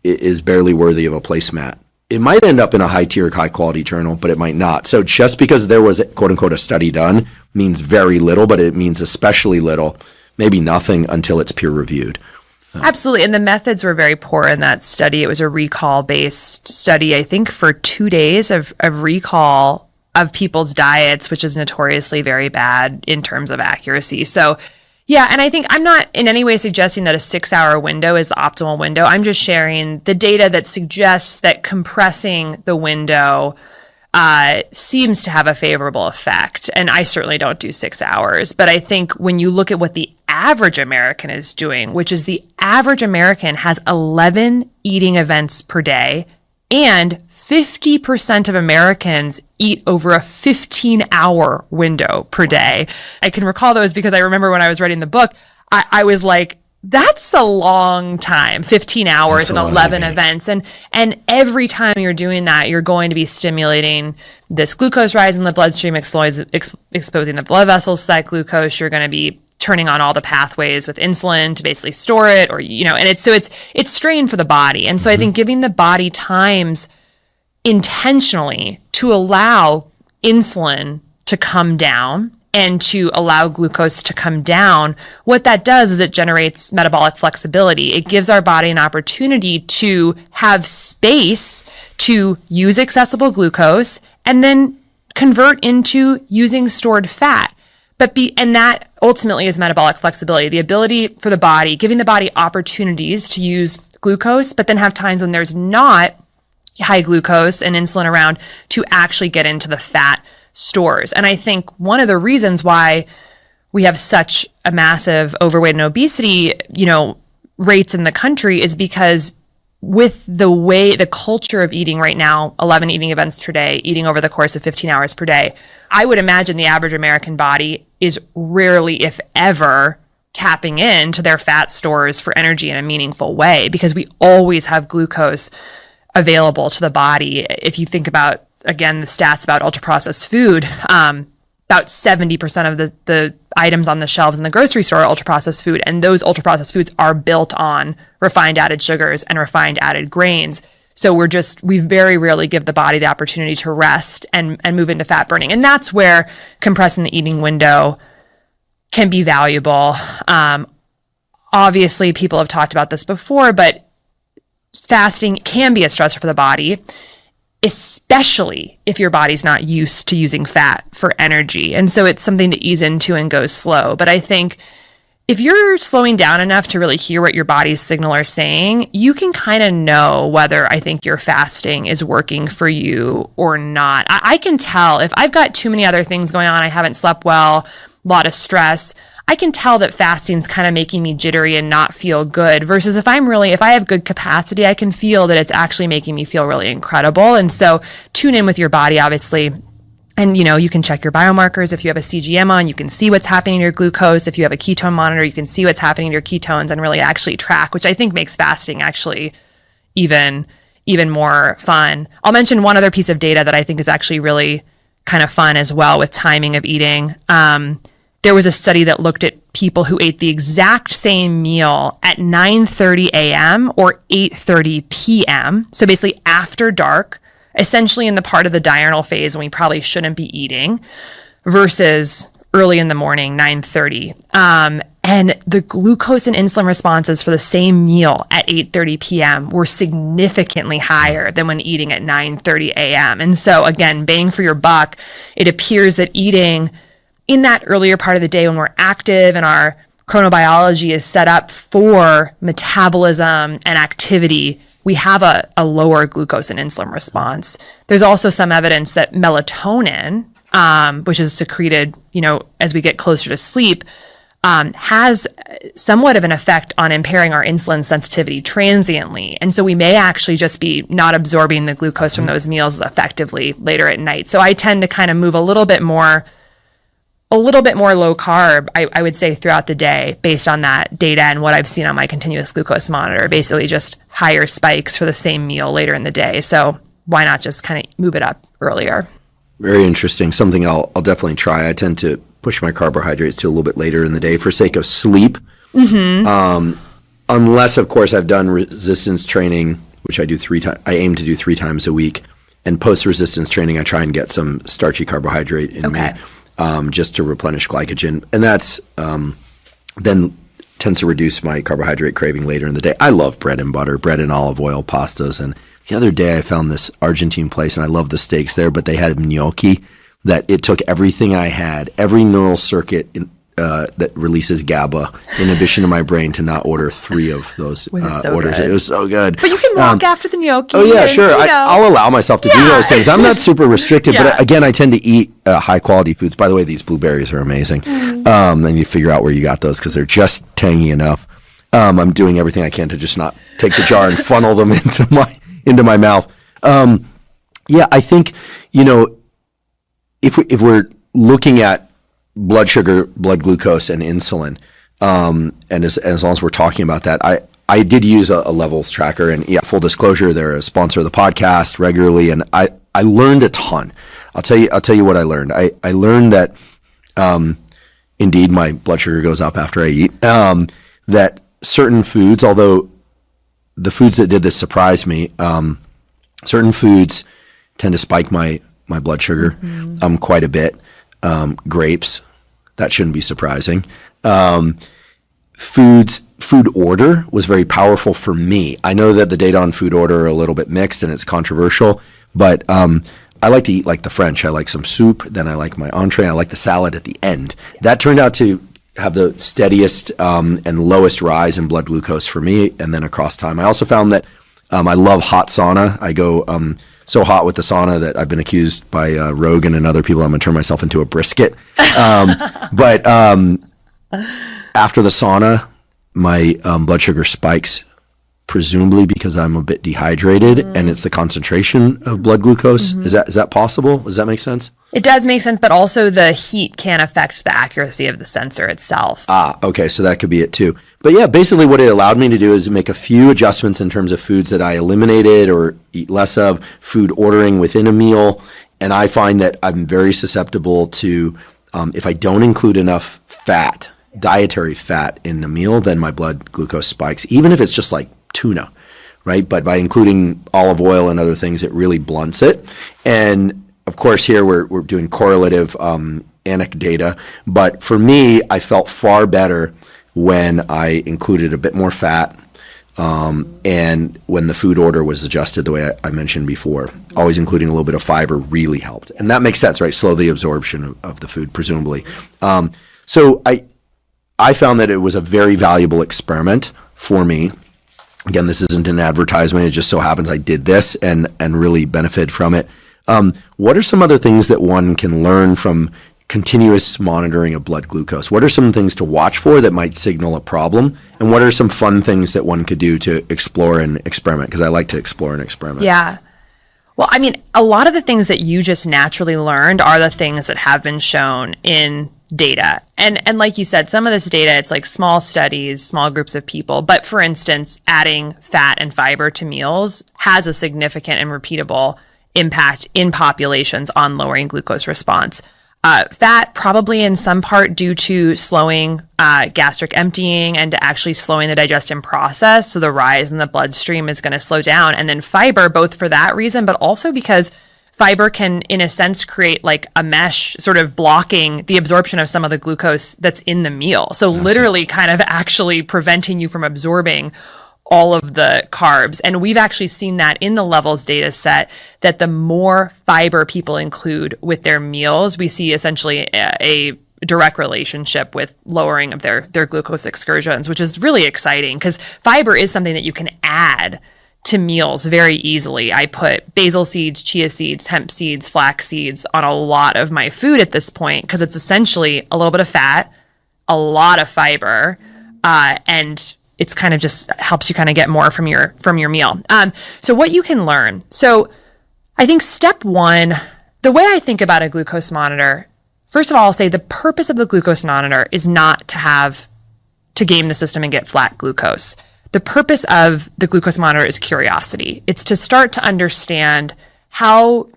is barely worthy of a placemat. It might end up in a high-tier, high-quality journal, but it might not. So just because there was, quote-unquote, a study done means very little, but it means especially little, maybe nothing until it's peer-reviewed. Absolutely. And the methods were very poor in that study. It was a recall-based study, I think, for 2 days of recall of people's diets, which is notoriously very bad in terms of accuracy. So yeah, and I think I'm not in any way suggesting that a 6-hour window is the optimal window. I'm just sharing the data that suggests that compressing the window seems to have a favorable effect. And I certainly don't do 6 hours. But I think when you look at what the average American is doing, which is the average American has 11 eating events per day, and 50% of Americans eat over a 15-hour window per day. I can recall those because I remember when I was writing the book, I was like, that's a long time, 15 hours and 11 events. And every time you're doing that, you're going to be stimulating this glucose rise in the bloodstream, exposing the blood vessels to that glucose. You're going to be turning on all the pathways with insulin to basically store it, or, and it's strain for the body. And so I think giving the body times intentionally to allow insulin to come down and to allow glucose to come down, what that does is it generates metabolic flexibility. It gives our body an opportunity to have space to use accessible glucose and then convert into using stored fat. And that ultimately is metabolic flexibility, the ability for the body, giving the body opportunities to use glucose, but then have times when there's not high glucose and insulin around to actually get into the fat stores. And I think one of the reasons why we have such a massive overweight and obesity, rates in the country is because with the culture of eating right now, 11 eating events per day, eating over the course of 15 hours per day, I would imagine the average American body is rarely, if ever, tapping into their fat stores for energy in a meaningful way because we always have glucose available to the body. If you think about, again, the stats about ultra-processed food, about 70% of the items on the shelves in the grocery store are ultra-processed food, and those ultra-processed foods are built on refined added sugars and refined added grains. So we very rarely give the body the opportunity to rest and move into fat burning. And that's where compressing the eating window can be valuable. Obviously, people have talked about this before, but fasting can be a stressor for the body, especially if your body's not used to using fat for energy. And so it's something to ease into and go slow. But I think if you're slowing down enough to really hear what your body's signal are saying, you can kind of know whether I think your fasting is working for you or not. I can tell if I've got too many other things going on, I haven't slept well, a lot of stress, I can tell that fasting's kind of making me jittery and not feel good versus if I have good capacity, I can feel that it's actually making me feel really incredible. And so tune in with your body, obviously. And, you can check your biomarkers. If you have a CGM on, you can see what's happening in your glucose. If you have a ketone monitor, you can see what's happening in your ketones and really actually track, which I think makes fasting actually even more fun. I'll mention one other piece of data that I think is actually really kind of fun as well with timing of eating. There was a study that looked at people who ate the exact same meal at 9:30 a.m. or 8:30 p.m. So basically after dark, essentially in the part of the diurnal phase when we probably shouldn't be eating, versus early in the morning, 9:30. And the glucose and insulin responses for the same meal at 8:30 p.m. were significantly higher than when eating at 9:30 a.m. And so again, bang for your buck, it appears that eating in that earlier part of the day when we're active and our chronobiology is set up for metabolism and activity, we have a lower glucose and insulin response. There's also some evidence that melatonin, which is secreted, as we get closer to sleep, has somewhat of an effect on impairing our insulin sensitivity transiently. And so we may actually just be not absorbing the glucose from those meals effectively later at night. So I tend to kind of move a little bit more low carb, I would say, throughout the day based on that data and what I've seen on my continuous glucose monitor, basically just higher spikes for the same meal later in the day. So why not just kind of move it up earlier? Very interesting. Something I'll definitely try. I tend to push my carbohydrates to a little bit later in the day for sake of sleep. Mm-hmm. Unless, of course, I've done resistance training, which I do I aim to do 3 times a week. And post-resistance training, I try and get some starchy carbohydrate in me. Just to replenish glycogen. And that's then tends to reduce my carbohydrate craving later in the day. I love bread and butter, bread and olive oil, pastas. And the other day I found this Argentine place, and I love the steaks there, but they had gnocchi that it took everything I had, every neural circuit that releases GABA inhibition in my brain to not order 3 of those orders. Good? It was so good. But you can walk after the gnocchi. Oh, yeah, sure. I'll allow myself to do those things. I'm not super restricted, but again, I tend to eat high-quality foods. By the way, these blueberries are amazing. Then you figure out where you got those because they're just tangy enough. I'm doing everything I can to just not take the jar and funnel them into my mouth. I think, if we're looking at blood sugar, blood glucose, and insulin. And as long as we're talking about that, I did use a levels tracker, and full disclosure, they're a sponsor of the podcast regularly, and I learned a ton. I'll tell you what I learned. I learned that indeed my blood sugar goes up after I eat. That certain foods, although the foods that did this surprised me, certain foods tend to spike my blood sugar quite a bit. Grapes, That shouldn't be surprising. Food order was very powerful for me. I know that the data on food order are a little bit mixed and it's controversial, but I like to eat like the French. I like some soup, then I like my entree, and I like the salad at the end. That turned out to have the steadiest and lowest rise in blood glucose for me, and then across time. I also found that I love hot sauna. I go so hot with the sauna that I've been accused by Rogan and other people I'm going to turn myself into a brisket. But after the sauna, my blood sugar spikes, presumably because I'm a bit dehydrated, and it's the concentration of blood glucose. Is that possible? Does that make sense? It does make sense, but also the heat can affect the accuracy of the sensor itself. Okay, so that could be it too. But yeah, basically what it allowed me to do is make a few adjustments in terms of foods that I eliminated or eat less of, food ordering within a meal, and I find that I'm very susceptible to, if I don't include enough fat, dietary fat in the meal, then my blood glucose spikes, even if it's just like tuna, right? But by including olive oil and other things, it really blunts it. And of course, here we're doing correlative anecdata, but for me, I felt far better when I included a bit more fat, and when the food order was adjusted the way I mentioned before. Always including a little bit of fiber really helped. And that makes sense, right? Slow the absorption of the food, presumably. So I found that it was a very valuable experiment for me. Again, this isn't an advertisement. It just so happens I did this and really benefited from it. What are some other things that one can learn from continuous monitoring of blood glucose? What are some things to watch for that might signal a problem? And what are some fun things that one could do to explore and experiment? Because I like to explore and experiment. Yeah. Well, I mean, a lot of the things that you just naturally learned are the things that have been shown in data. And like you said, some of this data, it's like small studies, small groups of people. But for instance, adding fat and fiber to meals has a significant and repeatable impact in populations on lowering glucose response. Fat probably in some part due to slowing gastric emptying and to actually slowing the digestion process. So the rise in the bloodstream is going to slow down. And then fiber, both for that reason, but also because fiber can, in a sense, create like a mesh sort of blocking the absorption of some of the glucose that's in the meal. So literally kind of actually preventing you from absorbing all of the carbs. And we've actually seen that in the levels data set, that the more fiber people include with their meals, we see essentially a direct relationship with lowering of their glucose excursions, which is really exciting because fiber is something that you can add to meals very easily. I put basil seeds, chia seeds, hemp seeds, flax seeds on a lot of my food at this point because it's essentially a little bit of fat, a lot of fiber, and it's kind of just helps you kind of get more from your meal. So what you can learn. So I think step one, the way I think about a glucose monitor, first of all, I'll say the purpose of the glucose monitor is not to game the system and get flat glucose. The purpose of the glucose monitor is curiosity. It's to start to understand how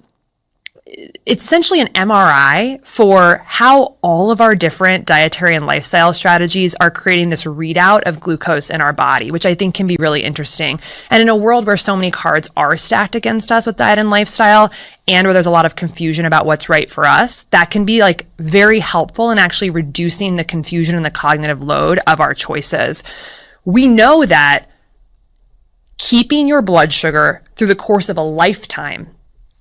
it's essentially an MRI for how all of our different dietary and lifestyle strategies are creating this readout of glucose in our body, which I think can be really interesting. And in a world where so many cards are stacked against us with diet and lifestyle, and where there's a lot of confusion about what's right for us, that can be like very helpful in actually reducing the confusion and the cognitive load of our choices. We know that keeping your blood sugar through the course of a lifetime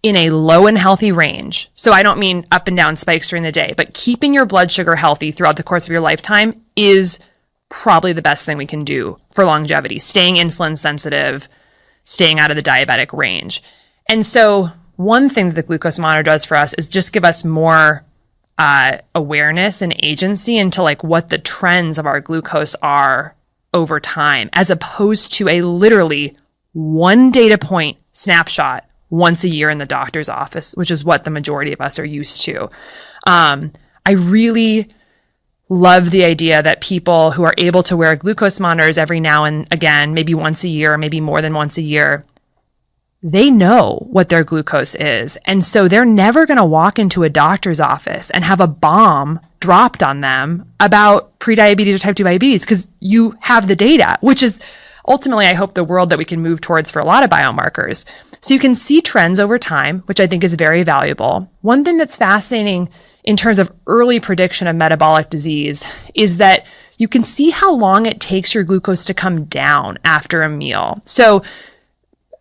in a low and healthy range, so I don't mean up and down spikes during the day, but keeping your blood sugar healthy throughout the course of your lifetime is probably the best thing we can do for longevity, staying insulin sensitive, staying out of the diabetic range. And so one thing that the glucose monitor does for us is just give us more awareness and agency into like what the trends of our glucose are over time, as opposed to a literally one data point snapshot once a year in the doctor's office, which is what the majority of us are used to. I really love the idea that people who are able to wear glucose monitors every now and again, maybe once a year, or maybe more than once a year, they know what their glucose is. And so they're never going to walk into a doctor's office and have a bomb dropped on them about prediabetes or type 2 diabetes because you have the data, which is ultimately, I hope the world that we can move towards for a lot of biomarkers. So you can see trends over time, which I think is very valuable. One thing that's fascinating in terms of early prediction of metabolic disease is that you can see how long it takes your glucose to come down after a meal. So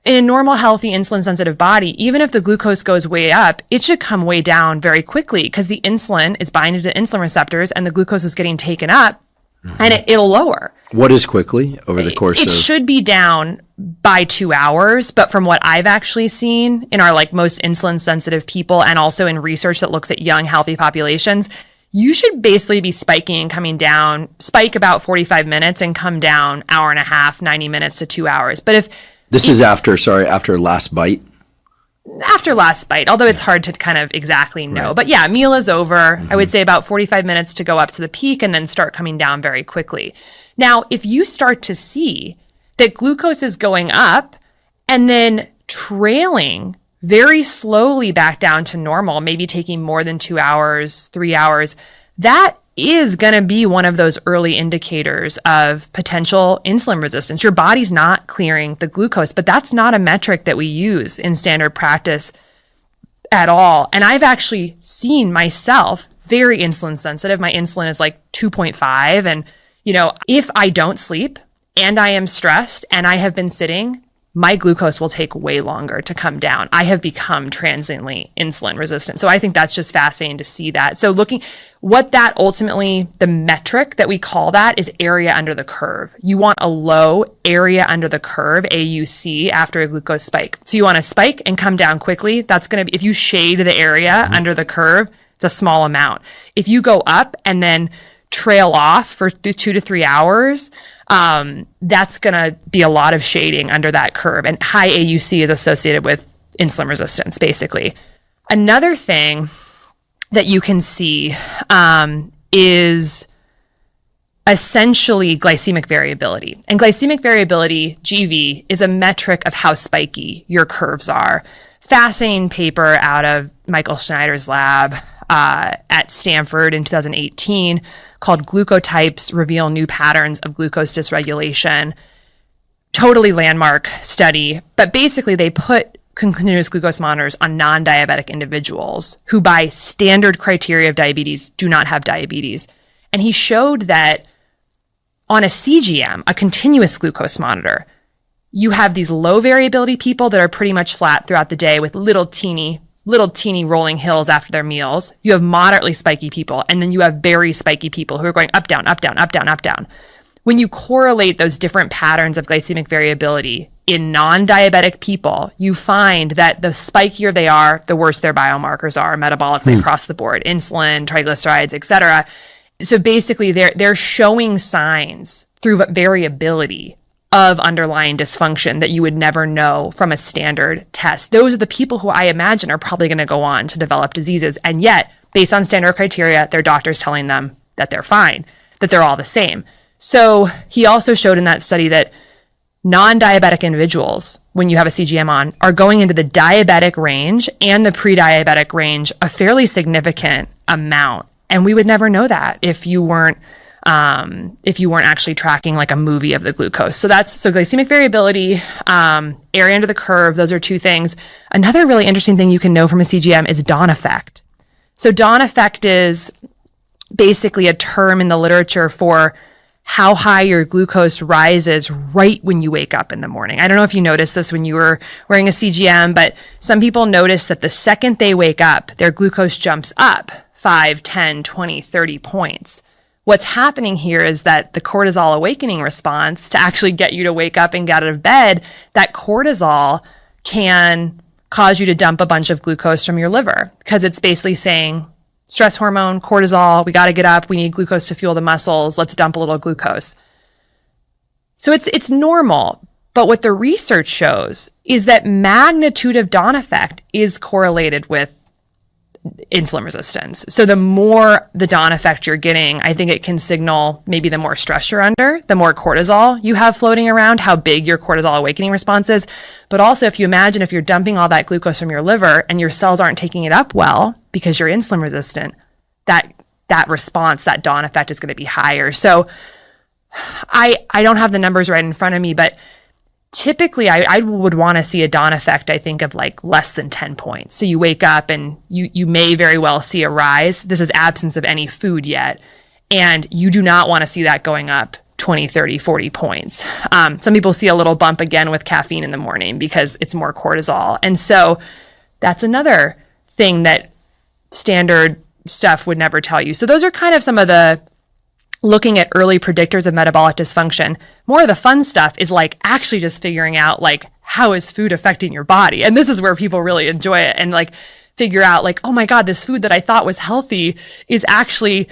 in a normal, healthy, insulin-sensitive body, even if the glucose goes way up, it should come way down very quickly because the insulin is binding to insulin receptors and the glucose is getting taken up and it'll lower. What is quickly over the course of? It should be down by 2 hours, but from what I've actually seen in our most insulin-sensitive people and also in research that looks at young, healthy populations, you should basically be spiking and coming down, spike about 45 minutes and come down hour and a half, 90 minutes to 2 hours. But if This is after last bite? After last bite, although it's hard to kind of exactly know. Right. But yeah, meal is over. I would say about 45 minutes to go up to the peak and then start coming down very quickly. Now, if you start to see that glucose is going up and then trailing very slowly back down to normal, maybe taking more than 2 hours, 3 hours, that is going to be one of those early indicators of potential insulin resistance. Your body's not clearing the glucose, but that's not a metric that we use in standard practice at all. And I've actually seen myself very insulin sensitive. My insulin is 2.5. And, if I don't sleep and I am stressed and I have been sitting, my glucose will take way longer to come down. I have become transiently insulin resistant. So I think that's just fascinating to see that. So looking what that ultimately, the metric that we call that is area under the curve. You want a low area under the curve, AUC, after a glucose spike. So you want to spike and come down quickly. That's going to be, if you shade the area under the curve, it's a small amount. If you go up and then trail off for 2 to 3 hours, that's going to be a lot of shading under that curve. And high AUC is associated with insulin resistance, basically. Another thing that you can see is essentially glycemic variability. And glycemic variability, GV, is a metric of how spiky your curves are. Fascinating paper out of Michael Schneider's lab at Stanford in 2018 called Glucotypes Reveal New Patterns of Glucose Dysregulation. Totally landmark study, but basically they put continuous glucose monitors on non-diabetic individuals who by standard criteria of diabetes do not have diabetes. And he showed that on a CGM, a continuous glucose monitor, you have these low variability people that are pretty much flat throughout the day with little teeny rolling hills after their meals. You have moderately spiky people, and then you have very spiky people who are going up, down, up, down, up, down, up, down. When you correlate those different patterns of glycemic variability in non-diabetic people, you find that the spikier they are, the worse their biomarkers are metabolically across the board, insulin, triglycerides, et cetera. So basically, they're showing signs through variability of underlying dysfunction that you would never know from a standard test. Those are the people who I imagine are probably going to go on to develop diseases. And yet, based on standard criteria, their doctor's telling them that they're fine, that they're all the same. So he also showed in that study that non-diabetic individuals, when you have a CGM on, are going into the diabetic range and the pre-diabetic range a fairly significant amount. And we would never know that if you weren't actually tracking like a movie of the glucose. So glycemic variability, area under the curve, those are two things. Another really interesting thing you can know from a CGM is dawn effect. So dawn effect is basically a term in the literature for how high your glucose rises right when you wake up in the morning. I don't know if you noticed this when you were wearing a CGM, but some people notice that the second they wake up, their glucose jumps up 5, 10, 20, 30 points. What's happening here is that the cortisol awakening response to actually get you to wake up and get out of bed, that cortisol can cause you to dump a bunch of glucose from your liver because it's basically saying, stress hormone, cortisol, we got to get up, we need glucose to fuel the muscles, let's dump a little glucose. So it's normal, but what the research shows is that magnitude of dawn effect is correlated with insulin resistance. So the more the dawn effect you're getting, I think it can signal maybe the more stress you're under, the more cortisol you have floating around, how big your cortisol awakening response is. But also if you imagine if you're dumping all that glucose from your liver and your cells aren't taking it up well because you're insulin resistant, that response, that dawn effect is going to be higher. So I don't have the numbers right in front of me, but typically I would want to see a dawn effect, I think, of like less than 10 points. So you wake up and you may very well see a rise. This is absence of any food yet. And you do not want to see that going up 20, 30, 40 points. Some people see a little bump again with caffeine in the morning because it's more cortisol. And so that's another thing that standard stuff would never tell you. So those are kind of some of the looking at early predictors of metabolic dysfunction. More of the fun stuff is like actually just figuring out like, how is food affecting your body? And this is where people really enjoy it and like figure out like, oh my God, this food that I thought was healthy is actually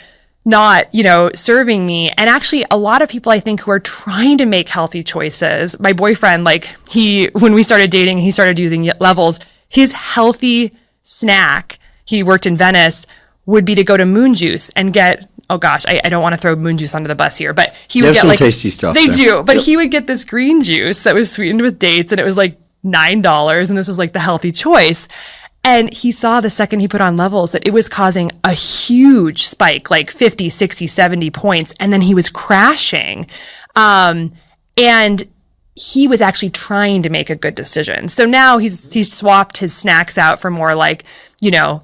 not, serving me. And actually a lot of people I think who are trying to make healthy choices, my boyfriend, like when we started dating, he started using levels, his healthy snack, he worked in Venice, would be to go to Moon Juice and get, oh gosh, I don't want to throw Moon Juice under the bus here, but he would get some like tasty stuff. They there. do, but he would get this green juice that was sweetened with dates, and it was like $9, and this was like the healthy choice. And he saw the second he put on levels that it was causing a huge spike, like 50, 60, 70 points, and then he was crashing. And he was actually trying to make a good decision. So now he's swapped his snacks out for more like,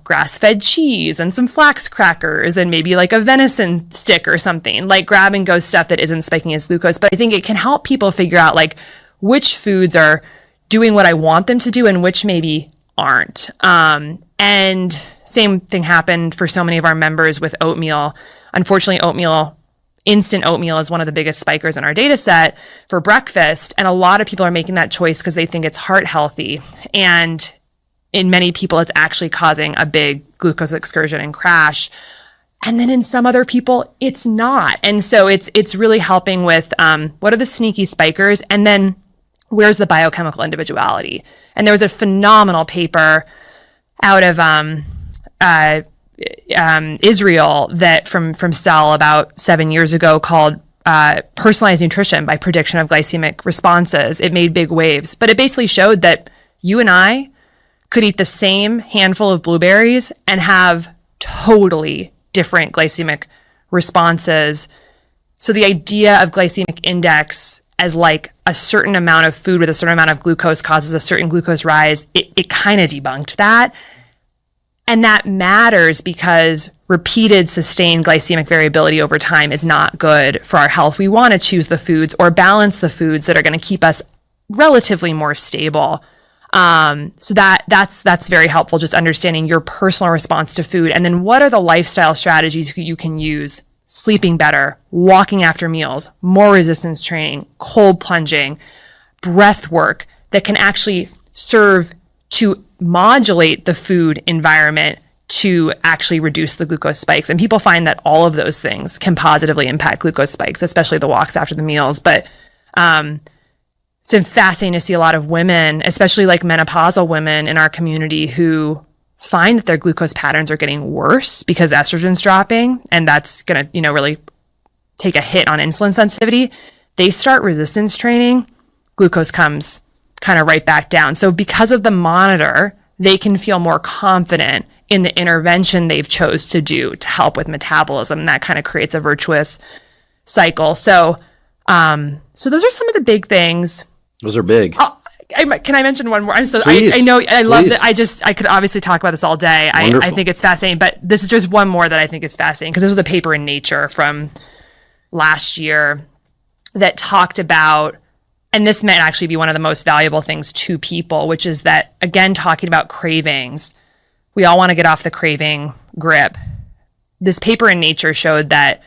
grass-fed cheese and some flax crackers and maybe like a venison stick or something, like grab and go stuff that isn't spiking his glucose. But I think it can help people figure out like which foods are doing what I want them to do and which maybe aren't. And same thing happened for so many of our members with oatmeal. Unfortunately, instant oatmeal is one of the biggest spikers in our data set for breakfast. And a lot of people are making that choice because they think it's heart healthy. And in many people, it's actually causing a big glucose excursion and crash. And then in some other people, it's not. And so it's really helping with what are the sneaky spikers? And then where's the biochemical individuality? And there was a phenomenal paper out of Israel that from Cell about 7 years ago called Personalized Nutrition by Prediction of Glycemic Responses. It made big waves, but it basically showed that you and I could eat the same handful of blueberries and have totally different glycemic responses. So the idea of glycemic index as like a certain amount of food with a certain amount of glucose causes a certain glucose rise, it kind of debunked that. And that matters because repeated sustained glycemic variability over time is not good for our health. We want to choose the foods or balance the foods that are going to keep us relatively more stable. So that's very helpful, just understanding your personal response to food. And then what are the lifestyle strategies you can use? Sleeping better, walking after meals, more resistance training, cold plunging, breath work that can actually serve to modulate the food environment to actually reduce the glucose spikes. And people find that all of those things can positively impact glucose spikes, especially the walks after the meals. But it's been fascinating to see a lot of women, especially like menopausal women in our community, who find that their glucose patterns are getting worse because estrogen's dropping, and that's going to, really take a hit on insulin sensitivity. They start resistance training, glucose comes kind of right back down. So because of the monitor, they can feel more confident in the intervention they've chose to do to help with metabolism. And that kind of creates a virtuous cycle. So those are some of the big things. Those are big. Can I mention one more? Please, I know I love please. that. I could obviously talk about this all day. I think it's fascinating, but this is just one more that I think is fascinating because this was a paper in Nature from last year that talked about, and this might actually be one of the most valuable things to people, which is that, again, talking about cravings, we all want to get off the craving grip. This paper in Nature showed that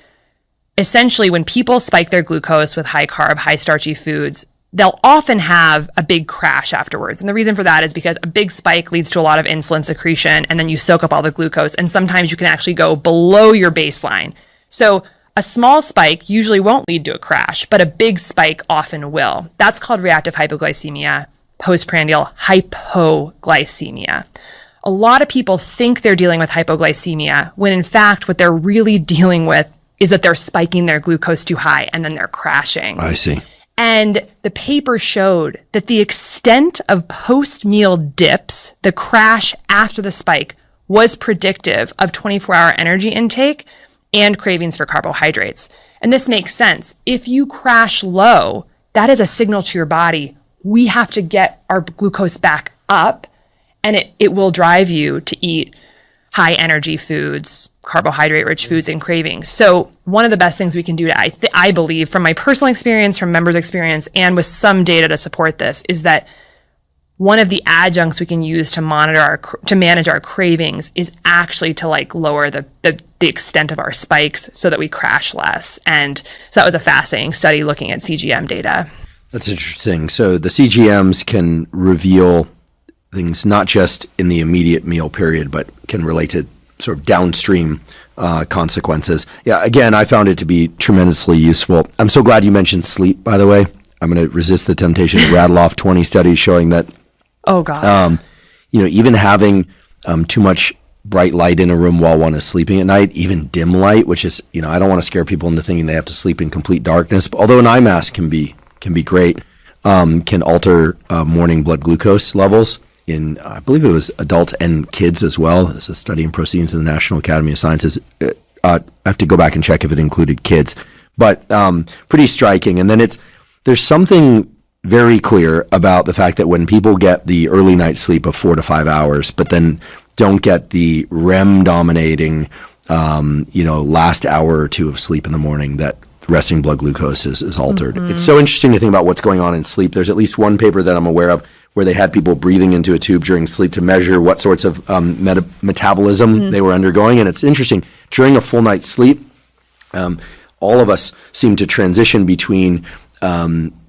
essentially when people spike their glucose with high carb, high starchy foods, they'll often have a big crash afterwards. And the reason for that is because a big spike leads to a lot of insulin secretion, and then you soak up all the glucose. And sometimes you can actually go below your baseline. So a small spike usually won't lead to a crash, but a big spike often will. That's called reactive hypoglycemia, postprandial hypoglycemia. A lot of people think they're dealing with hypoglycemia when in fact what they're really dealing with is that they're spiking their glucose too high and then they're crashing. I see. And the paper showed that the extent of post-meal dips, the crash after the spike, was predictive of 24-hour energy intake and cravings for carbohydrates. And this makes sense. If you crash low, that is a signal to your body, we have to get our glucose back up, and it will drive you to eat high energy foods, carbohydrate rich foods, and cravings. So one of the best things we can do, I believe, from my personal experience, from members' experience, and with some data to support this, is that one of the adjuncts we can use to manage our cravings is actually to like lower the extent of our spikes so that we crash less. And so that was a fascinating study looking at CGM data. That's interesting. So the CGMs can reveal things not just in the immediate meal period, but can relate to sort of downstream consequences. Yeah, again, I found it to be tremendously useful. I'm so glad you mentioned sleep, by the way. I'm going to resist the temptation to rattle off 20 studies showing that, even having too much bright light in a room while one is sleeping at night, even dim light, which is, I don't want to scare people into thinking they have to sleep in complete darkness, but although an eye mask can be great, can alter morning blood glucose levels in, I believe it was adults and kids as well. There's a study in Proceedings of the National Academy of Sciences. I have to go back and check if it included kids, but pretty striking. And then there's something very clear about the fact that when people get the early night sleep of 4 to 5 hours, but then don't get the REM dominating, last hour or two of sleep in the morning, that resting blood glucose is altered. Mm-hmm. It's so interesting to think about what's going on in sleep. There's at least one paper that I'm aware of where they had people breathing into a tube during sleep to measure what sorts of metabolism they were undergoing. And it's interesting, during a full night's sleep, all of us seem to transition between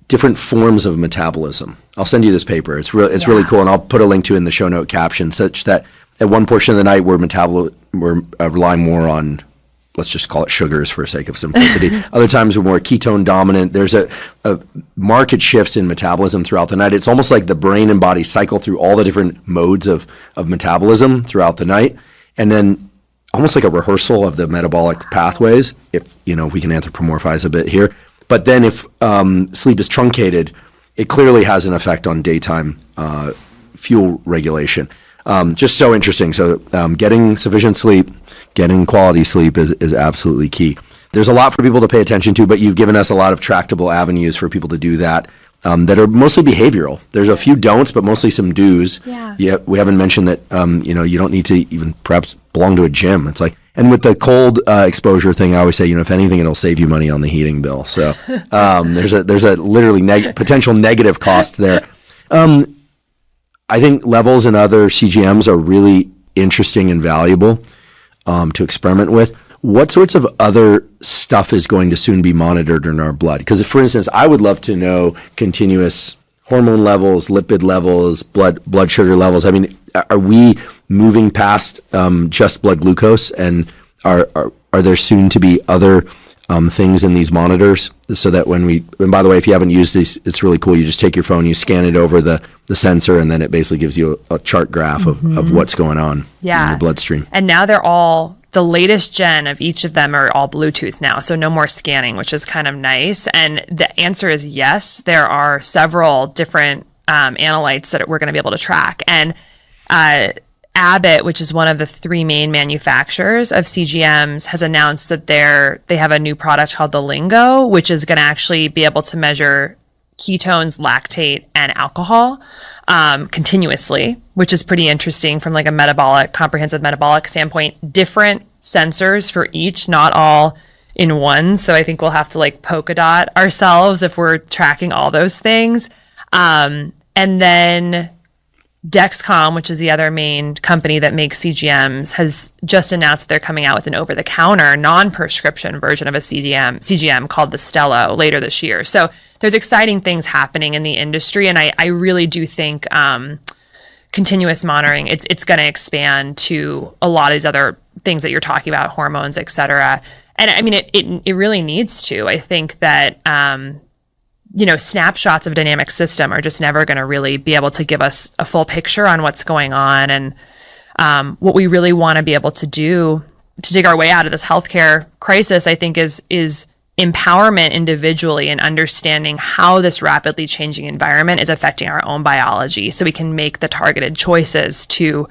different forms of metabolism. I'll send you this paper. It's really cool, and I'll put a link to it in the show note caption, such that at one portion of the night we're relying more on, let's just call it sugars for sake of simplicity. Other times we're more ketone dominant. There's a marked shifts in metabolism throughout the night. It's almost like the brain and body cycle through all the different modes of metabolism throughout the night, and then almost like a rehearsal of the metabolic pathways, if we can anthropomorphize a bit here. But then if sleep is truncated, it clearly has an effect on daytime fuel regulation. Just so interesting. So getting sufficient sleep, getting quality sleep is absolutely key. There's a lot for people to pay attention to, but you've given us a lot of tractable avenues for people to do that are mostly behavioral. There's a few don'ts, but mostly some do's. Yeah, we haven't mentioned that you don't need to even perhaps belong to a gym. It's like, and with the cold exposure thing, I always say, if anything, it'll save you money on the heating bill. So there's a literally potential negative cost there. I think levels in other CGMs are really interesting and valuable to experiment with. What sorts of other stuff is going to soon be monitored in our blood? Because, for instance, I would love to know continuous hormone levels, lipid levels, blood sugar levels. I mean, are we moving past just blood glucose, and are there soon to be other things in these monitors, so that and by the way, if you haven't used these, it's really cool. You just take your phone, you scan it over the sensor, and then it basically gives you a chart graph of what's going on in your bloodstream. And now the latest gen of each of them are all Bluetooth now, so no more scanning, which is kind of nice. And the answer is yes. There are several different analytes that we're going to be able to track. And Abbott, which is one of the three main manufacturers of CGMs, has announced that they have a new product called the Lingo, which is going to actually be able to measure ketones, lactate, and alcohol continuously, which is pretty interesting from like a comprehensive metabolic standpoint. Different sensors for each, not all in one. So I think we'll have to like polka dot ourselves if we're tracking all those things. And then Dexcom, which is the other main company that makes CGMs, has just announced they're coming out with an over-the-counter, non-prescription version of a CGM called the Stello later this year. So there's exciting things happening in the industry, and I really do think continuous monitoring, it's going to expand to a lot of these other things that you're talking about, hormones, et cetera. And I mean, it really needs to. I think that snapshots of a dynamic system are just never going to really be able to give us a full picture on what's going on. And what we really want to be able to do to dig our way out of this healthcare crisis, I think, is empowerment individually and understanding how this rapidly changing environment is affecting our own biology, so we can make the targeted choices to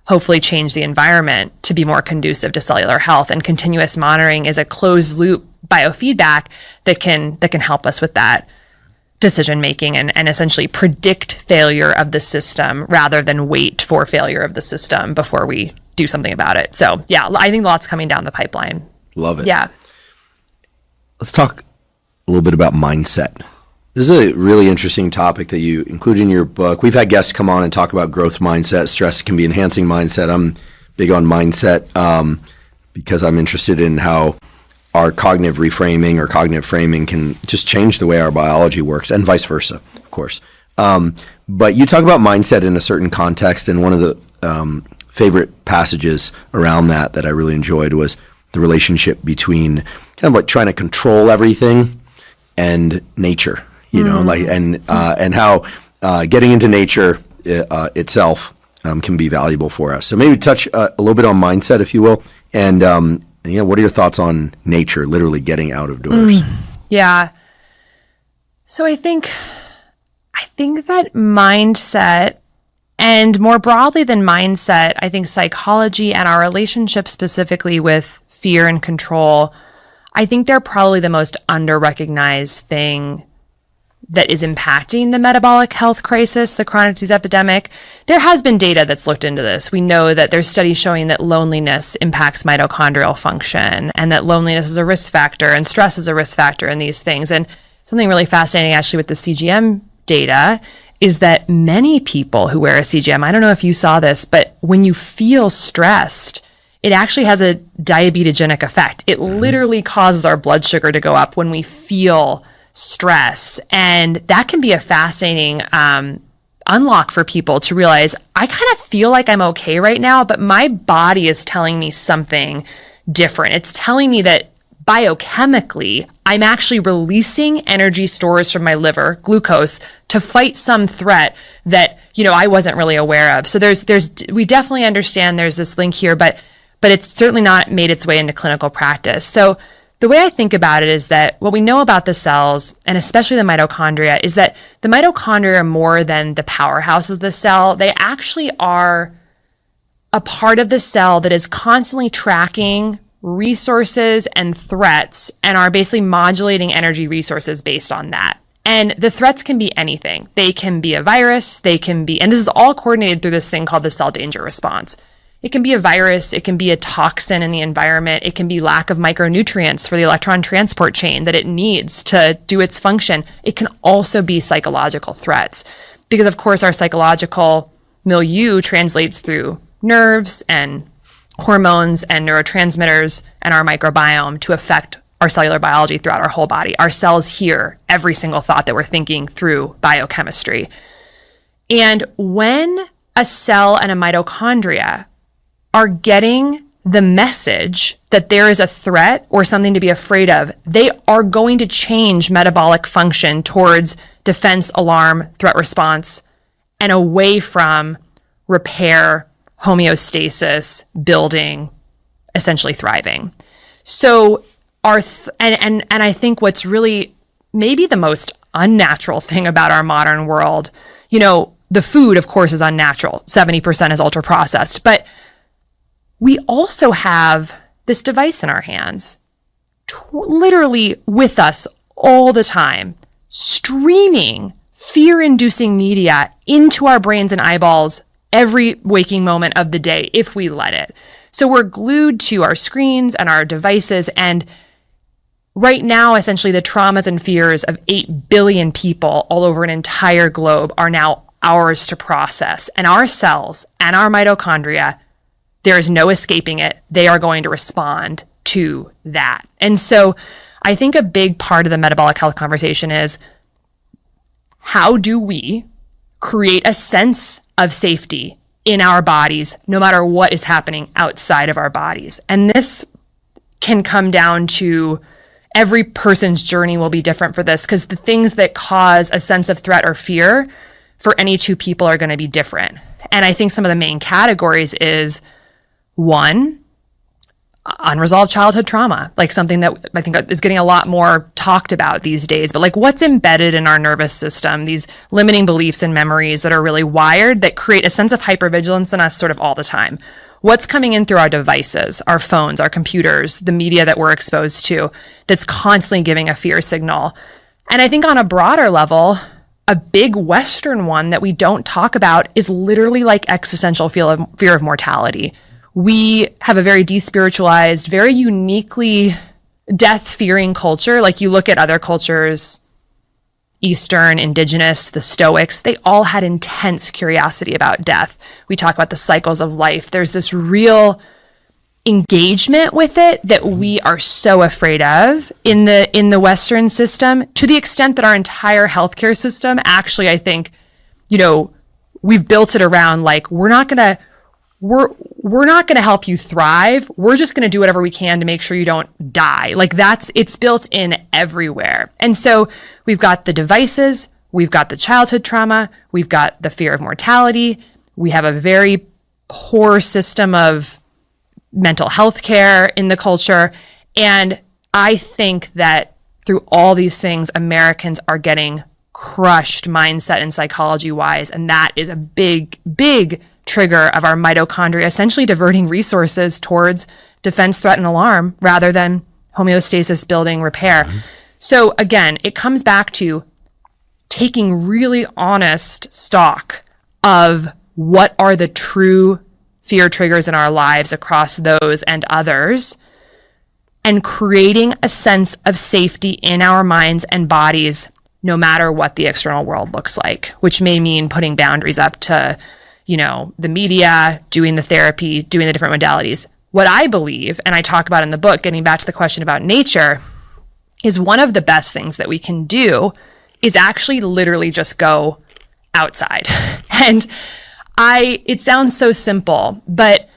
hopefully change the environment to be more conducive to cellular health. And continuous monitoring is a closed loop biofeedback that can help us with that decision making and essentially predict failure of the system rather than wait for failure of the system before we do something about it. So yeah, I think lots coming down the pipeline. Love it. Yeah. Let's talk a little bit about mindset. This is a really interesting topic that you include in your book. We've had guests come on and talk about growth mindset. Stress can be enhancing mindset. I'm big on mindset because I'm interested in how our cognitive reframing or cognitive framing can just change the way our biology works, and vice versa, of course. But you talk about mindset in a certain context, and one of the favorite passages around that I really enjoyed was the relationship between kind of like trying to control everything and nature. You know, and how getting into nature itself can be valuable for us. So maybe touch a little bit on mindset, if you will, and what are your thoughts on nature, literally getting out of doors? Yeah. So I think that mindset, and more broadly than mindset, I think psychology and our relationship specifically with fear and control, I think they're probably the most under-recognized thing that is impacting the metabolic health crisis, the chronic disease epidemic. There has been data that's looked into this. We know that there's studies showing that loneliness impacts mitochondrial function, and that loneliness is a risk factor and stress is a risk factor in these things. And something really fascinating actually with the CGM data is that many people who wear a CGM, I don't know if you saw this, but when you feel stressed, it actually has a diabetogenic effect. It literally causes our blood sugar to go up when we feel stress. And that can be a fascinating unlock for people to realize, I kind of feel like I'm okay right now, but my body is telling me something different. It's telling me that biochemically, I'm actually releasing energy stores from my liver, glucose, to fight some threat that, I wasn't really aware of. So we definitely understand there's this link here, but it's certainly not made its way into clinical practice. So the way I think about it is that what we know about the cells, and especially the mitochondria, is that the mitochondria are more than the powerhouse of the cell. They actually are a part of the cell that is constantly tracking resources and threats and are basically modulating energy resources based on that. And the threats can be anything. They can be a virus, and this is all coordinated through this thing called the cell danger response. It can be a virus, it can be a toxin in the environment, it can be lack of micronutrients for the electron transport chain that it needs to do its function. It can also be psychological threats because, of course, our psychological milieu translates through nerves and hormones and neurotransmitters and our microbiome to affect our cellular biology throughout our whole body. Our cells hear every single thought that we're thinking through biochemistry. And when a cell and a mitochondria are getting the message that there is a threat or something to be afraid of, they are going to change metabolic function towards defense, alarm, threat response, and away from repair, homeostasis, building, essentially thriving. So and I think what's really maybe the most unnatural thing about our modern world, the food, of course, is unnatural. 70% is ultra processed, but we also have this device in our hands, literally with us all the time, streaming fear-inducing media into our brains and eyeballs every waking moment of the day if we let it. So we're glued to our screens and our devices. And right now, essentially, the traumas and fears of 8 billion people all over an entire globe are now ours to process. And our cells and our mitochondria, there is no escaping it. They are going to respond to that. And so I think a big part of the metabolic health conversation is, how do we create a sense of safety in our bodies, no matter what is happening outside of our bodies? And this can come down to every person's journey will be different for this, because the things that cause a sense of threat or fear for any two people are going to be different. And I think some of the main categories is, one, unresolved childhood trauma, like something that I think is getting a lot more talked about these days, but like what's embedded in our nervous system, these limiting beliefs and memories that are really wired that create a sense of hypervigilance in us sort of all the time. What's coming in through our devices, our phones, our computers, the media that we're exposed to that's constantly giving a fear signal. And I think on a broader level, a big Western one that we don't talk about is literally like existential fear of mortality. We have a very despiritualized, very uniquely death-fearing culture. Like you look at other cultures, Eastern, Indigenous, the Stoics, they all had intense curiosity about death. We talk about the cycles of life. There's this real engagement with it that we are so afraid of in the Western system, to the extent that our entire healthcare system, actually, I think, we've built it around like, we're not going to help you thrive. We're just going to do whatever we can to make sure you don't die. Like it's built in everywhere. And so we've got the devices, we've got the childhood trauma, we've got the fear of mortality. We have a very poor system of mental health care in the culture. And I think that through all these things, Americans are getting crushed mindset and psychology wise. And that is a big, big trigger of our mitochondria essentially diverting resources towards defense, threat, and alarm rather than homeostasis, building, repair. Mm-hmm. So again, it comes back to taking really honest stock of what are the true fear triggers in our lives across those and others, and creating a sense of safety in our minds and bodies, no matter what the external world looks like, which may mean putting boundaries up to the media, doing the therapy, doing the different modalities. What I believe, and I talk about in the book, getting back to the question about nature, is one of the best things that we can do is actually literally just go outside. And it sounds so simple, but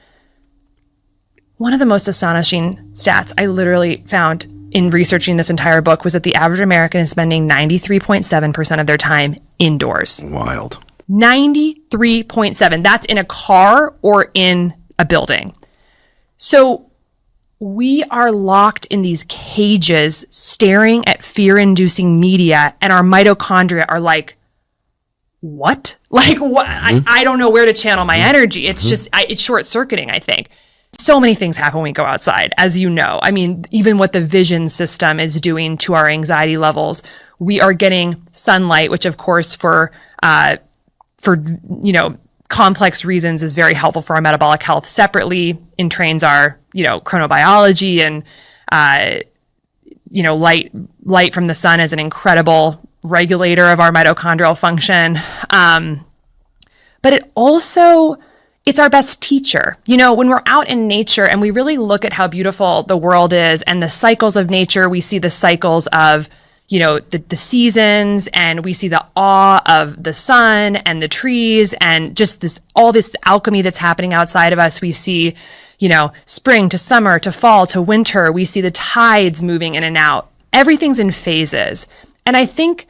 one of the most astonishing stats I literally found in researching this entire book was that the average American is spending 93.7% of their time indoors. Wild. 93.7. That's in a car or in a building. So we are locked in these cages staring at fear-inducing media, and our mitochondria are like, what? Like, what? Mm-hmm. I don't know where to channel my energy. It's just, it's short-circuiting, I think. So many things happen when we go outside, as you know. I mean, even what the vision system is doing to our anxiety levels. We are getting sunlight, which of course for complex reasons is very helpful for our metabolic health separately, entrains our, chronobiology, and, light from the sun is an incredible regulator of our mitochondrial function. But it's our best teacher. When we're out in nature and we really look at how beautiful the world is and the cycles of nature, we see the cycles of the seasons, and we see the awe of the sun and the trees and just all this alchemy that's happening outside of us. We see, spring to summer to fall to winter. We see the tides moving in and out. Everything's in phases. And I think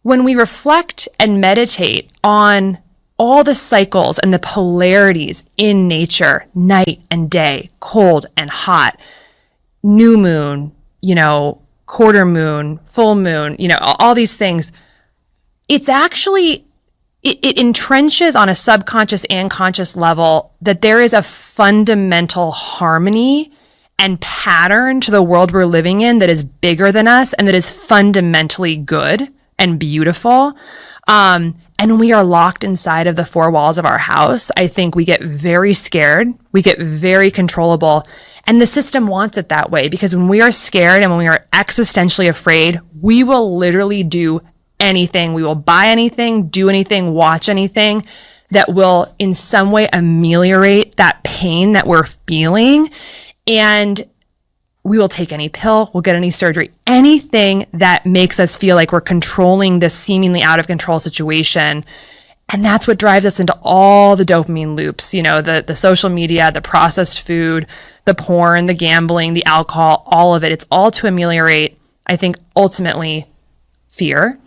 when we reflect and meditate on all the cycles and the polarities in nature, night and day, cold and hot, new moon, quarter moon, full moon, all these things, it's actually, it entrenches on a subconscious and conscious level that there is a fundamental harmony and pattern to the world we're living in that is bigger than us and that is fundamentally good and beautiful. And when we are locked inside of the four walls of our house, I think we get very scared. We get very controllable. And the system wants it that way, because when we are scared and when we are existentially afraid, we will literally do anything. We will buy anything, do anything, watch anything that will in some way ameliorate that pain that we're feeling. And we will take any pill, we'll get any surgery, anything that makes us feel like we're controlling this seemingly out of control situation. And that's what drives us into all the dopamine loops, the social media, the processed food, the porn, the gambling, the alcohol, all of it. It's all to ameliorate, I think, ultimately fear.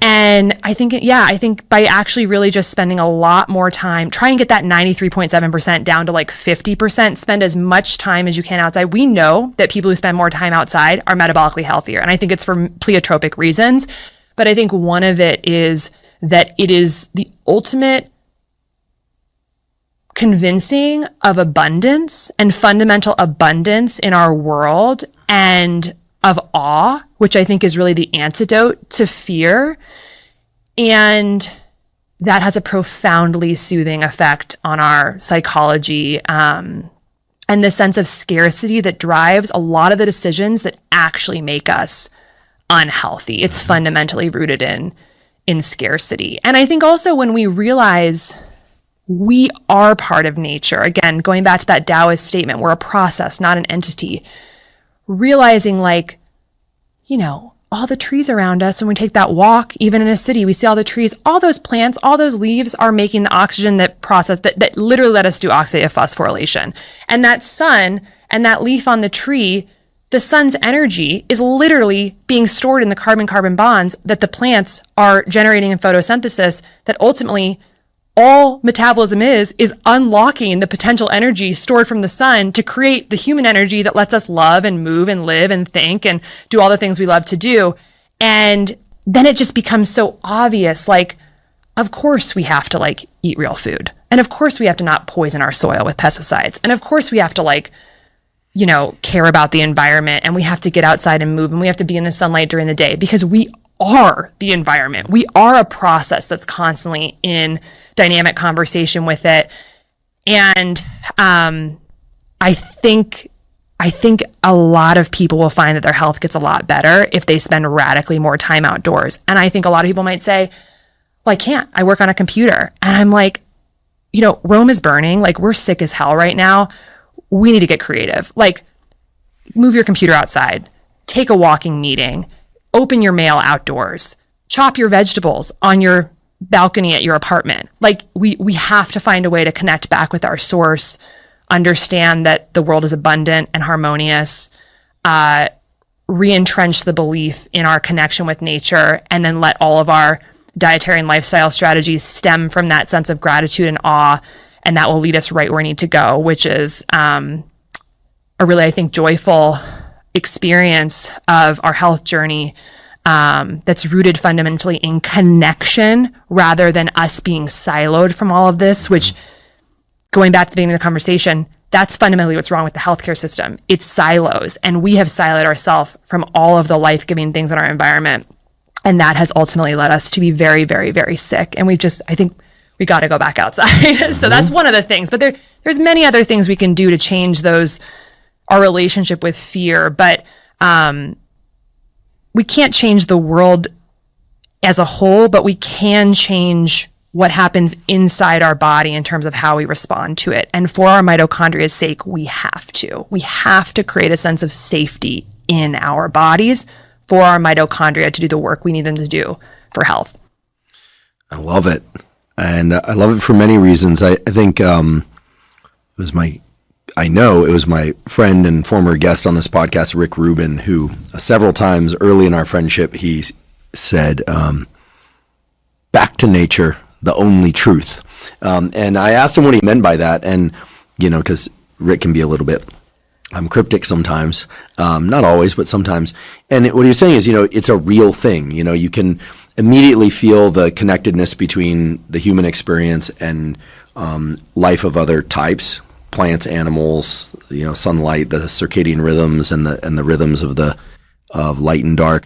And I think by actually really just spending a lot more time, try and get that 93.7% down to like 50%, spend as much time as you can outside. We know that people who spend more time outside are metabolically healthier. And I think it's for pleiotropic reasons. But I think one of it is that it is the ultimate convincing of abundance and fundamental abundance in our world, and of awe, which I think is really the antidote to fear. And that has a profoundly soothing effect on our psychology, and the sense of scarcity that drives a lot of the decisions that actually make us unhealthy. It's fundamentally rooted in scarcity. And I think also when we realize we are part of nature, again, going back to that Taoist statement, we're a process, not an entity. Realizing like, all the trees around us, when we take that walk, even in a city, we see all the trees, all those plants, all those leaves are making the oxygen that literally let us do oxidative phosphorylation. And that sun and that leaf on the tree, the sun's energy is literally being stored in the carbon-carbon bonds that the plants are generating in photosynthesis, that ultimately all metabolism is unlocking the potential energy stored from the sun to create the human energy that lets us love and move and live and think and do all the things we love to do. And then it just becomes so obvious, like, of course we have to like eat real food. And of course we have to not poison our soil with pesticides. And of course we have to like, care about the environment, and we have to get outside and move, and we have to be in the sunlight during the day, because we are the environment. We are a process that's constantly in dynamic conversation with it. And I think a lot of people will find that their health gets a lot better if they spend radically more time outdoors. And I think a lot of people might say, well, I can't. I work on a computer. And I'm like, Rome is burning. Like, we're sick as hell right now. We need to get creative. Like, move your computer outside, take a walking meeting, open your mail outdoors, chop your vegetables on your balcony at your apartment. Like, we have to find a way to connect back with our source, understand that the world is abundant and harmonious, re-entrench the belief in our connection with nature, and then let all of our dietary and lifestyle strategies stem from that sense of gratitude and awe. And that will lead us right where we need to go, which is a really, I think, joyful experience of our health journey, that's rooted fundamentally in connection rather than us being siloed from all of this, which, going back to the beginning of the conversation, that's fundamentally what's wrong with the healthcare system. It's silos, and we have siloed ourselves from all of the life-giving things in our environment. And that has ultimately led us to be very, very, very sick. And I think we got to go back outside. So that's one of the things, but there's many other things we can do to change our relationship with fear. But we can't change the world as a whole, but we can change what happens inside our body in terms of how we respond to it. And for our mitochondria's sake, we have to create a sense of safety in our bodies for our mitochondria to do the work we need them to do for health. I love it. And I love it for many reasons. I think it was my friend and former guest on this podcast, Rick Rubin, who several times early in our friendship, he said, back to nature, the only truth. And I asked him what he meant by that. And, because Rick can be a little bit cryptic sometimes, not always, but sometimes. And what he was saying is, it's a real thing. You can immediately feel the connectedness between the human experience and life of other types, plants, animals, sunlight, the circadian rhythms and the rhythms of light and dark,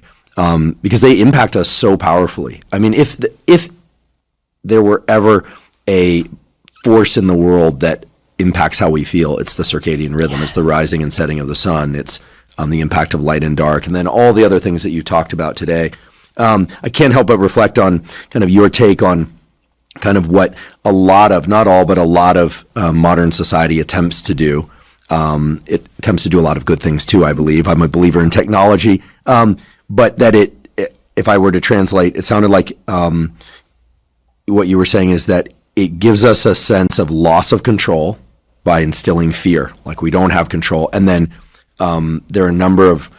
because they impact us so powerfully. I mean, if there were ever a force in the world that impacts how we feel, it's the circadian rhythm. It's the rising and setting of the sun. It's the impact of light and dark, and then all the other things that you talked about today. I can't help but reflect on kind of your take on kind of what a lot of, not all, but a lot of modern society attempts to do. It attempts to do a lot of good things too, I believe. I'm a believer in technology, but that if I were to translate, it sounded like what you were saying is that it gives us a sense of loss of control by instilling fear, like we don't have control. And then there are a number of,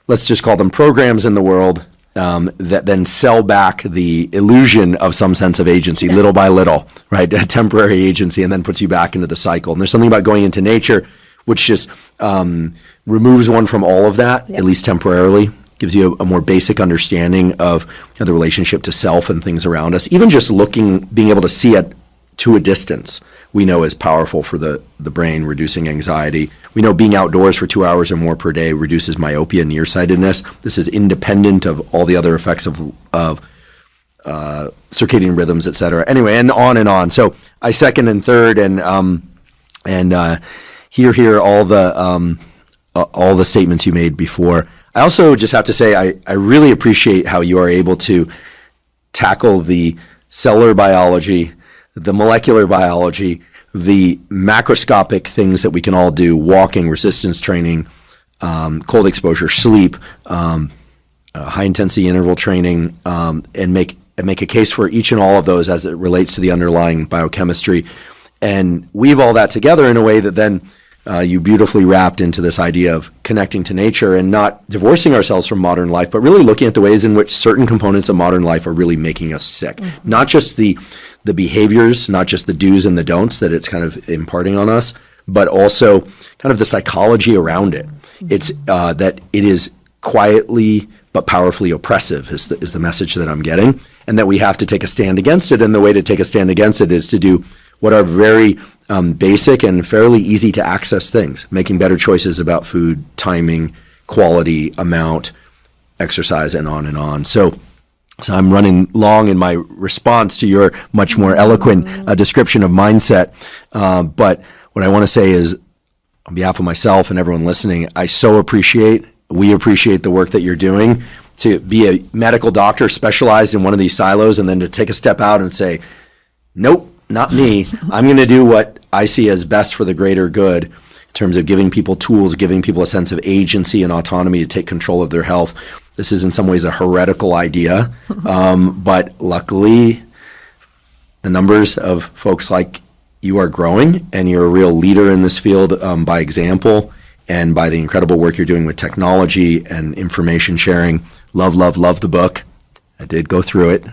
let's just call them programs in the world that then sell back the illusion of some sense of agency, little by little, right? A temporary agency, and then puts you back into the cycle. And there's something about going into nature which just removes one from all of that, at least temporarily. Gives you a more basic understanding of the relationship to self and things around us. Even just being able to see it to a distance, we know is powerful for the brain, reducing anxiety. We know being outdoors for 2 hours or more per day reduces myopia and nearsightedness. This is independent of all the other effects of circadian rhythms, et cetera. Anyway, and on and on. So I second and third and hear all the statements you made before. I also just have to say I really appreciate how you are able to tackle the cellular biology, the molecular biology, the macroscopic things that we can all do, walking, resistance training, cold exposure, sleep, high-intensity interval training, and make a case for each and all of those as it relates to the underlying biochemistry, and weave all that together in a way that then you beautifully wrapped into this idea of connecting to nature and not divorcing ourselves from modern life, but really looking at the ways in which certain components of modern life are really making us sick. Mm-hmm. Not just the behaviors, not just the do's and the don'ts that it's kind of imparting on us, but also kind of the psychology around it. Mm-hmm. It's that it is quietly but powerfully oppressive is the message that I'm getting, and that we have to take a stand against it. And the way to take a stand against it is to do what are very basic and fairly easy to access things, making better choices about food, timing, quality, amount, exercise, and on and on. So I'm running long in my response to your much more eloquent description of mindset. But what I want to say is, on behalf of myself and everyone listening, we appreciate the work that you're doing. To be a medical doctor specialized in one of these silos and then to take a step out and say, nope, not me. I'm going to do what I see as best for the greater good in terms of giving people tools, giving people a sense of agency and autonomy to take control of their health. This is in some ways a heretical idea, but luckily the numbers of folks like you are growing, and you're a real leader in this field by example and by the incredible work you're doing with technology and information sharing. Love the book. I did go through it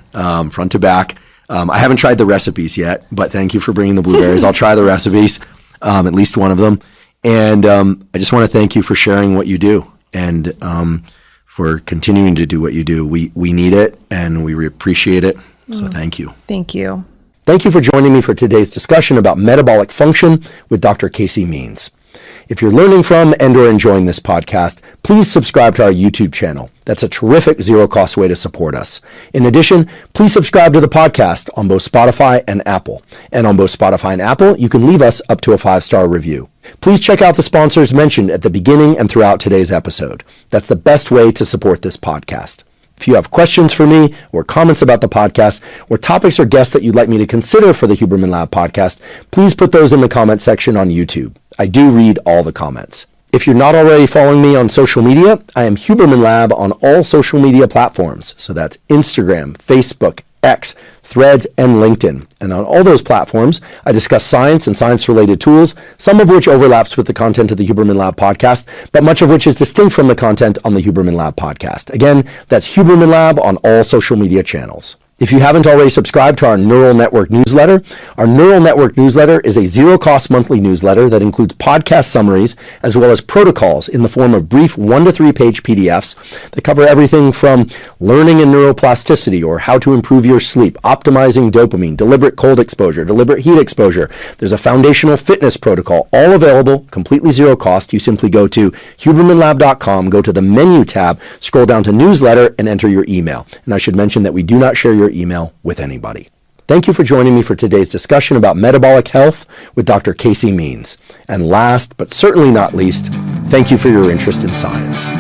front to back. I haven't tried the recipes yet, but thank you for bringing the blueberries. I'll try the recipes, at least one of them. And I just want to thank you for sharing what you do and for continuing to do what you do. We need it and we appreciate it. So thank you. Thank you. Thank you for joining me for today's discussion about metabolic function with Dr. Casey Means. If you're learning from and or enjoying this podcast, please subscribe to our YouTube channel. That's a terrific zero-cost way to support us. In addition, please subscribe to the podcast on both Spotify and Apple. And on both Spotify and Apple, you can leave us up to a 5-star review. Please check out the sponsors mentioned at the beginning and throughout today's episode. That's the best way to support this podcast. If you have questions for me or comments about the podcast or topics or guests that you'd like me to consider for the Huberman Lab podcast, please put those in the comment section on YouTube. I do read all the comments. If you're not already following me on social media, I am Huberman Lab on all social media platforms. So that's Instagram, Facebook, X, Threads, and LinkedIn. And on all those platforms, I discuss science and science-related tools, some of which overlaps with the content of the Huberman Lab podcast, but much of which is distinct from the content on the Huberman Lab podcast. Again, that's Huberman Lab on all social media channels. If you haven't already subscribed to our Neural Network newsletter, our Neural Network newsletter is a zero-cost monthly newsletter that includes podcast summaries as well as protocols in the form of brief 1 to 3 page PDFs that cover everything from learning in neuroplasticity or how to improve your sleep, optimizing dopamine, deliberate cold exposure, deliberate heat exposure. There's a foundational fitness protocol, all available, completely zero cost. You simply go to hubermanlab.com, go to the menu tab, scroll down to newsletter, and enter your email. And I should mention that we do not share your email with anybody. Thank you for joining me for today's discussion about metabolic health with Dr. Casey Means. And last, but certainly not least, thank you for your interest in science.